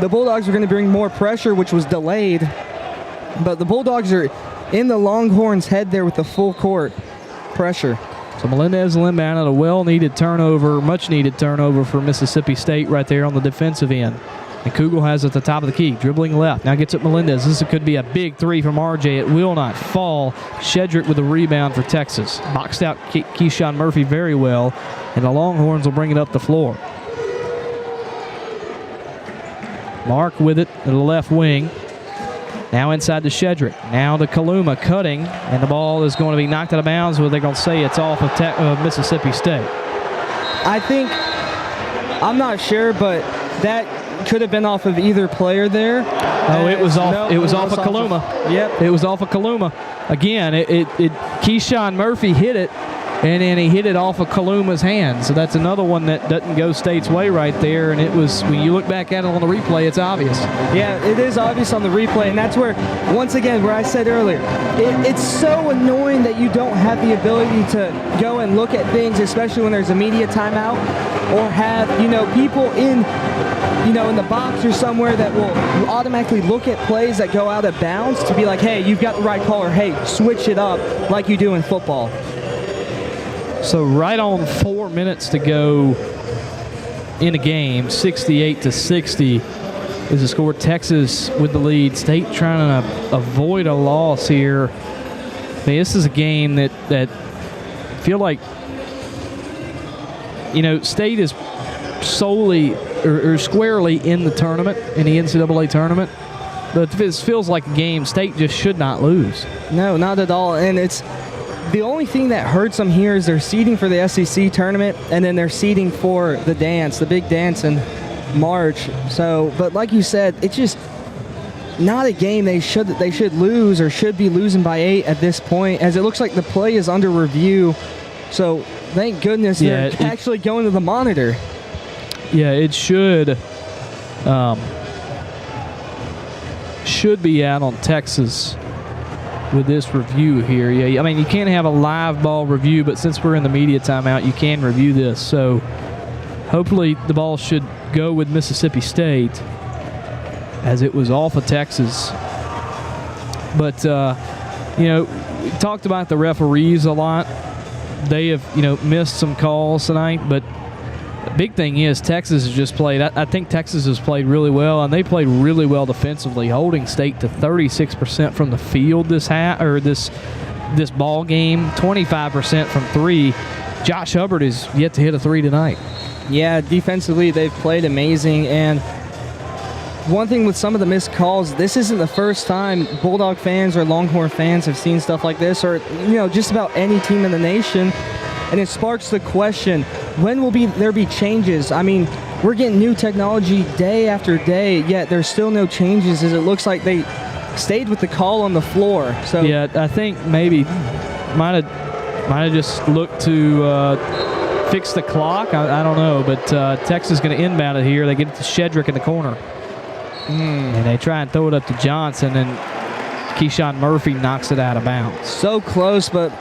the Bulldogs were going to bring more pressure, which was delayed. But the Bulldogs are in the Longhorns' head there with the full court pressure. So Melendez will inbound at a well-needed turnover, much-needed turnover for Mississippi State right there on the defensive end. And Kugel has at the top of the key, dribbling left. Now gets it Melendez. This could be a big 3 from RJ. It will not fall. Shedrick with the rebound for Texas. Boxed out Keyshawn Murphy very well, and the Longhorns will bring it up the floor. Mark with it to the left wing. Now inside to Shedrick. Now to Kaluma cutting, and the ball is going to be knocked out of bounds. Well, they're going to say it's off of Mississippi State. I think, I'm not sure, but that could have been off of either player there. Oh, it was off. No, it was off of Kaluma. Yep. It was off of Kaluma. Again, Keyshawn Murphy hit it, and then he hit it off of Kaluma's hand. So that's another one that doesn't go State's way right there. And it was, when you look back at it on the replay, it's obvious. Yeah, it is obvious on the replay, and that's where, once again, where I said earlier, it's so annoying that you don't have the ability to go and look at things, especially when there's a media timeout, or have, people in the box or somewhere that will automatically look at plays that go out of bounds to be like, hey, you've got the right call, or hey, switch it up like you do in football. So right on 4 minutes to go in the game, 68-60 is the score. Texas with the lead. State trying to avoid a loss here. I mean, this is a game that feel like, State is solely or squarely in the tournament, in the NCAA tournament. But this feels like a game State just should not lose. No, not at all. And it's The only thing that hurts them here is they're seeding for the SEC tournament, and then they're seeding for the dance, the big dance in March. So, but like you said, it's just not a game they should lose or should be losing by 8 at this point, as it looks like the play is under review. So thank goodness they're actually going to the monitor. Yeah, it should be out on Texas with this review here. Yeah, I mean, you can't have a live ball review, but since we're in the media timeout, you can review this. So hopefully the ball should go with Mississippi State, as it was off of Texas. But, you know, we talked about the referees a lot. They have, you know, missed some calls tonight, but the big thing is Texas has just played. I think Texas has played really well, and they played really well defensively, holding State to 36% from the field this ball game, 25% from 3. Josh Hubbard is yet to hit a 3 tonight. Yeah, defensively they've played amazing, and one thing with some of the missed calls, this isn't the first time Bulldog fans or Longhorn fans have seen stuff like this, or, you know, just about any team in the nation. And it sparks the question, when will there be changes? I mean, we're getting new technology day after day, yet there's still no changes, as it looks like they stayed with the call on the floor. So yeah, I think maybe might have just looked to fix the clock. I don't know, but Texas is going to inbound it here. They get it to Shedrick in the corner. And they try and throw it up to Johnson, and Keyshawn Murphy knocks it out of bounds. So close, but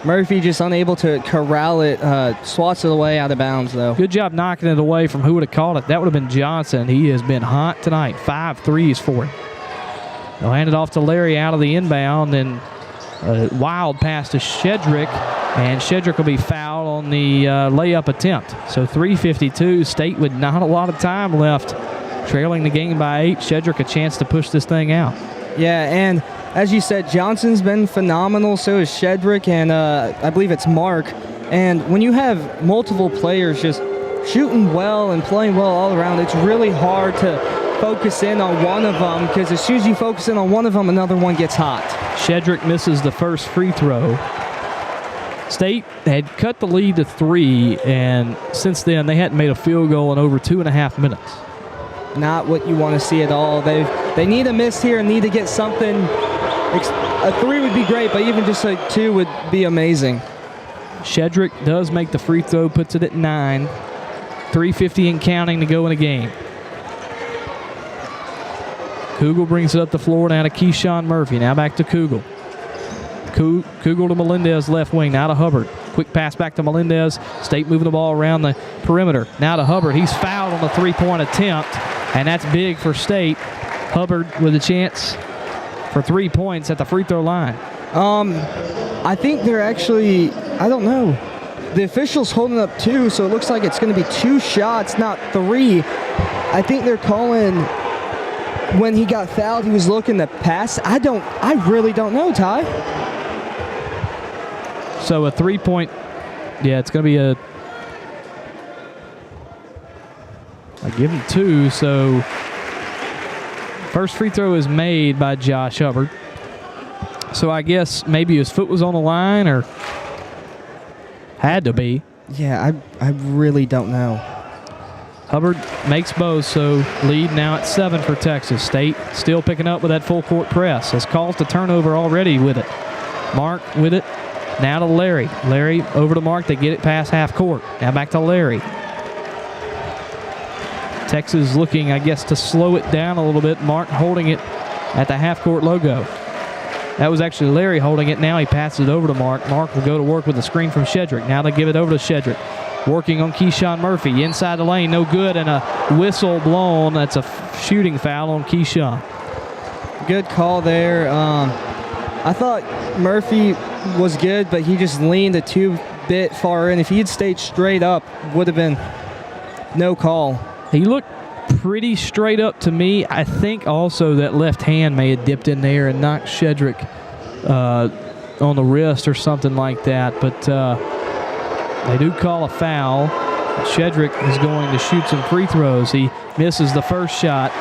Murphy just unable to corral it, swats it away out of bounds, though. Good job knocking it away from who would have caught it. That would have been Johnson. He has been hot tonight. 5 threes for him. They'll hand it off to Larry out of the inbound, and a wild pass to Shedrick, and Shedrick will be fouled on the layup attempt. So 3:52, State with not a lot of time left, trailing the game by 8. Shedrick a chance to push this thing out. Yeah, and as you said, Johnson's been phenomenal, so is Shedrick, and I believe it's Mark. And when you have multiple players just shooting well and playing well all around, it's really hard to focus in on one of them, because as soon as you focus in on one of them, another one gets hot. Shedrick misses the first free throw. State had cut the lead to 3, and since then they hadn't made a field goal in over 2.5 minutes. Not what you want to see at all. They need a miss here and need to get something. A 3 would be great, but even just a 2 would be amazing. Shedrick does make the free throw, puts it at 9. 3:50 and counting to go in a game. Kugel brings it up the floor now to Keyshawn Murphy. Now back to Kugel. Kugel to Melendez left wing. Now to Hubbard. Quick pass back to Melendez. State moving the ball around the perimeter. Now to Hubbard. He's fouled on the 3-point attempt, and that's big for State. Hubbard with a chance for 3 points at the free throw line. I think they're actually, I don't know. The official's holding up 2, so it looks like it's going to be 2 shots, not 3. I think they're calling when he got fouled, he was looking to pass. I really don't know, Ty. So a 3-point, yeah, it's going to be I give him 2, so first free throw is made by Josh Hubbard. So I guess maybe his foot was on the line, or had to be. Yeah, I really don't know. Hubbard makes both, so lead now at 7 for Texas. State still picking up with that full court press. Has caused a turnover already with it. Mark with it. Now to Larry. Larry over to Mark. They get it past half court. Now back to Larry. Texas looking, I guess, to slow it down a little bit. Mark holding it at the half court logo. That was actually Larry holding it. Now he passes it over to Mark. Mark will go to work with the screen from Shedrick. Now they give it over to Shedrick. Working on Keyshawn Murphy. Inside the lane, no good, and a whistle blown. That's a shooting foul on Keyshawn. Good call there. I thought Murphy was good, but he just leaned a 2-bit far in. If he had stayed straight up, would have been no call. He looked pretty straight up to me. I think also that left hand may have dipped in there and knocked Shedrick on the wrist or something like that. But they do call a foul. Shedrick is going to shoot some free throws. He misses the first shot.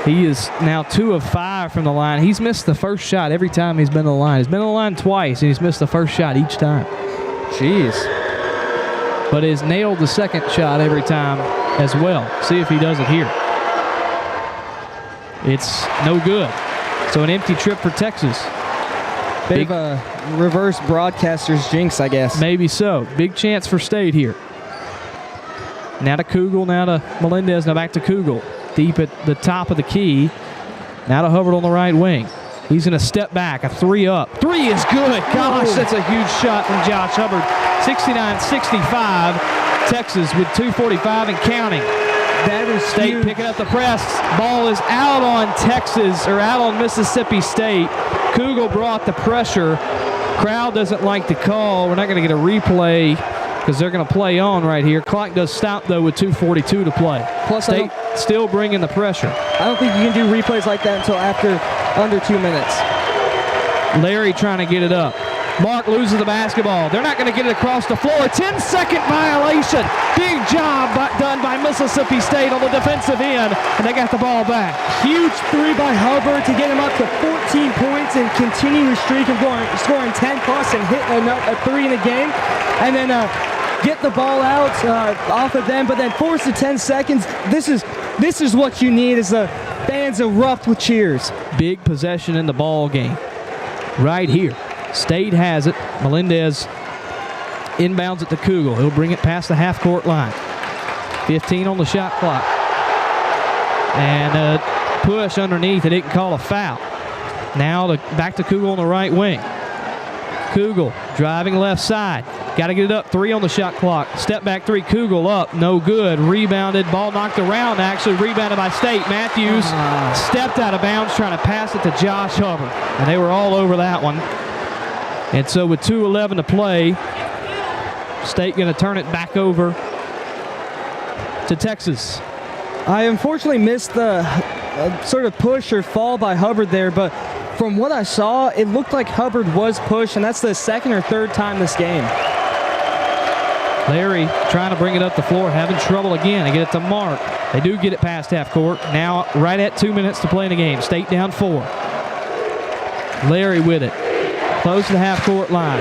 He is now 2 of 5 5 from the line. He's missed the first shot every time he's been to the line. He's been to the line twice, and he's missed the first shot each time. Jeez. But has nailed the second shot every time as well. See if he does it here. It's no good. So an empty trip for Texas. Bit of a reverse broadcaster's jinx, I guess. Maybe so. Big chance for State here. Now to Kugel, now to Melendez, now back to Kugel. Deep at the top of the key. Now to Hubbard on the right wing. He's going to step back, a 3 up. 3 is good. Gosh, that's a huge shot from Josh Hubbard. 69-65. Texas with 2:45 and counting. That is State huge. picking up the press. Ball is out on Texas, or out on Mississippi State. Kugel brought the pressure. Crowd doesn't like the call. We're not going to get a replay because they're going to play on right here. Clock does stop, though, with 2:42 to play. Plus, State still bringing the pressure. I don't think you can do replays like that until after under 2 minutes. Larry trying to get it up. Mark loses the basketball. They're not going to get it across the floor. 10-second violation. Big job done by Mississippi State on the defensive end, and they got the ball back. Huge 3 by Hubbard to get him up to 14 points and continue his streak of scoring 10 plus and hitting a 3 in a game. And then get the ball out off of them, but then force the 10 seconds. This is what you need as the fans erupt with cheers. Big possession in the ball game. Right here. State has it. Melendez inbounds it to Kugel. He'll bring it past the half-court line. 15 on the shot clock. And a push underneath. They didn't call a foul. Now back to Kugel on the right wing. Kugel driving left side. Got to get it up. 3 on the shot clock. Step back 3. Kugel up. No good. Rebounded. Ball knocked around. Actually rebounded by State. Matthews stepped out of bounds trying to pass it to Josh Hubbard. And they were all over that one. And so with 2:11 to play, State going to turn it back over to Texas. I unfortunately missed the sort of push or fall by Hubbard there, but from what I saw, it looked like Hubbard was pushed, and that's the second or third time this game. Larry trying to bring it up the floor, having trouble again. They get it to Mark. They do get it past half court. Now right at 2 minutes to play in the game. State down 4. Larry with it. Close to the half-court line.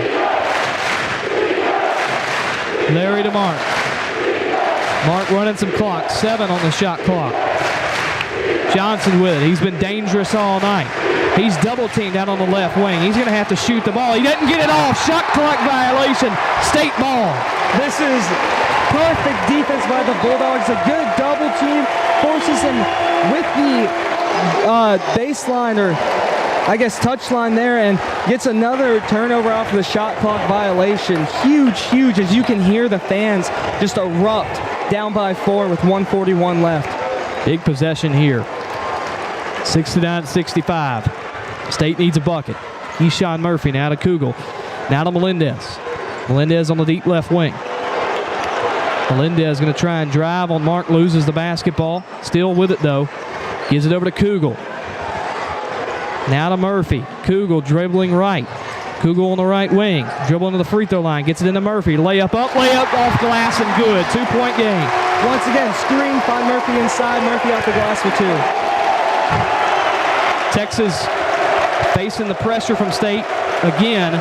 Larry to Mark. Mark running some clock. 7 on the shot clock. Johnson with it. He's been dangerous all night. He's double-teamed out on the left wing. He's going to have to shoot the ball. He doesn't get it off. Shot clock violation. State ball. This is perfect defense by the Bulldogs. A good double team. Forces him with the baseline, or I guess touchline there, and gets another turnover off of the shot clock violation. Huge, as you can hear the fans just erupt down by 4 with 1:41 left. Big possession here. 69-65. State needs a bucket. Keyshawn Murphy now to Kugel. Now to Melendez. Melendez on the deep left wing. Melendez going to try and drive on Mark, loses the basketball. Still with it though. Gives it over to Kugel. Now to Murphy. Kugel dribbling right. Kugel on the right wing. Dribbling to the free throw line. Gets it into Murphy. Layup up, layup off glass and good. 2-point game. Once again, screen, find Murphy inside. Murphy off the glass for 2. Texas facing the pressure from State again.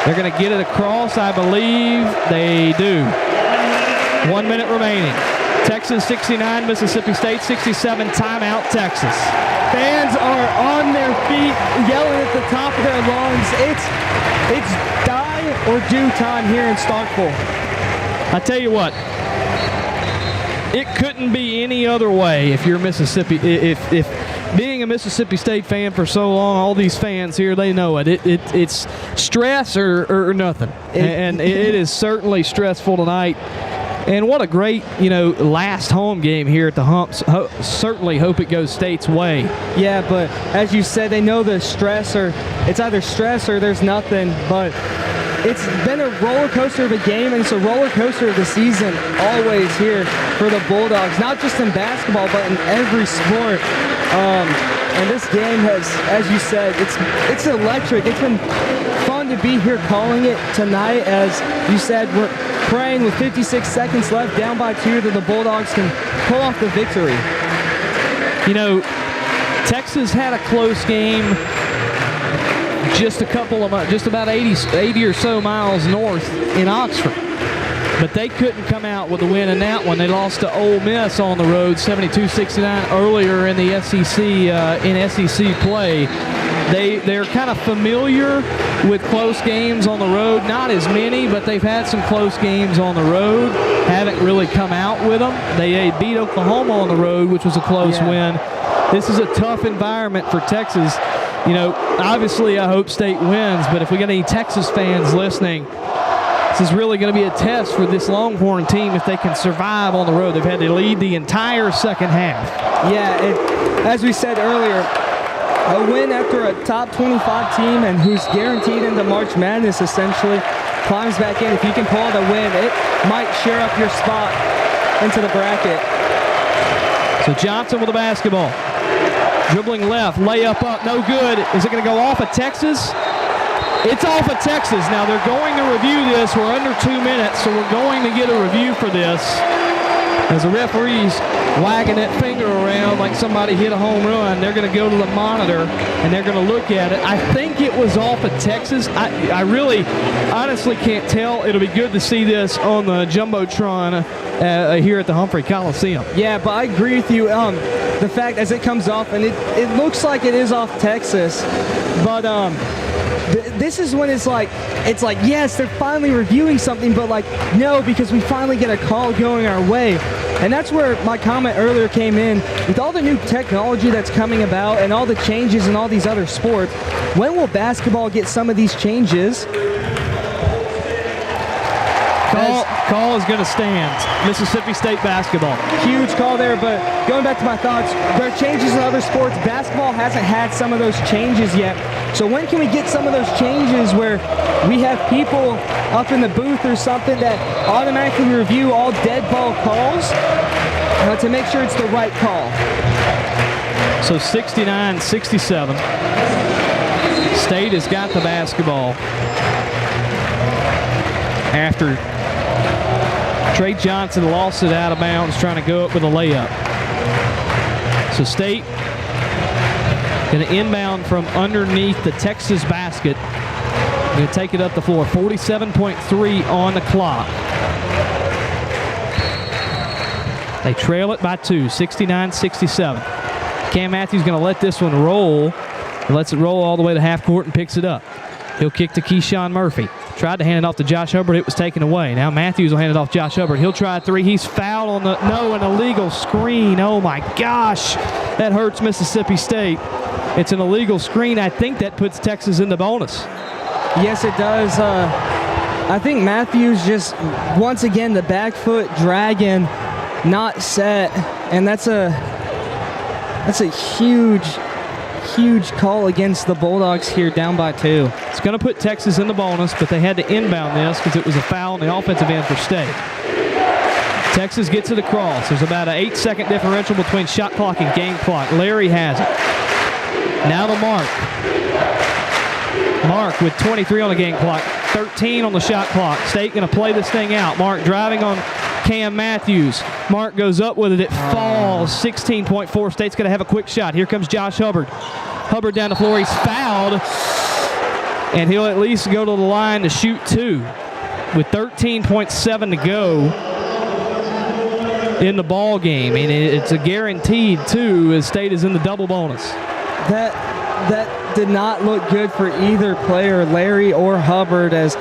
They're going to get it across, I believe. They do. 1 minute remaining. Texas 69, Mississippi State 67. Timeout, Texas. Fans are on their feet, yelling at the top of their lungs. It's die or do time here in Starkville. I tell you what, it couldn't be any other way if you're Mississippi. If being a Mississippi State fan for so long, all these fans here, they know it. It's stress or nothing, and it is certainly stressful tonight. And what a great, last home game here at the Humps. Certainly hope it goes State's way. Yeah, but as you said, they know the stress, or it's either stress or there's nothing. But it's been a roller coaster of a game, and it's a roller coaster of the season always here for the Bulldogs. Not just in basketball, but in every sport. And this game has, as you said, it's electric. It's been fun to be here calling it tonight. As you said, we're praying with 56 seconds left, down by 2, that the Bulldogs can pull off the victory. Texas had a close game just about 80 or so miles north in Oxford. But they couldn't come out with a win in that one. They lost to Ole Miss on the road, 72-69 earlier in the SEC play. They're kind of familiar with close games on the road. Not as many, but they've had some close games on the road. Haven't really come out with them. They beat Oklahoma on the road, which was a close win. This is a tough environment for Texas. You know, obviously I hope State wins, but if we got any Texas fans listening, this is really going to be a test for this Longhorn team if they can survive on the road. They've had to lead the entire second half. Yeah, as we said earlier, a win after a top 25 team and who's guaranteed into March Madness essentially climbs back in. If you can pull out a win, it might share up your spot into the bracket. So Johnson with the basketball. Dribbling left, layup up, no good. Is it going to go off of Texas? It's off of Texas. Now they're going to review this. We're under 2 minutes, so we're going to get a review for this. As the referee's wagging that finger around like somebody hit a home run, they're going to go to the monitor and they're going to look at it. I think it was off of Texas. I really honestly can't tell. It'll be good to see this on the Jumbotron here at the Humphrey Coliseum. Yeah, but I agree with you. The fact as it comes off, and it looks like it is off Texas, but this is when it's like, yes, they're finally reviewing something, but like, no, because we finally get a call going our way. And that's where my comment earlier came in. With all the new technology that's coming about and all the changes in all these other sports, when will basketball get some of these changes? Call is going to stand. Mississippi State basketball. Huge call there, but going back to my thoughts, there are changes in other sports. Basketball hasn't had some of those changes yet. So when can we get some of those changes where we have people up in the booth or something that automatically review all dead ball calls to make sure it's the right call? So 69-67. State has got the basketball after Trey Johnson lost it out of bounds trying to go up with a layup. So State going to inbound from underneath the Texas basket. Going to take it up the floor. 47.3 on the clock. They trail it by 2, 69-67. Cam Matthews going to let this one roll. He lets it roll all the way to half court and picks it up. He'll kick to Keyshawn Murphy. Tried to hand it off to Josh Hubbard. It was taken away. Now Matthews will hand it off Josh Hubbard. He'll try a three. He's fouled on the, no, an illegal screen. Oh my gosh. That hurts Mississippi State. It's an illegal screen. I think that puts Texas in the bonus. Yes, it does. I think Matthews just, once again, the back foot dragging, not set. And that's a huge call against the Bulldogs here, down by 2. It's going to put Texas in the bonus, but they had to inbound this because it was a foul on the offensive end for State. Texas gets it across. There's about an 8-second differential between shot clock and game clock. Larry has it. Now to Mark. Mark with 23 on the game clock, 13 on the shot clock. State going to play this thing out. Mark driving on Cam Matthews. Mark goes up with it. It falls. 16.4. State's going to have a quick shot. Here comes Josh Hubbard. Hubbard down the floor. He's fouled. And he'll at least go to the line to shoot 2 with 13.7 to go in the ball game. And it's a guaranteed 2 as State is in the double bonus. That did not look good for either player, Larry or Hubbard, as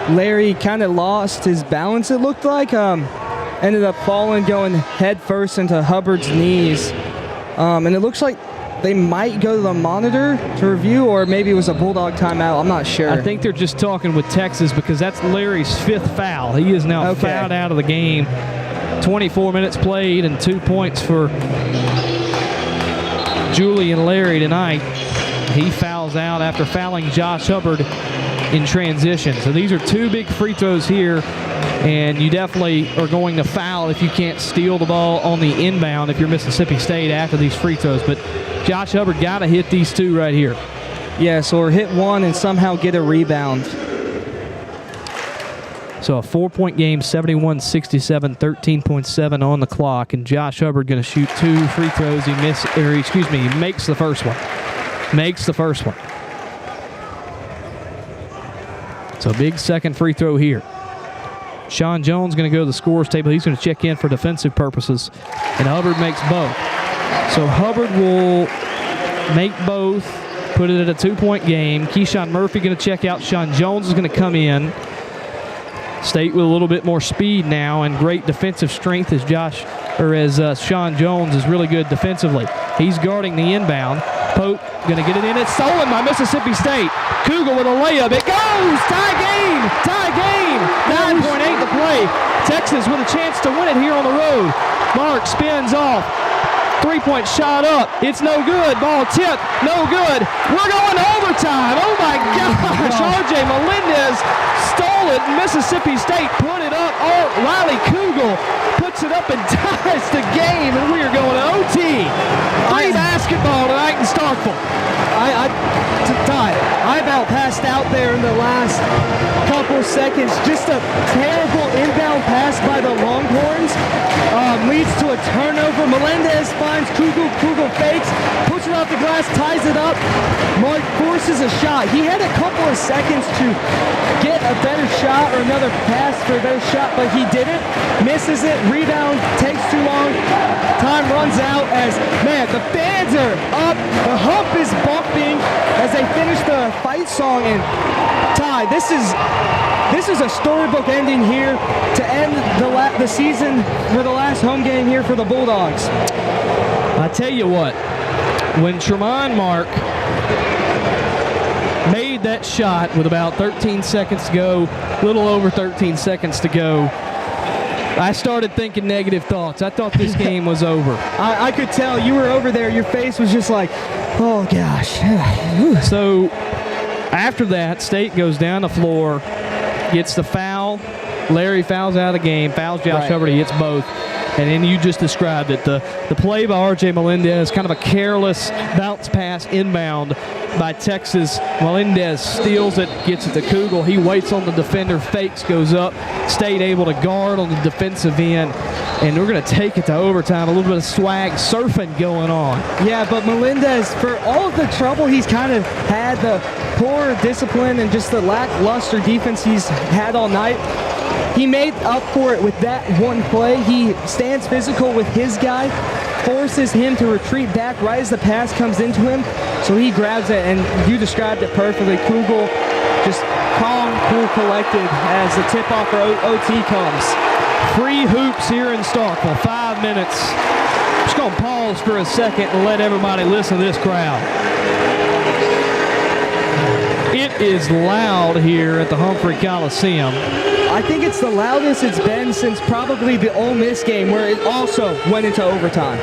Larry kind of lost his balance, it looked like. Ended up falling, going head first into Hubbard's knees. And it looks like they might go to the monitor to review, or maybe it was a Bulldog timeout. I'm not sure. I think they're just talking with Texas because that's Larry's 5th foul. He is now fouled out of the game. 24 minutes played and 2 points for Julian Larry tonight. He fouls out after fouling Josh Hubbard in transition. So these are 2 big free throws here, and you definitely are going to foul if you can't steal the ball on the inbound if you're Mississippi State after these free throws. But Josh Hubbard got to hit these 2 right here. Yes, or hit 1 and somehow get a rebound. So a 4-point game, 71-67, 13.7 on the clock, and Josh Hubbard going to shoot 2 free throws. He makes the first one. Makes the first one. So big second free throw here. Sean Jones going to go to the scorer's table. He's going to check in for defensive purposes, and Hubbard makes both. So Hubbard will make both, put it at a 2-point game. Keyshawn Murphy going to check out. Sean Jones is going to come in. State with a little bit more speed now and great defensive strength as Sean Jones is really good defensively. He's guarding the inbound. Pope going to get it in. It's stolen by Mississippi State. Kugel with a layup. It goes! Tie game! Tie game! 9.8 to play. Texas with a chance to win it here on the road. Mark spins off. 3-point shot up. It's no good. Ball tipped. No good. We're going to overtime. Oh, my gosh. R.J. Melendez stole it. Mississippi State put it up. Oh, Riley Kugel puts it up and ties the game, and we are going to OT. Free basketball tonight in Starkville. I about passed out there in the last couple seconds. Just a terrible inbound pass by the Longhorns. Leads to a turnover. Melendez finds Kugel. Kugel fakes, puts it off the glass, ties it up. Mark forces a shot. He had a couple of seconds to get a better shot or another pass for a better shot, but he didn't. Misses it. Rebound takes too long. Time runs out as, man, the fans are up. The hump is bumping as they finish the fight song. And Ty, this is a storybook ending here to end the season for the last home game here for the Bulldogs. I tell you what, when Tremont Mark made that shot with about 13 seconds to go, a little over 13 seconds to go, I started thinking negative thoughts. I thought this game was over. I could tell you were over there. Your face was just like, oh, gosh. So after that, State goes down the floor, gets the foul. Larry fouls out of the game, fouls Josh Hubbard. He hits both. And then you just described it. The play by R.J. Melendez, kind of a careless bounce pass inbound by Texas. Melendez steals it, gets it to Kugel. He waits on the defender, fakes, goes up. State able to guard on the defensive end. And we're going to take it to overtime. A little bit of swag surfing going on. Yeah, but Melendez, for all of the trouble he's kind of had, the poor discipline and just the lackluster defense he's had all night, he made up for it with that one play. He stands physical with his guy, forces him to retreat back right as the pass comes into him. So he grabs it, and you described it perfectly. Kugel just calm, cool, collected as the tip-off for OT comes. Free hoops here in Starkville. 5 minutes. Just going to pause for a second and let everybody listen to this crowd. It is loud here at the Humphrey Coliseum. I think it's the loudest it's been since probably the Ole Miss game, where it also went into overtime.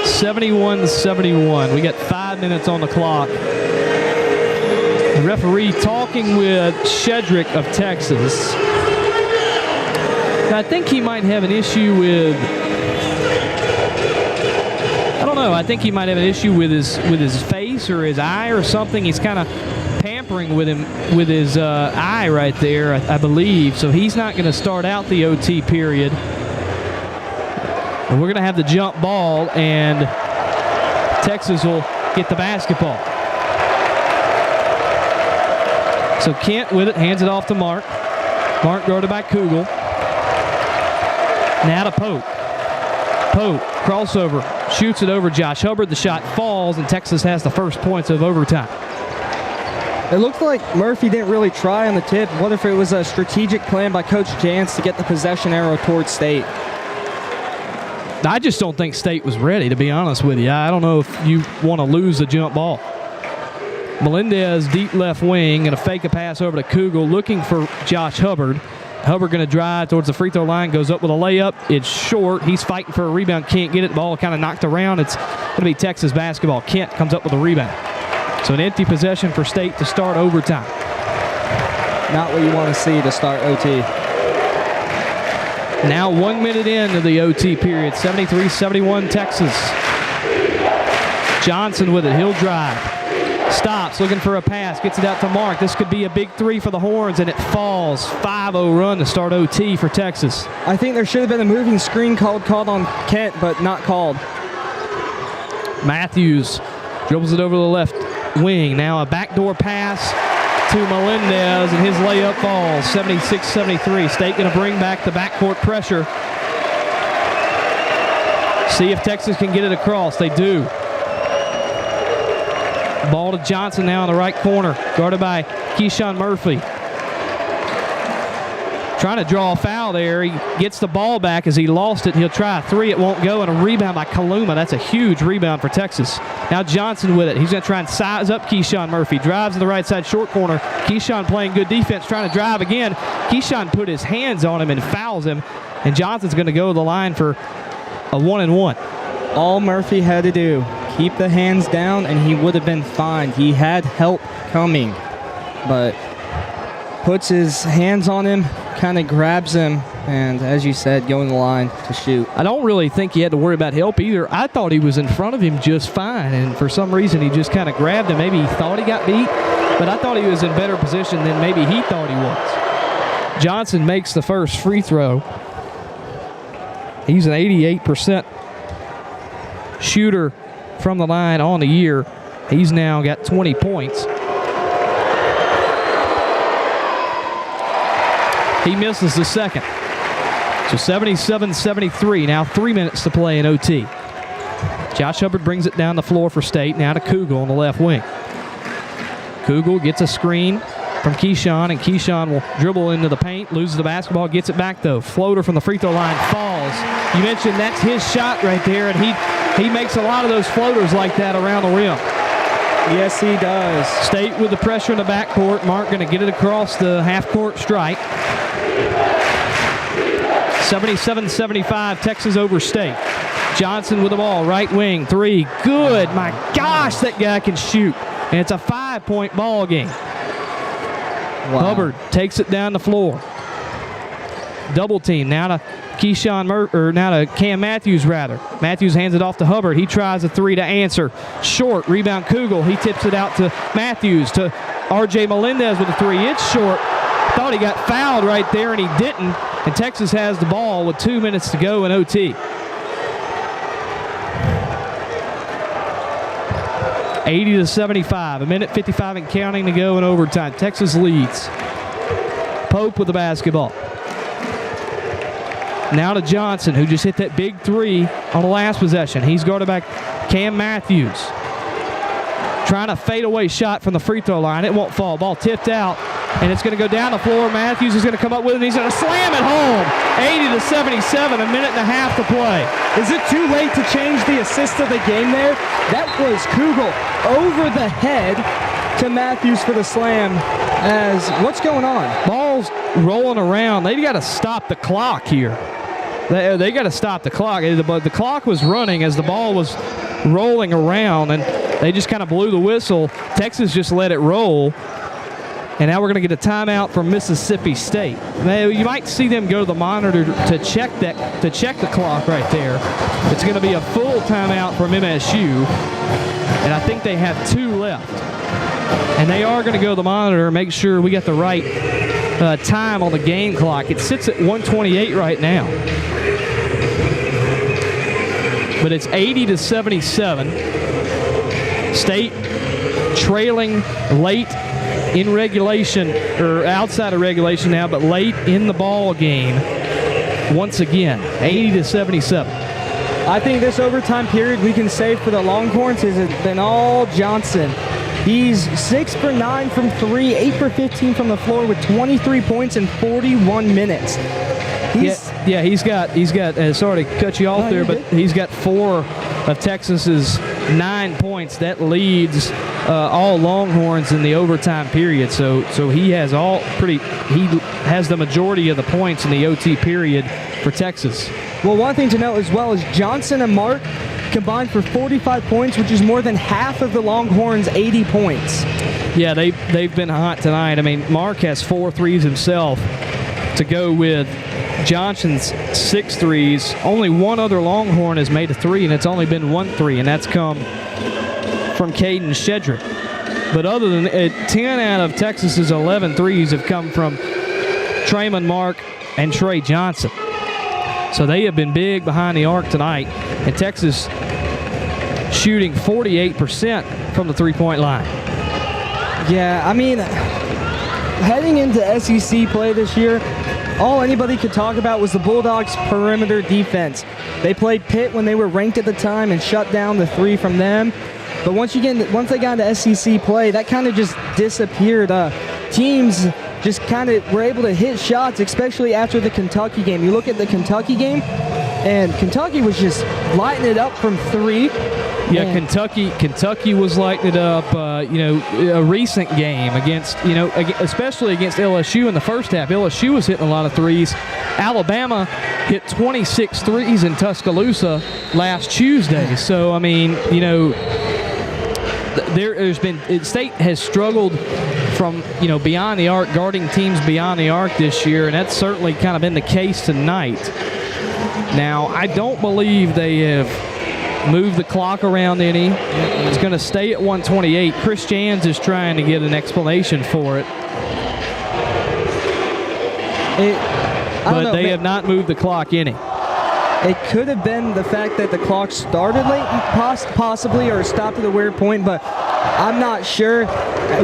71-71. We got 5 minutes on the clock. The referee talking with Shedrick of Texas. I think he might have an issue with, I don't know, I think he might have an issue with his face or his eye or something. He's kind of pampering with him with his eye right there, I believe. So he's not going to start out the OT period. And we're going to have the jump ball, and Texas will get the basketball. So Kent with it, hands it off to Mark. Mark guarded by Kugel. Now to Pope. Pope, crossover, shoots it over Josh Hubbard. The shot falls, and Texas has the first points of overtime. It looked like Murphy didn't really try on the tip. What if it was a strategic plan by Coach Jantz to get the possession arrow towards State? I just don't think State was ready, to be honest with you. I don't know if you want to lose the jump ball. Melendez, deep left wing, and a fake a pass over to Kugel, looking for Josh Hubbard. Hubbard going to drive towards the free throw line, goes up with a layup. It's short. He's fighting for a rebound, can't get it. Ball kind of knocked around. It's going to be Texas basketball. Kent comes up with a rebound. So an empty possession for State to start overtime. Not what you want to see to start OT. Now 1 minute into the OT period. 73-71 Texas. Johnson with it. He'll drive. Stops, looking for a pass, gets it out to Mark. This could be a big three for the Horns, and it falls. 5-0 run to start OT for Texas. I think there should have been a moving screen called on Kent, but not called. Matthews dribbles it over the left wing. Now a backdoor pass to Melendez, and his layup falls. 76-73. State going to bring back the backcourt pressure. See if Texas can get it across. They do. Ball to Johnson now in the right corner, guarded by Keyshawn Murphy. Trying to draw a foul there. He gets the ball back as he lost it. He'll try a three. It won't go, and a rebound by Kaluma. That's a huge rebound for Texas. Now Johnson with it. He's going to try and size up Keyshawn Murphy. Drives to the right side short corner. Keyshawn playing good defense, trying to drive again. Keyshawn put his hands on him and fouls him, and Johnson's going to go to the line for a 1-and-1. All Murphy had to do, keep the hands down, and he would have been fine. He had help coming, but puts his hands on him, kind of grabs him, and as you said, going to the line to shoot. I don't really think he had to worry about help either. I thought he was in front of him just fine, and for some reason he just kind of grabbed him. Maybe he thought he got beat, but I thought he was in better position than maybe he thought he was. Johnson makes the first free throw. He's an 88% shooter from the line on the year. He's now got 20 points. He misses the second. So 77-73. Now 3 minutes to play in OT. Josh Hubbard brings it down the floor for State. Now to Kugel on the left wing. Kugel gets a screen from Keyshawn, and Keyshawn will dribble into the paint, loses the basketball, gets it back though. Floater from the free throw line falls. You mentioned that's his shot right there, and he makes a lot of those floaters like that around the rim. Yes, he does. State with the pressure in the backcourt. Mark going to get it across the half-court stripe. 77-75, Texas over State. Johnson with the ball, right wing, three, good. My gosh, that guy can shoot. And it's a 5-point ball game. Wow. Hubbard takes it down the floor. Double team now to now to Cam Matthews rather. Matthews hands it off to Hubbard. He tries a three to answer. Short, rebound Kugel. He tips it out to Matthews, to RJ Melendez with a three. It's short. Thought he got fouled right there, and he didn't. And Texas has the ball with 2 minutes to go in OT. 80-75, a minute 55 and counting to go in overtime. Texas leads. Pope with the basketball. Now to Johnson, who just hit that big three on the last possession. He's guarded by Cam Matthews. Trying a fadeaway shot from the free throw line. It won't fall. Ball tipped out, and it's going to go down the floor. Matthews is going to come up with it, and he's going to slam it home. 80-77, a minute and a half to play. Is it too late to change the assist of the game there? That was Kugel over the head to Matthews for the slam. As what's going on? Ball's rolling around. They got to stop the clock here. They got to stop the clock. The clock was running as the ball was rolling around, and they just kind of blew the whistle. Texas just let it roll. And now we're going to get a timeout from Mississippi State. Now, you might see them go to the monitor to check the clock right there. It's going to be a full timeout from MSU, and I think they have 2 left. And they are going to go to the monitor and make sure we got the right time on the game clock. It sits at 1:28 right now. But it's 80-77. State trailing late in regulation, or outside of regulation now, but late in the ball game once again. 80-77. I think this overtime period we can say for the Longhorns has been all Johnson. He's 6 for 9 from 3, 8 for 15 from the floor with 23 points in 41 minutes. He's got sorry to cut you off there, but he's got 4 of Texas's 9 points. That leads all Longhorns in the overtime period. So he has the majority of the points in the OT period for Texas. Well, one thing to note as well is Johnson and Mark combined for 45 points, which is more than half of the Longhorns' 80 points. Yeah, they've been hot tonight. I mean, Mark has 4 threes himself to go with Johnson's 6 threes. Only one other Longhorn has made a 3, and it's only been 1 3, and that's come from Caden Shedrick. But other than 10 out of Texas's 11 threes have come from Traymond Mark and Trey Johnson. So they have been big behind the arc tonight. And Texas shooting 48% from the three-point line. Yeah, I mean, heading into SEC play this year, all anybody could talk about was the Bulldogs' perimeter defense. They played Pitt when they were ranked at the time and shut down the three from them. But once they got into SEC play, that kind of just disappeared. Teams just kind of were able to hit shots, especially after the Kentucky game. You look at the Kentucky game, and Kentucky was just lighting it up from three. Yeah, Kentucky was lighting it up. A recent game against, especially against LSU in the first half. LSU was hitting a lot of threes. Alabama hit 26 threes in Tuscaloosa last Tuesday. So, I mean, State has struggled from, beyond the arc, guarding teams beyond the arc this year, and that's certainly kind of been the case tonight. Now, I don't believe they have moved the clock around any. It's going to stay at 128. Chris Jans is trying to get an explanation for it. But they have not moved the clock any. It could have been the fact that the clock started late, possibly, or stopped at a weird point, but I'm not sure.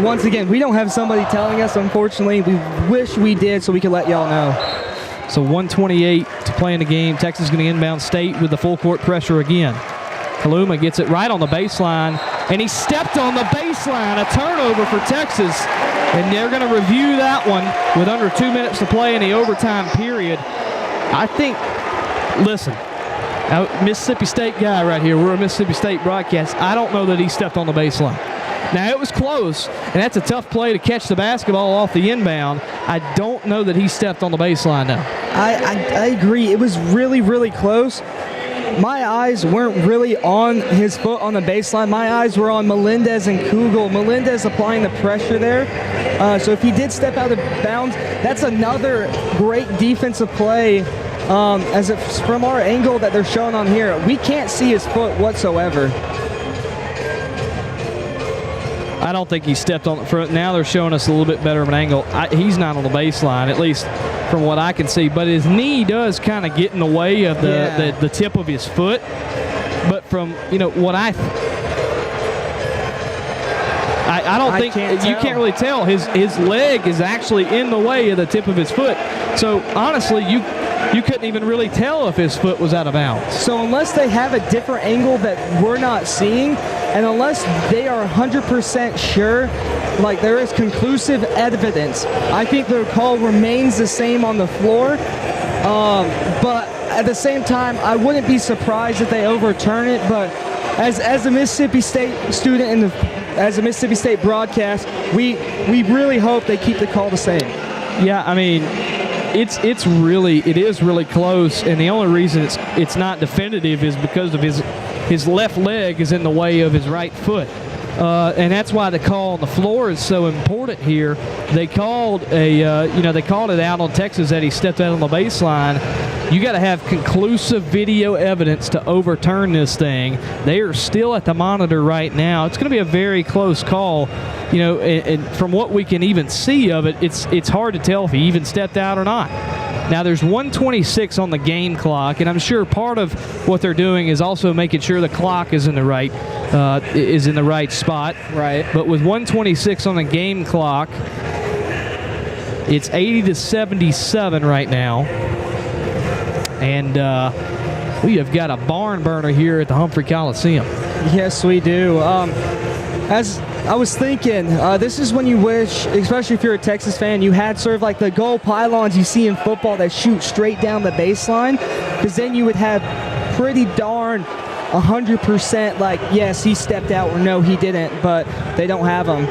Once again, we don't have somebody telling us, unfortunately. We wish we did so we could let y'all know. So 128 to play in the game. Texas is going to inbound State with the full court pressure again. Kaluma gets it right on the baseline, and he stepped on the baseline. A turnover for Texas, and they're going to review that one with under 2 minutes to play in the overtime period. I think, listen, Mississippi State guy right here. We're a Mississippi State broadcast. I don't know that he stepped on the baseline. Now, it was close, and that's a tough play to catch the basketball off the inbound. I don't know that he stepped on the baseline now. I agree. It was really, really close. My eyes weren't really on his foot on the baseline. My eyes were on Melendez and Kugel. Melendez applying the pressure there. So if he did step out of bounds, that's another great defensive play. As it's from our angle that they're showing on here, we can't see his foot whatsoever. I don't think he stepped on the front. Now they're showing us a little bit better of an angle. He's not on the baseline, at least from what I can see. But his knee does kind of get in the way of the tip of his foot. But from, what I don't think you can't really tell. His leg is actually in the way of the tip of his foot. So honestly, you couldn't even really tell if his foot was out of bounds. So unless they have a different angle that we're not seeing, and unless they are 100% sure, like there is conclusive evidence, I think their call remains the same on the floor. But at the same time, I wouldn't be surprised if they overturn it. But as a Mississippi State student and as a Mississippi State broadcast, we really hope they keep the call the same. Yeah, I mean, it is really close, and the only reason it's not definitive is because of his left leg is in the way of his right foot. And that's why the call on the floor is so important here. They called it out on Texas that he stepped out on the baseline. You got to have conclusive video evidence to overturn this thing. They are still at the monitor right now. It's going to be a very close call. And from what we can even see of it, it's hard to tell if he even stepped out or not. Now there's 1:26 on the game clock, and I'm sure part of what they're doing is also making sure the clock is in the right spot. Right. But with 1:26 on the game clock, it's 80-77 right now, and we have got a barn burner here at the Humphrey Coliseum. Yes, we do. As I was thinking, this is when you wish, especially if you're a Texas fan, you had sort of like the goal pylons you see in football that shoot straight down the baseline, because then you would have pretty darn 100% like, yes, he stepped out, or no, he didn't, but they don't have them.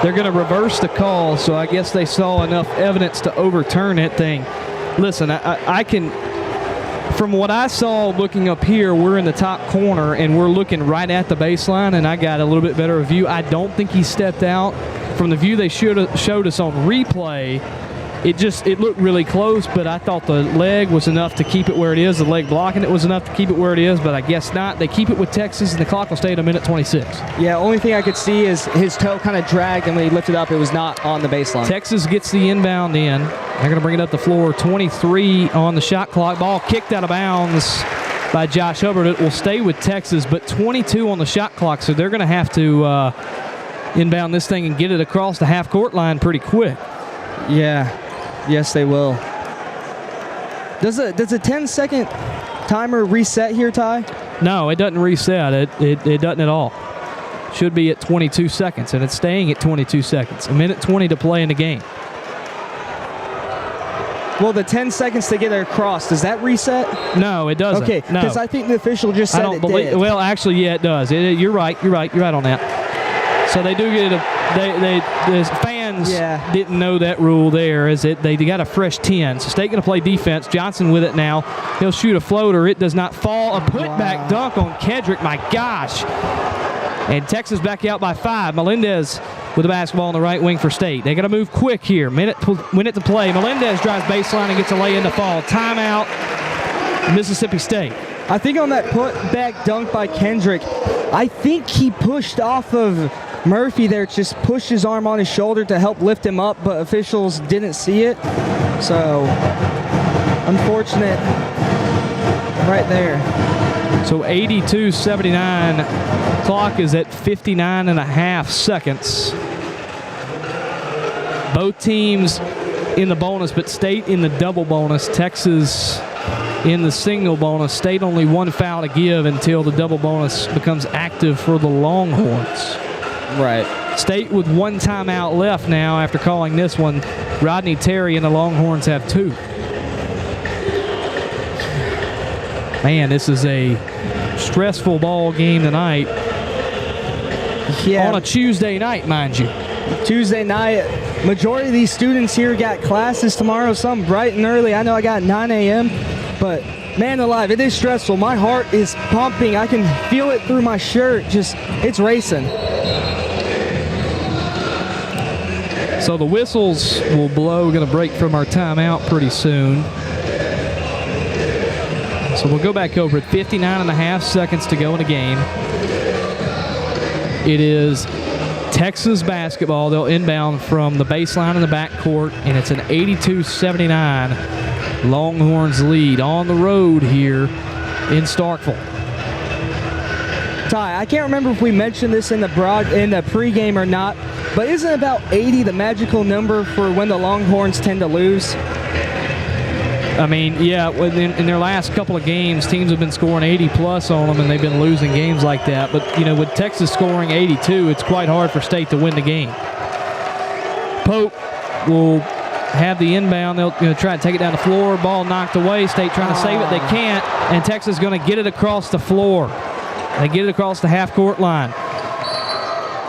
They're going to reverse the call, so I guess they saw enough evidence to overturn that thing. Listen, I can... From what I saw looking up here, we're in the top corner, and we're looking right at the baseline, and I got a little bit better view. I don't think he stepped out. From the view they showed us on replay, it looked really close, but I thought the leg was enough to keep it where it is. The leg blocking it was enough to keep it where it is, but I guess not. They keep it with Texas, and the clock will stay at a minute 26. Yeah, only thing I could see is his toe kind of dragged, and when he lifted up, it was not on the baseline. Texas gets the inbound in. They're going to bring it up the floor. 23 on the shot clock. Ball kicked out of bounds by Josh Hubbard. It will stay with Texas, but 22 on the shot clock, so they're going to have to inbound this thing and get it across the half-court line pretty quick. Yeah. Yes, they will. Does a 10-second timer reset here, Ty? No, it doesn't reset. It doesn't at all. Should be at 22 seconds, and it's staying at 22 seconds. A minute 20 to play in the game. Well, the 10 seconds to get it across, does that reset? No, it doesn't. Okay, no. because I think the official just said it did. Well, actually, yeah, it does. You're right on that. So they do get the fans didn't know that rule there. They got a fresh 10. So State going to play defense. Johnson with it now. He'll shoot a floater. It does not fall. A putback dunk on Kedrick. My gosh. And Texas back out by 5. Melendez with the basketball on the right wing for State. They got to move quick here. Minute to play. Melendez drives baseline and gets a lay in the fall. Timeout, Mississippi State. I think on that put-back dunk by Kendrick, I think he pushed off of Murphy there, just pushed his arm on his shoulder to help lift him up, but officials didn't see it. So, unfortunate right there. So 82-79. Clock is at 59.5 seconds. Both teams in the bonus, but State in the double bonus. Texas in the single bonus. State only one foul to give until the double bonus becomes active for the Longhorns. Right. State with one timeout left now after calling this one. Rodney Terry and the Longhorns have 2. Man, this is a stressful ball game tonight. Yeah. On a Tuesday night, mind you. Tuesday night. Majority of these students here got classes tomorrow, some bright and early. I know I got 9 a.m., but man alive, it is stressful. My heart is pumping. I can feel it through my shirt. It's racing. So the whistles will blow. We're going to break from our timeout pretty soon. So we'll go back over it. 59.5 seconds to go in the game. It is Texas basketball. They'll inbound from the baseline in the backcourt, and it's an 82-79 Longhorns lead on the road here in Starkville. Ty, I can't remember if we mentioned this in the pregame or not, but isn't about 80 the magical number for when the Longhorns tend to lose? I mean, yeah, in their last couple of games, teams have been scoring 80-plus on them, and they've been losing games like that. But, with Texas scoring 82, it's quite hard for State to win the game. Pope will have the inbound. They'll try and take it down the floor. Ball knocked away. State trying to save it. They can't, and Texas is going to get it across the floor. They get it across the half-court line.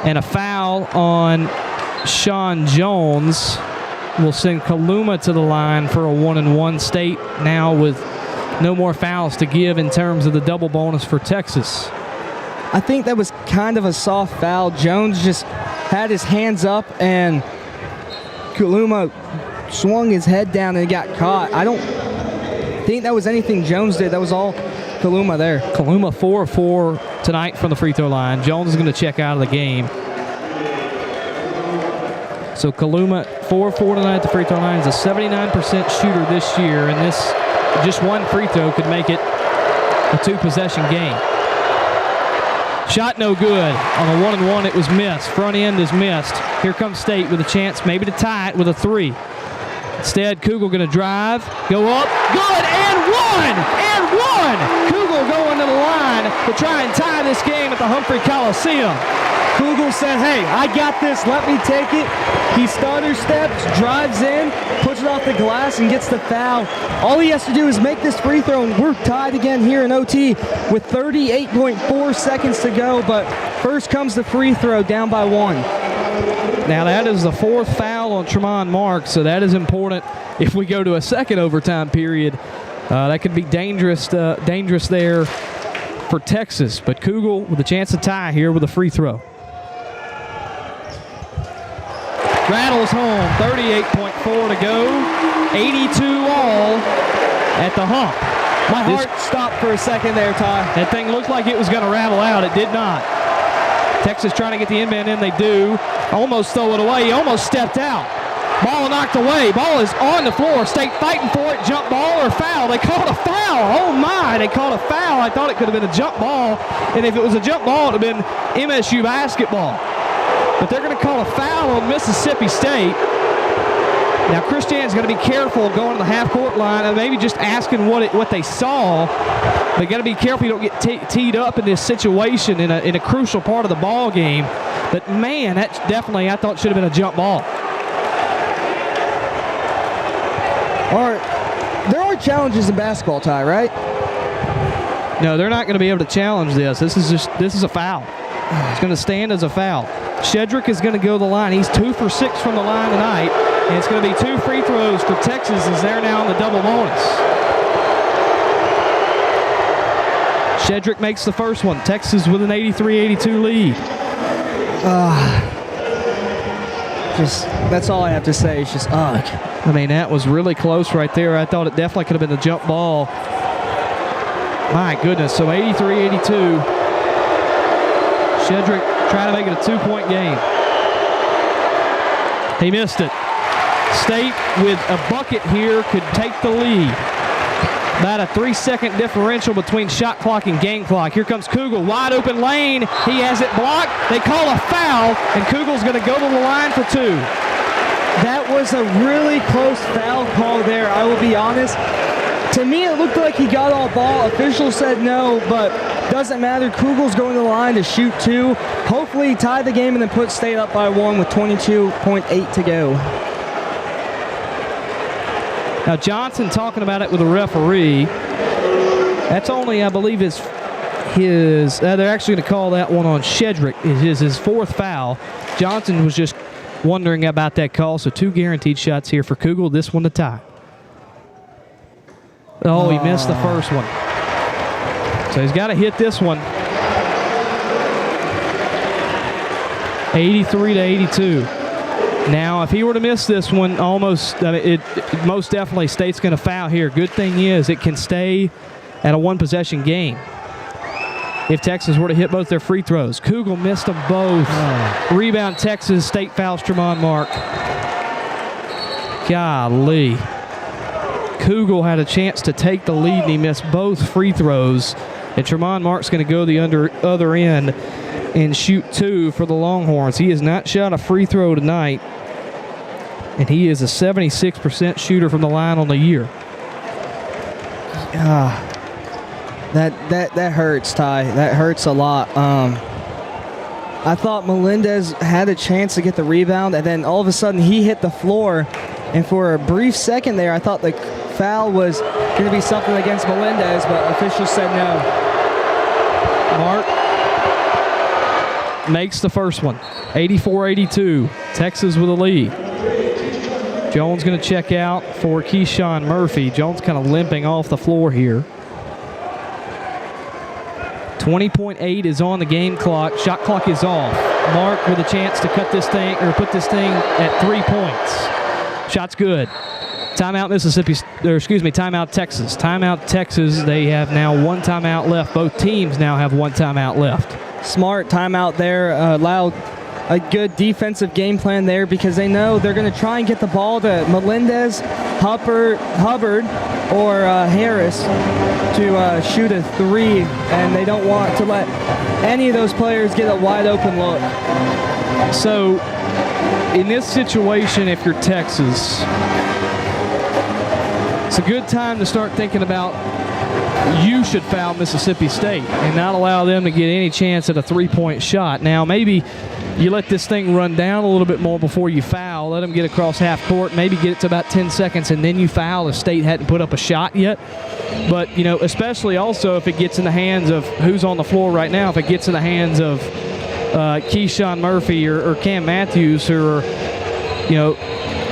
And a foul on Sean Jones will send Kaluma to the line for a 1-and-1. State now with no more fouls to give in terms of the double bonus for Texas. I think that was kind of a soft foul. Jones just had his hands up, and Kaluma swung his head down and got caught. I don't think that was anything Jones did. That was all Kaluma there. Kaluma 4-4 tonight from the free throw line. Jones is going to check out of the game. So Kaluma 4-4 tonight at the free throw line. Is a 79% shooter this year, and this just one free throw could make it a 2-possession game. Shot no good. On a 1-and-1, it was missed. Front end is missed. Here comes State with a chance maybe to tie it with a 3. Instead, Kugel going to drive, go up, good, and one! Kugel going to the line to try and tie this game at the Humphrey Coliseum. Kugel said, hey, I got this, let me take it. He stutter steps, drives in, puts it off the glass, and gets the foul. All he has to do is make this free throw, and we're tied again here in OT with 38.4 seconds to go, but first comes the free throw, down by 1. Now that is the 4th foul on Tremont Marks, so that is important if we go to a second overtime period. That could be dangerous there for Texas, but Kugel with a chance to tie here with a free throw. rattles home. 38.4 to go. 82 all at the hump. My heart stopped for a second there, Ty. That thing looked like it was going to rattle out. It did not. Texas trying to get the inbound in. They do. Almost throw it away. He almost stepped out. Ball knocked away. Ball is on the floor. State fighting for it. Jump ball or foul? They called a foul. Oh, my. They called a foul. I thought it could have been a jump ball. And if it was a jump ball, it would have been MSU basketball. But they're going to call a foul on Mississippi State. Now, Christian's going to be careful going to the half-court line and maybe just asking what they saw. They got to be careful you don't get teed up in this situation in a crucial part of the ball game. But, man, that definitely, I thought, should have been a jump ball. There are challenges in basketball, Ty, right? No, they're not going to be able to challenge this. This is a foul. It's going to stand as a foul. Shedrick is going to go to the line. He's 2 for 6 from the line tonight. And it's going to be 2 free throws for Texas as they're now in the double bonus. Shedrick makes the first one. Texas with an 83-82 lead. That's all I have to say. It's just, ugh. I mean, that was really close right there. I thought it definitely could have been a jump ball. My goodness. So 83-82. Shedrick trying to make it a 2-point game. He missed it. State with a bucket here could take the lead. About a 3-second differential between shot clock and game clock. Here comes Kugel, wide open lane. He has it blocked. They call a foul, and Kugel's going to go to the line for 2. That was a really close foul call there, I will be honest. To me, it looked like he got all ball. Officials said no, but doesn't matter. Kugel's going to the line to shoot 2. Hopefully tie the game and then put State up by 1 with 22.8 to go. Now Johnson talking about it with the referee. That's only, I believe, his. They're actually going to call that one on Shedrick. It is his 4th foul. Johnson was just wondering about that call. So 2 guaranteed shots here for Kugel. This one to tie. Oh, he missed the first one. So he's got to hit this one. 83-82. Now, if he were to miss this one, most definitely State's going to foul here. Good thing is it can stay at a 1-possession game. If Texas were to hit both their free throws. Kugel missed them both. Rebound Texas. State fouls Tremont Mark. Golly. Kugel had a chance to take the lead, and he missed both free throws. And Tremont Mark's going to go the other end and shoot 2 for the Longhorns. He has not shot a free throw tonight, and he is a 76% shooter from the line on the year. That hurts, Ty. That hurts a lot. I thought Melendez had a chance to get the rebound, and then all of a sudden he hit the floor, and for a brief second there, I thought the foul was going to be something against Melendez, but officials said no. Mark makes the first one. 84-82. Texas with a lead. Jones going to check out for Keyshawn Murphy. Jones kind of limping off the floor here. 20.8 is on the game clock. Shot clock is off. Mark with a chance to cut this thing, or put this thing at 3 points. Shot's good. Timeout timeout Texas. Timeout Texas. They have now 1 timeout left. Both teams now have 1 timeout left. Smart timeout there. Allowed a good defensive game plan there because they know they're going to try and get the ball to Melendez, Hubbard, or Harris to shoot a 3, and they don't want to let any of those players get a wide open look. So, in this situation, if you're Texas, it's a good time to start thinking about you should foul Mississippi State and not allow them to get any chance at a 3-point shot. Now, maybe you let this thing run down a little bit more before you foul. Let them get across half court, maybe get it to about 10 seconds, and then you foul if State hadn't put up a shot yet. But, especially also if it gets in the hands of who's on the floor right now, if it gets in the hands of Keyshawn Murphy or Cam Matthews, who are,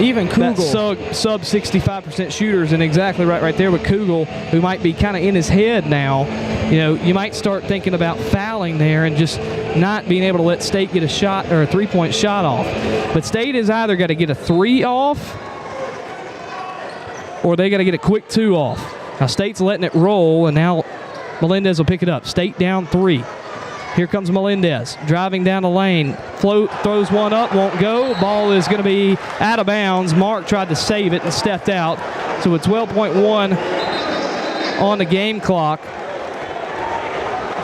even Kugel, sub 65% shooters, and exactly right there with Kugel, who might be kind of in his head now. You might start thinking about fouling there and just not being able to let State get a shot or a three-point shot off. But State has either got to get a 3 off or they got to get a quick 2 off. Now State's letting it roll, and now Melendez will pick it up. State down 3. Here comes Melendez driving down the lane. Float, throws one up, won't go. Ball is going to be out of bounds. Mark tried to save it and stepped out. So with 12.1 on the game clock.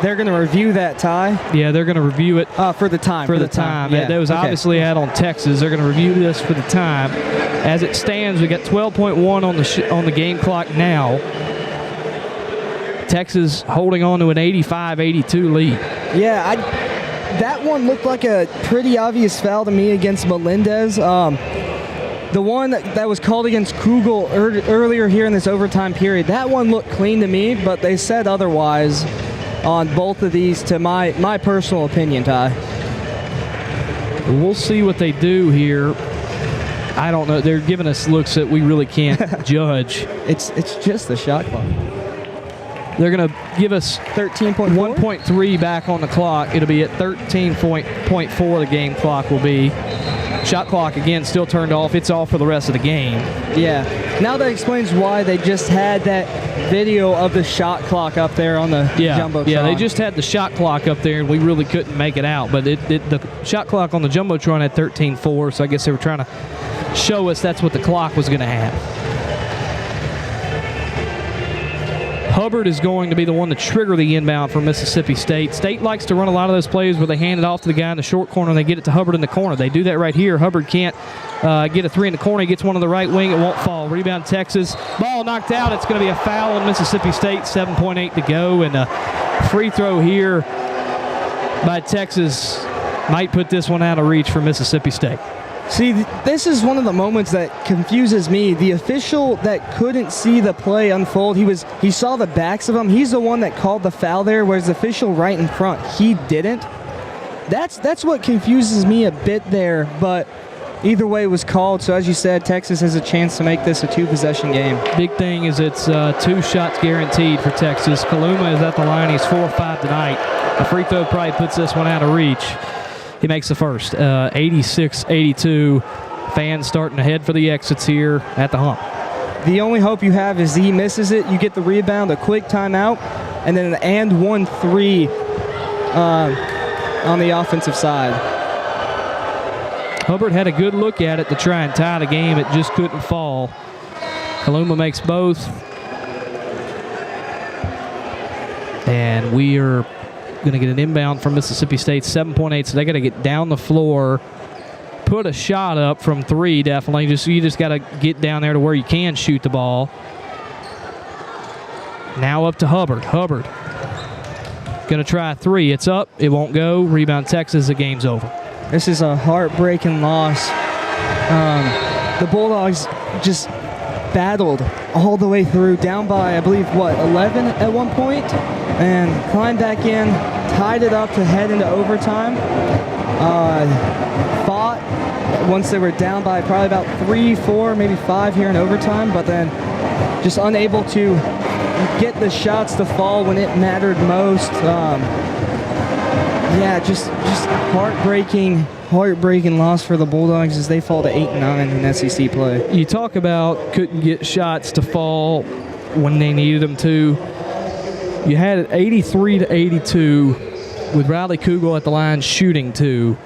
They're going to review that, Ty. Yeah, they're going to review it. For the time. For the time. Yeah. That was obviously out on Texas. They're going to review this for the time. As it stands, we got 12.1 on the game clock now. Texas holding on to an 85-82 lead. Yeah, that one looked like a pretty obvious foul to me against Melendez. The one that was called against Kugel earlier here in this overtime period, that one looked clean to me, but they said otherwise on both of these, to my personal opinion, Ty. We'll see what they do here. I don't know. They're giving us looks that we really can't judge. It's just the shot clock. They're going to give us 13.4? 1.3 back on the clock. It'll be at 13.4 the game clock will be. Shot clock, again, still turned off. It's off for the rest of the game. Yeah. Now that explains why they just had that video of the shot clock up there on the Jumbotron. Yeah, they just had the shot clock up there, and we really couldn't make it out. But the shot clock on the Jumbotron had 13.4, so I guess they were trying to show us that's what the clock was going to have. Hubbard is going to be the one to trigger the inbound for Mississippi State. State likes to run a lot of those plays where they hand it off to the guy in the short corner and they get it to Hubbard in the corner. They do that right here. Hubbard can't get a 3 in the corner. He gets one on the right wing. It won't fall. Rebound Texas. Ball knocked out. It's going to be a foul on Mississippi State. 7.8 to go. And a free throw here by Texas might put this one out of reach for Mississippi State. See, this is one of the moments that confuses me. The official that couldn't see the play unfold, he saw the backs of them. He's the one that called the foul there, whereas the official right in front, he didn't. That's what confuses me a bit there, but either way it was called. So as you said, Texas has a chance to make this a 2-possession game. Big thing is it's 2 shots guaranteed for Texas. Kaluma is at the line. He's 4 or 5 tonight. A free throw probably puts this one out of reach. He makes the first. 86-82. Fans starting to head for the exits here at the hump. The only hope you have is he misses it. You get the rebound, a quick timeout, and then an 1-3 on the offensive side. Hubbard had a good look at it to try and tie the game. It just couldn't fall. Kaluma makes both. And we are going to get an inbound from Mississippi State, 7.8, so they got to get down the floor, put a shot up from 3, definitely. You just got to get down there to where you can shoot the ball. Now up to Hubbard. Hubbard going to try a 3. It's up. It won't go. Rebound Texas. The game's over. This is a heartbreaking loss. The Bulldogs just battled all the way through, down by, I believe, 11 at one point, and climbed back in, tied it up to head into overtime. Fought once they were down by probably about 3, 4, maybe 5 here in overtime, but then just unable to get the shots to fall when it mattered most. Just heartbreaking loss for the Bulldogs as they fall to 8-9 in SEC play. You talk about couldn't get shots to fall when they needed them to. You had it 83-82 with Riley Kugel at the line shooting 2,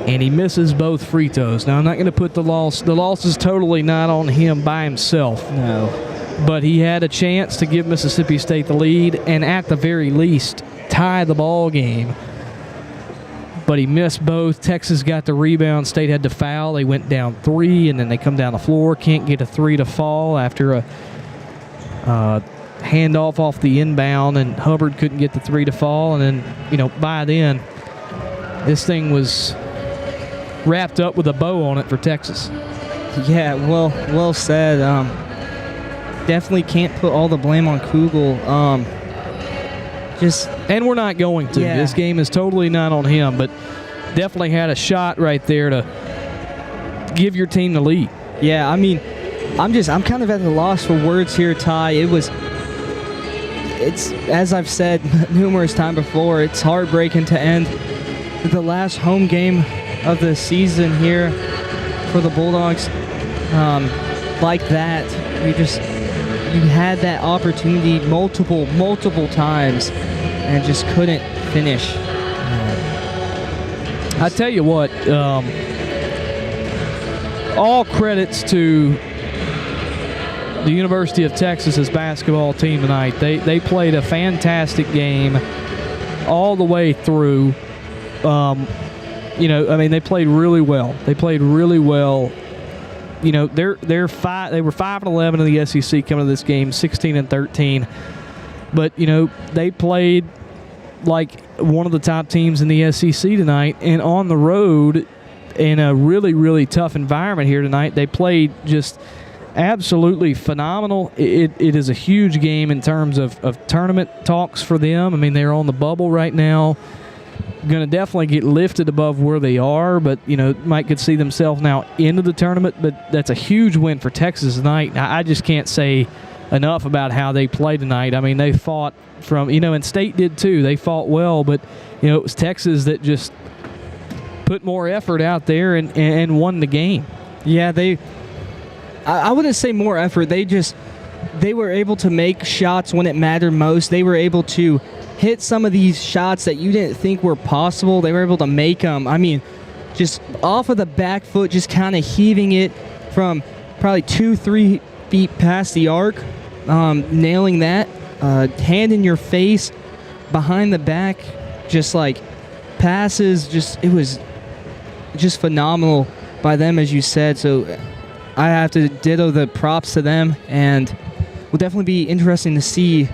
and he misses both free throws. Now, I'm not going to put the loss. The loss is totally not on him by himself. No. But he had a chance to give Mississippi State the lead and at the very least tie the ball game. But he missed both. Texas got the rebound. State had to foul. They went down 3, and then they come down the floor. Can't get a 3 to fall after a handoff off the inbound, and Hubbard couldn't get the 3 to fall. And then, by then, this thing was wrapped up with a bow on it for Texas. Yeah, well said. Definitely can't put all the blame on Kugel. And we're not going to. Yeah. This game is totally not on him, but definitely had a shot right there to give your team the lead. Yeah, I mean, I'm kind of at a loss for words here, Ty. It was it's, as I've said numerous times before, it's heartbreaking to end the last home game of the season here for the Bulldogs like that. You had that opportunity multiple times and just couldn't finish. I tell you what, all credits to the University of Texas's basketball team tonight. They played a fantastic game all the way through. They played really well. They were 5-11 in the SEC coming to this game, 16-13. But they played like one of the top teams in the SEC tonight, and on the road in a really, really tough environment here tonight. They played just absolutely phenomenal. It is a huge game in terms of tournament talks for them. I mean, they're on the bubble right now. Going to definitely get lifted above where they are, but, might could see themselves now into the tournament. But that's a huge win for Texas tonight. I just can't say enough about how they played tonight. I mean, they fought from, and State did too. They fought well, but, it was Texas that just put more effort out there and won the game. Yeah, I wouldn't say more effort. They were able to make shots when it mattered most. They were able to hit some of these shots that you didn't think were possible. They were able to make them. I mean, just off of the back foot, just kind of heaving it from probably 2-3 feet past the arc, nailing that, hand in your face, behind the back, just like passes. It was just phenomenal by them, as you said. So I have to ditto the props to them, and will definitely be interesting to see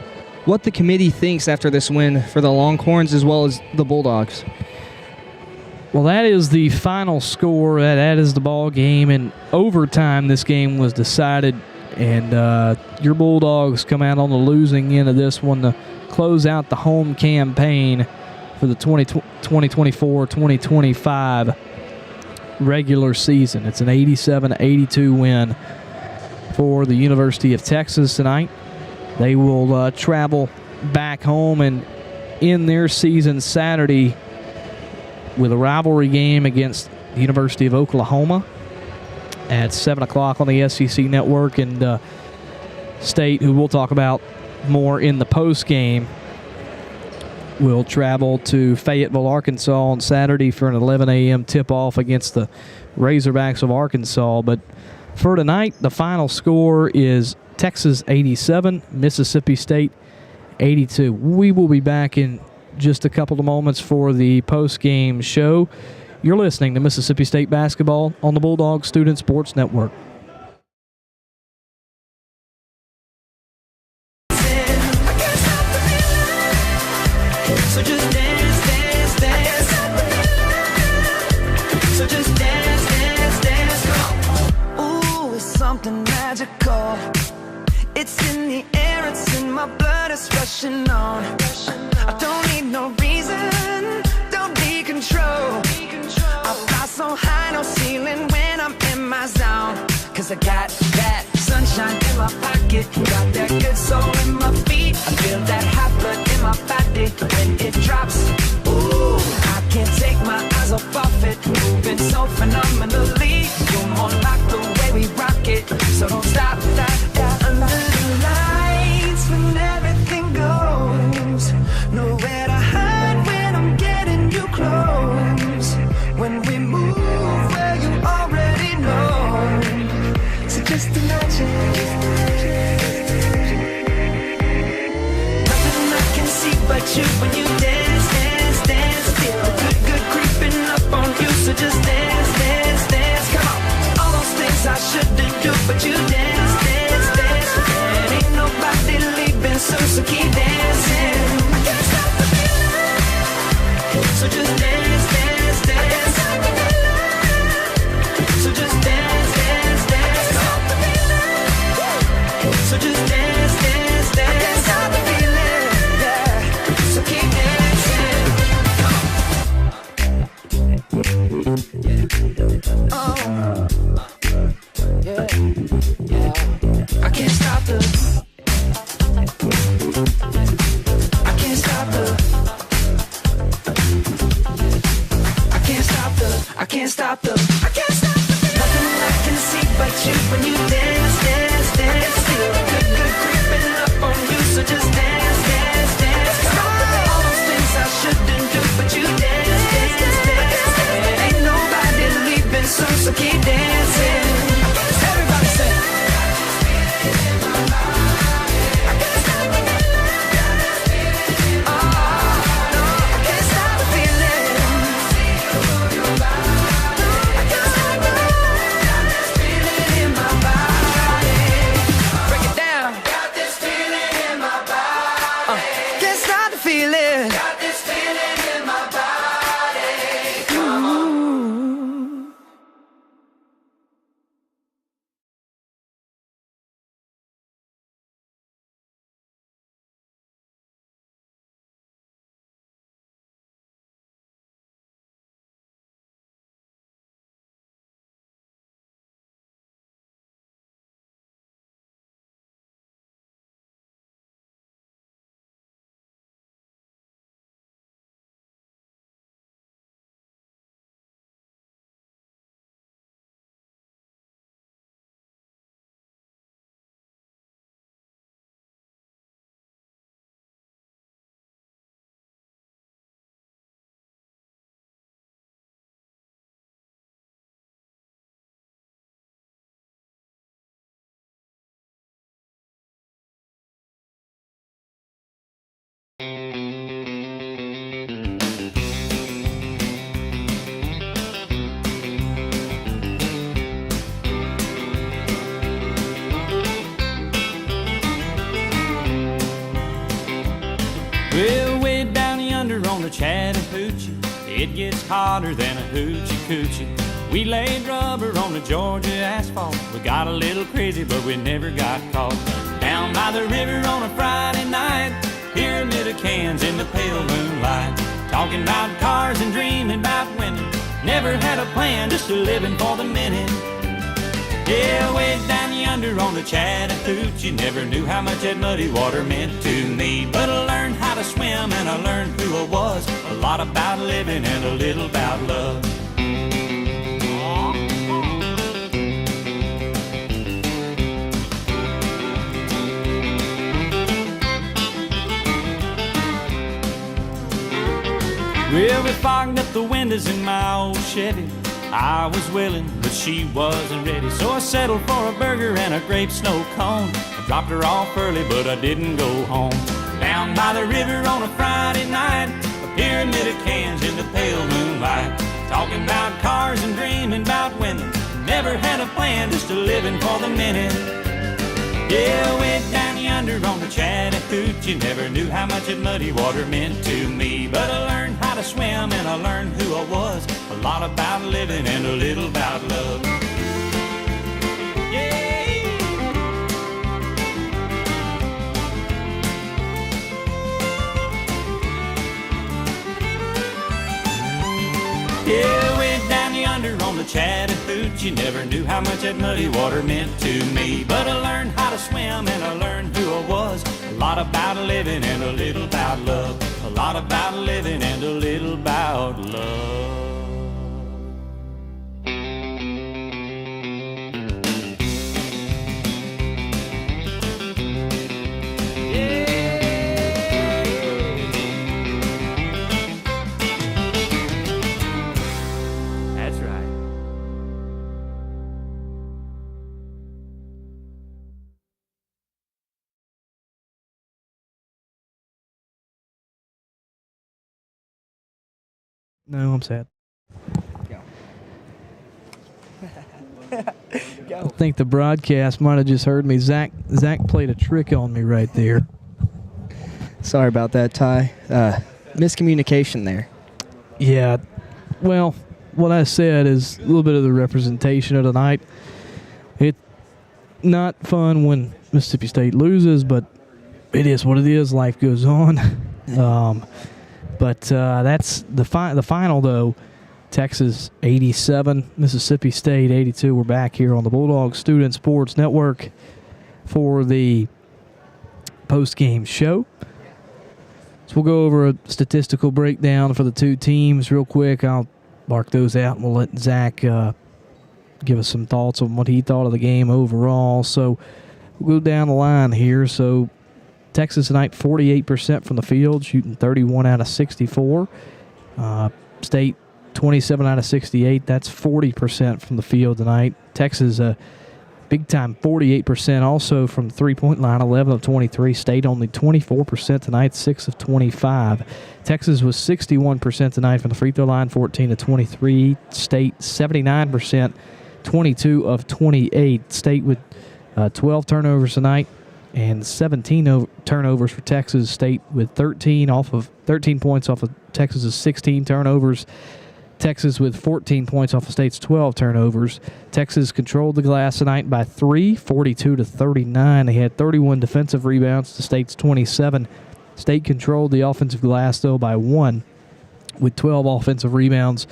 what the committee thinks after this win for the Longhorns as well as the Bulldogs. Well, that is the final score. That is the ball game. In overtime, this game was decided, and your Bulldogs come out on the losing end of this one to close out the home campaign for the 2024-2025 regular season. It's an 87-82 win for the University of Texas tonight. They will travel back home and end their season Saturday with a rivalry game against the University of Oklahoma at 7 o'clock on the SEC Network. And State, who we'll talk about more in the post game, will travel to Fayetteville, Arkansas on Saturday for an 11 a.m. tip-off against the Razorbacks of Arkansas. But for tonight, the final score is Texas 87, Mississippi State 82. We will be back in just a couple of moments for the post-game show. You're listening to Mississippi State basketball on the Bulldog Student Sports Network. So just dance, dance, dance. So just dance, dance, dance. Ooh, it's something magical. It's in the air, it's in my blood, it's rushing on. I don't need no reason, don't need control. I fly so high, no ceiling when I'm in my zone. Cause I got that sunshine in my pocket, got that good soul in my feet. I feel that hot blood in my body when it drops. Ooh, I can't take my eyes off of it, moving so phenomenally. You're more like the way we rock it, so don't stop that. Under the lights when everything goes, nowhere to hide when I'm getting you close. When we move where you already know, so just imagine. Nothing I can see but you when you dance, dance, dance. Feel the good, good creeping up on you, so just dance, dance, dance. Come on. you when you dance, dance, dance. Feel the good, good creeping up on you, so just dance, dance, dance. All those things I shouldn't do, but you dance, dance, dance. Ain't nobody leaving soon, so keep dancing. Everybody say. Well, way down yonder on the Chattahoochee, it gets hotter than a hoochie coochie. We laid rubber on the Georgia asphalt. We got a little crazy, but we never got caught. Down by the river on a Friday night, pyramid of cans in the pale moonlight. Talking about cars and dreaming about women. Never had a plan, just a living for the minute. Yeah, way down yonder on the Chattahoochee, never knew how much that muddy water meant to me. But I learned how to swim and I learned who I was. A lot about living and a little about love. Well, we fogged up the windows in my old Chevy. I was willing, but she wasn't ready. So I settled for a burger and a grape snow cone. I dropped her off early, but I didn't go home. Down by the river on a Friday night, a pyramid of cans in the pale moonlight. Talking about cars and dreaming about women. Never had a plan, just a living for the minute. Yeah, way down yonder on the Chattahoochee, never knew how much that muddy water meant to me. But I learned how to swim and I learned who I was. A lot about living and a little about love. Yeah, way down yonder on the Chattahoochee, never knew how much that muddy water meant to me. But I learned how to swim and I learned who I was. A lot about living and a little about love. A lot about living and a little about love. No, I'm sad. I think the broadcast might have just heard me. Zach played a trick on me right there. Sorry about that, Ty. Miscommunication there. Yeah. Well, what I said is a little bit of the representation of the night. It's not fun when Mississippi State loses, but it is what it is. Life goes on. But that's the final, though. Texas 87, Mississippi State 82. We're back here on the Bulldog Student Sports Network for the post-game show. So we'll go over a statistical breakdown for the two teams real quick. I'll mark those out and we'll let Zach give us some thoughts on what he thought of the game overall. So we'll go down the line here. So Texas tonight, 48% from the field, shooting 31 out of 64. State, 27 out of 68. That's 40% from the field tonight. Texas, big time, 48% also from the three-point line, 11 of 23. State only 24% tonight, 6 of 25. Texas was 61% tonight from the free throw line, 14 of 23. State, 79%, 22 of 28. State with 12 turnovers tonight and 17 turnovers for Texas. State with 13 points off of Texas's 16 turnovers. Texas with 14 points off of State's 12 turnovers. Texas controlled the glass tonight by 3, 42-39. They had 31 defensive rebounds to State's 27. State controlled the offensive glass, though, by 1 with 12 offensive rebounds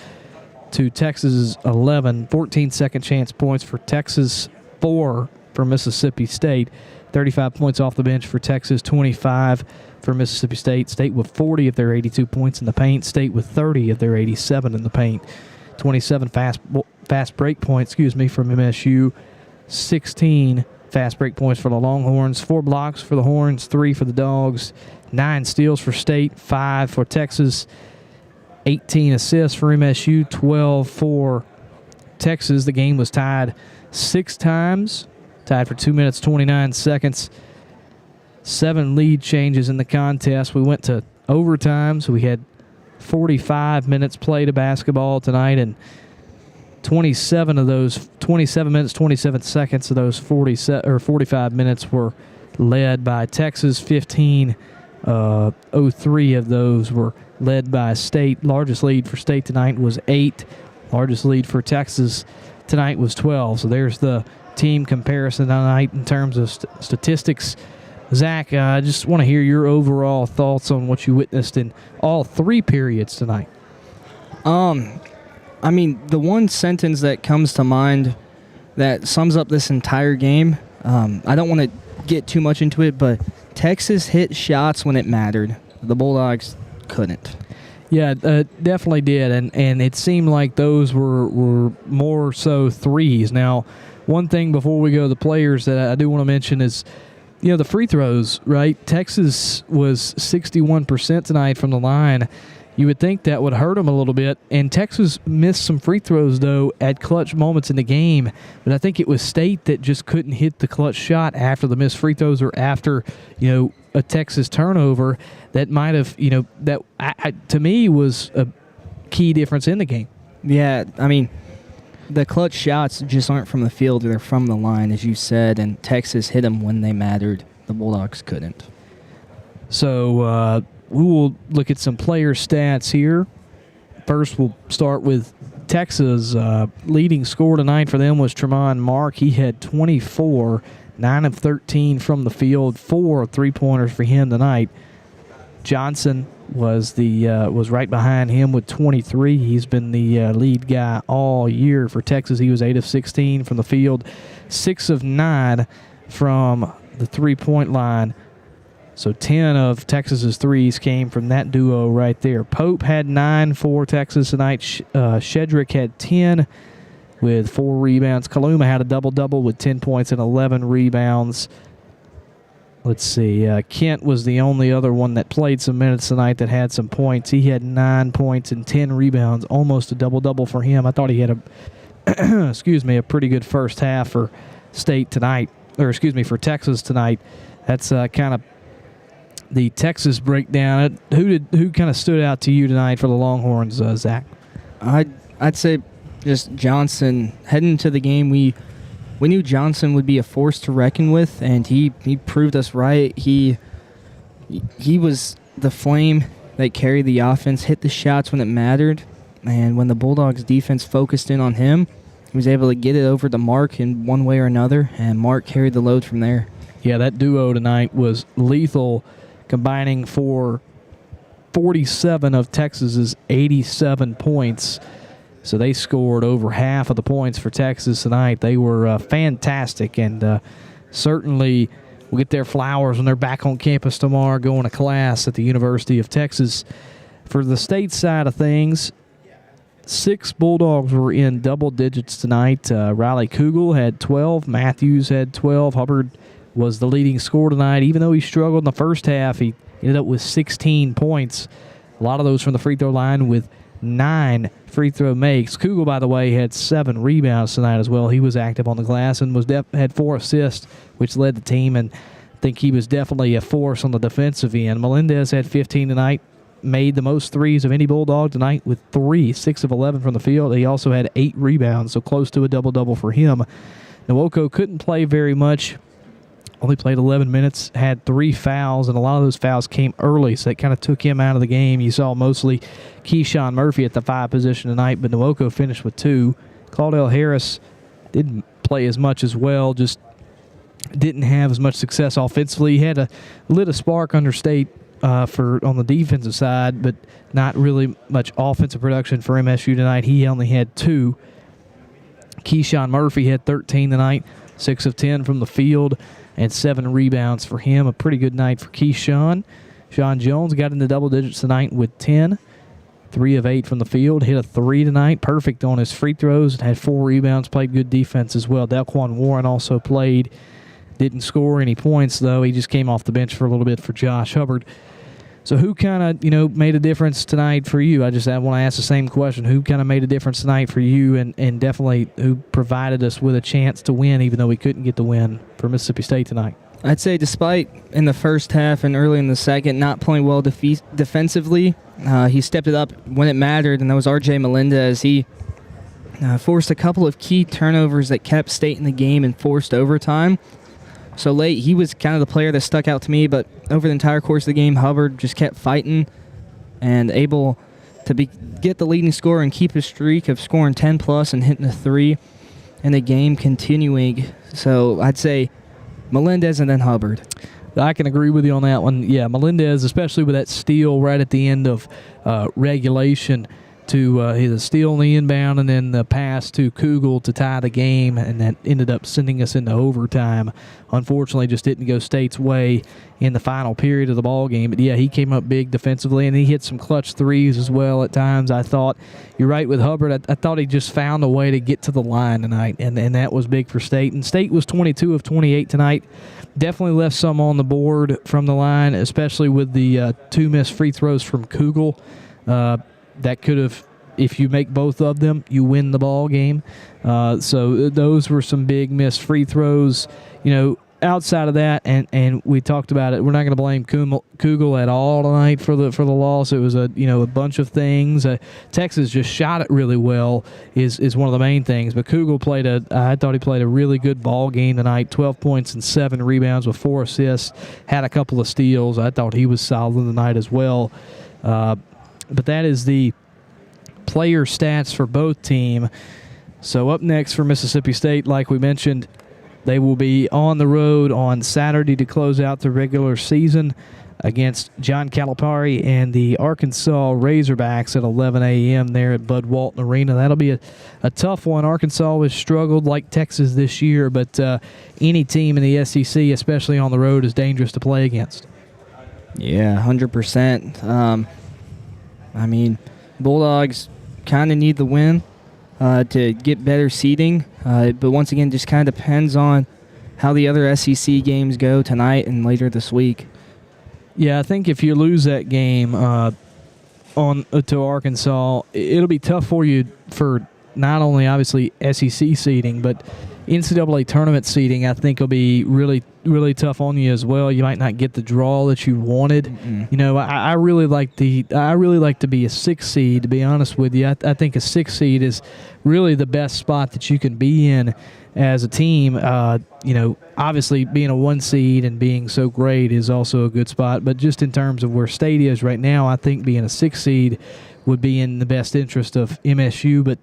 to Texas's 11. 14 second chance points for Texas, 4 for Mississippi State. 35 points off the bench for Texas, 25 for Mississippi State. State with 40 of their 82 points in the paint. State with 30 of their 87 in the paint. 27 fast break points, from MSU. 16 fast break points for the Longhorns. 4 blocks for the Horns, 3 for the Dogs. 9 steals for State, 5 for Texas. 18 assists for MSU, 12 for Texas. The game was tied 6 times. Tied for 2 minutes, 29 seconds. 7 lead changes in the contest. We went to overtime, so we had 45 minutes played of basketball tonight, and 27 minutes, 27 seconds of those 45 minutes were led by Texas. 15, 03 of those were led by State. Largest lead for State tonight was 8. Largest lead for Texas tonight was 12. So there's the team comparison tonight in terms of statistics. Zach, I just want to hear your overall thoughts on what you witnessed in all 3 periods tonight. I mean, the one sentence that comes to mind that sums up this entire game, I don't want to get too much into it, but Texas hit shots when it mattered. The Bulldogs couldn't. Yeah, definitely did, and it seemed like those were more so threes. Now, one thing before we go to the players that I do want to mention is, the free throws, right? Texas was 61% tonight from the line. You would think that would hurt them a little bit, and Texas missed some free throws, though, at clutch moments in the game. But I think it was State that just couldn't hit the clutch shot after the missed free throws or after, a Texas turnover that might have, that to me was a key difference in the game. Yeah, I mean, the clutch shots just aren't from the field. They're from the line, as you said, and Texas hit them when they mattered. The Bulldogs couldn't. So we will look at some player stats here. First, we'll start with Texas. Leading scorer tonight for them was Tremont Mark. He had 24, 9 of 13 from the field, 4 3-pointers for him tonight. Johnson was right behind him with 23. He's been the lead guy all year for Texas. He was 8 of 16 from the field, 6 of 9 from the 3-point line. So 10 of Texas's threes came from that duo right there. Pope had 9 for Texas tonight. Shedrick had 10 with 4 rebounds. Kaluma had a double-double with 10 points and 11 rebounds. Let's see. Kent was the only other one that played some minutes tonight that had some points. He had 9 points and 10 rebounds, almost a double-double for him. I thought he had a pretty good first half for State tonight, for Texas tonight. That's kind of the Texas breakdown. Who kind of stood out to you tonight for the Longhorns, Zach? I'd say just Johnson. Heading into the game, we knew Johnson would be a force to reckon with, and he proved us right. He was the flame that carried the offense, hit the shots when it mattered, and when the Bulldogs defense focused in on him, he was able to get it over to Mark in one way or another, and Mark carried the load from there. Yeah, that duo tonight was lethal, combining for 47 of Texas's 87 points. So they scored over half of the points for Texas tonight. They were fantastic, and certainly will get their flowers when they're back on campus tomorrow going to class at the University of Texas. For the State side of things, 6 Bulldogs were in double digits tonight. Riley Kugel had 12. Matthews had 12. Hubbard was the leading scorer tonight. Even though he struggled in the first half, he ended up with 16 points. A lot of those from the free throw line with 9 free throw makes. Kugel, by the way, had 7 rebounds tonight as well. He was active on the glass and had 4 assists, which led the team, and I think he was definitely a force on the defensive end. Melendez had 15 tonight. Made the most threes of any Bulldog tonight with 3, 6 of 11 from the field. He also had 8 rebounds, so close to a double-double for him. Nwoko couldn't play very much, only played 11 minutes, had 3 fouls, and a lot of those fouls came early, so that kind of took him out of the game. You saw mostly Keyshawn Murphy at the 5 position tonight, but Nwoko finished with 2. Claudell Harris didn't play as much as well, just didn't have as much success offensively. He had lit a spark under State on the defensive side, but not really much offensive production for MSU tonight. He only had 2. Keyshawn Murphy had 13 tonight, 6 of 10 from the field, and 7 rebounds for him. A pretty good night for Keyshawn. Sean Jones got into double digits tonight with 10, 3 of 8 from the field, hit a 3 tonight, perfect on his free throws, had 4 rebounds, played good defense as well. Delquan Warren also played. Didn't score any points, though. He just came off the bench for a little bit for Josh Hubbard. So who kind of, made a difference tonight for you? I want to ask the same question. Who kind of made a difference tonight for you, and definitely who provided us with a chance to win, even though we couldn't get the win for Mississippi State tonight? I'd say despite in the first half and early in the second not playing well defensively, he stepped it up when it mattered, and that was R.J. Melendez. He forced a couple of key turnovers that kept State in the game and forced overtime. So late, he was kind of the player that stuck out to me, but over the entire course of the game, Hubbard just kept fighting and able to get the leading scorer and keep his streak of scoring 10-plus and hitting a 3 and the game continuing. So I'd say Melendez and then Hubbard. I can agree with you on that one. Yeah, Melendez, especially with that steal right at the end of regulation, to his steal in the inbound and then the pass to Kugel to tie the game, and that ended up sending us into overtime. Unfortunately, just didn't go State's way in the final period of the ball game. But yeah, he came up big defensively, and he hit some clutch threes as well at times. I thought you're right with Hubbard. I thought he just found a way to get to the line tonight, and that was big for State. And State was 22 of 28 tonight. Definitely left some on the board from the line, especially with the 2 missed free throws from Kugel. That could have, if you make both of them, you win the ball game. So those were some big missed free throws. Outside of that, and we talked about it, we're not going to blame Kugel at all tonight for the loss. It was a bunch of things. Texas just shot it really well is one of the main things. But Kugel I thought he played a really good ball game tonight. 12 points and 7 rebounds with 4 assists. Had a couple of steals. I thought he was solid tonight as well. But that is the player stats for both teams. So up next for Mississippi State, like we mentioned, they will be on the road on Saturday to close out the regular season against John Calipari and the Arkansas Razorbacks at 11 a.m. there at Bud Walton Arena. That'll be a tough one. Arkansas has struggled like Texas this year, but any team in the SEC, especially on the road, is dangerous to play against. Yeah, 100%. Bulldogs kind of need the win to get better seeding. But once again, just kind of depends on how the other SEC games go tonight and later this week. Yeah, I think if you lose that game to Arkansas, it'll be tough for you for not only obviously SEC seeding, but NCAA tournament seeding. I think will be really, really tough on you as well. You might not get the draw that you wanted. Mm-hmm. I really like to be a 6 seed. To be honest with you, I think a 6 seed is really the best spot that you can be in as a team. Obviously being a 1 seed and being so great is also a good spot. But just in terms of where State is right now, I think being a 6 seed would be in the best interest of MSU. But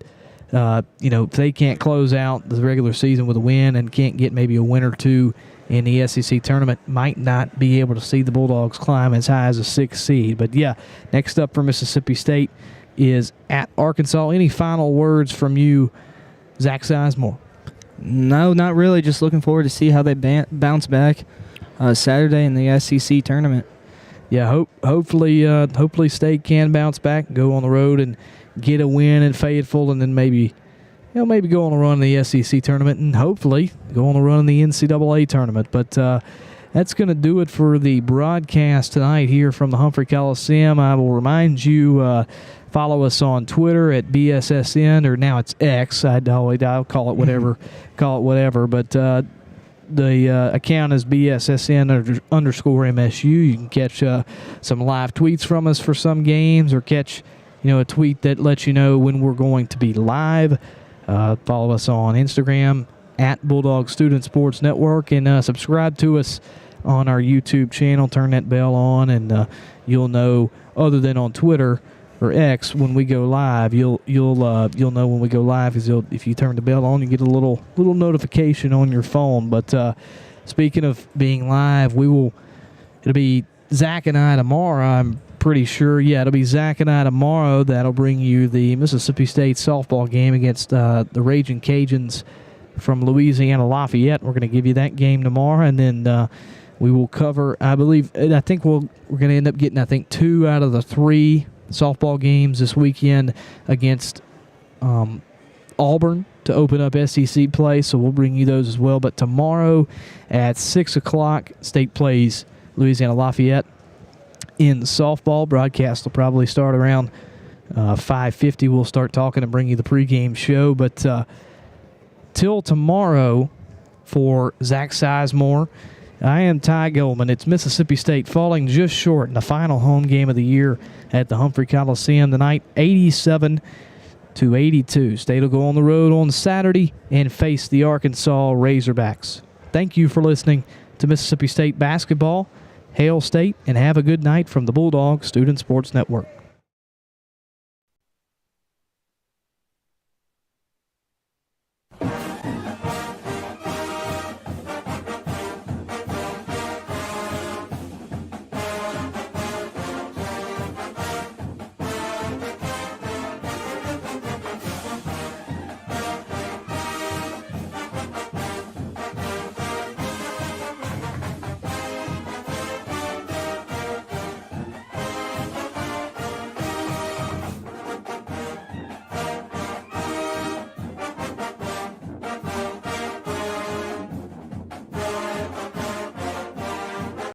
if they can't close out the regular season with a win and can't get maybe a win or 2 in the SEC tournament, might not be able to see the Bulldogs climb as high as a 6 seed. But yeah, next up for Mississippi State is at Arkansas. Any final words from you, Zach Sizemore? No, not really. Just looking forward to see how they bounce back Saturday in the SEC tournament. Yeah, hopefully State can bounce back and go on the road and get a win in Fayetteville, and then maybe go on a run in the SEC tournament, and hopefully go on a run in the NCAA tournament. But that's going to do it for the broadcast tonight here from the Humphrey Coliseum. I will remind you, follow us on Twitter at BSSN, or now it's X. I'll call it whatever. But the account is BSSN_MSU. You can catch some live tweets from us for some games, or catch a tweet that lets you know when we're going to be live. Follow us on Instagram at Bulldog Student Sports Network, and subscribe to us on our YouTube channel. Turn that bell on, and you'll know, other than on Twitter or X, when we go live. You'll know when we go live, because if you turn the bell on, you get a little notification on your phone. But speaking of being live, it'll be Zach and I tomorrow. I'm pretty sure. Yeah, it'll be Zach and I tomorrow. That'll bring you the Mississippi State softball game against the Raging Cajuns from Louisiana Lafayette. We're going to give you that game tomorrow, and then we will cover, I think we're going to end up getting, 2 out of the 3 softball games this weekend against Auburn to open up SEC play, so we'll bring you those as well. But tomorrow at 6 o'clock, State plays Louisiana Lafayette in softball. Broadcast will probably start around 5:50. We'll start talking and bring you the pregame show. But till tomorrow, for Zach Sizemore, I am Ty Goldman. It's Mississippi State falling just short in the final home game of the year at the Humphrey Coliseum tonight, 87-82. State will go on the road on Saturday and face the Arkansas Razorbacks. Thank you for listening to Mississippi State basketball. Hail State, and have a good night from the Bulldog Student Sports Network.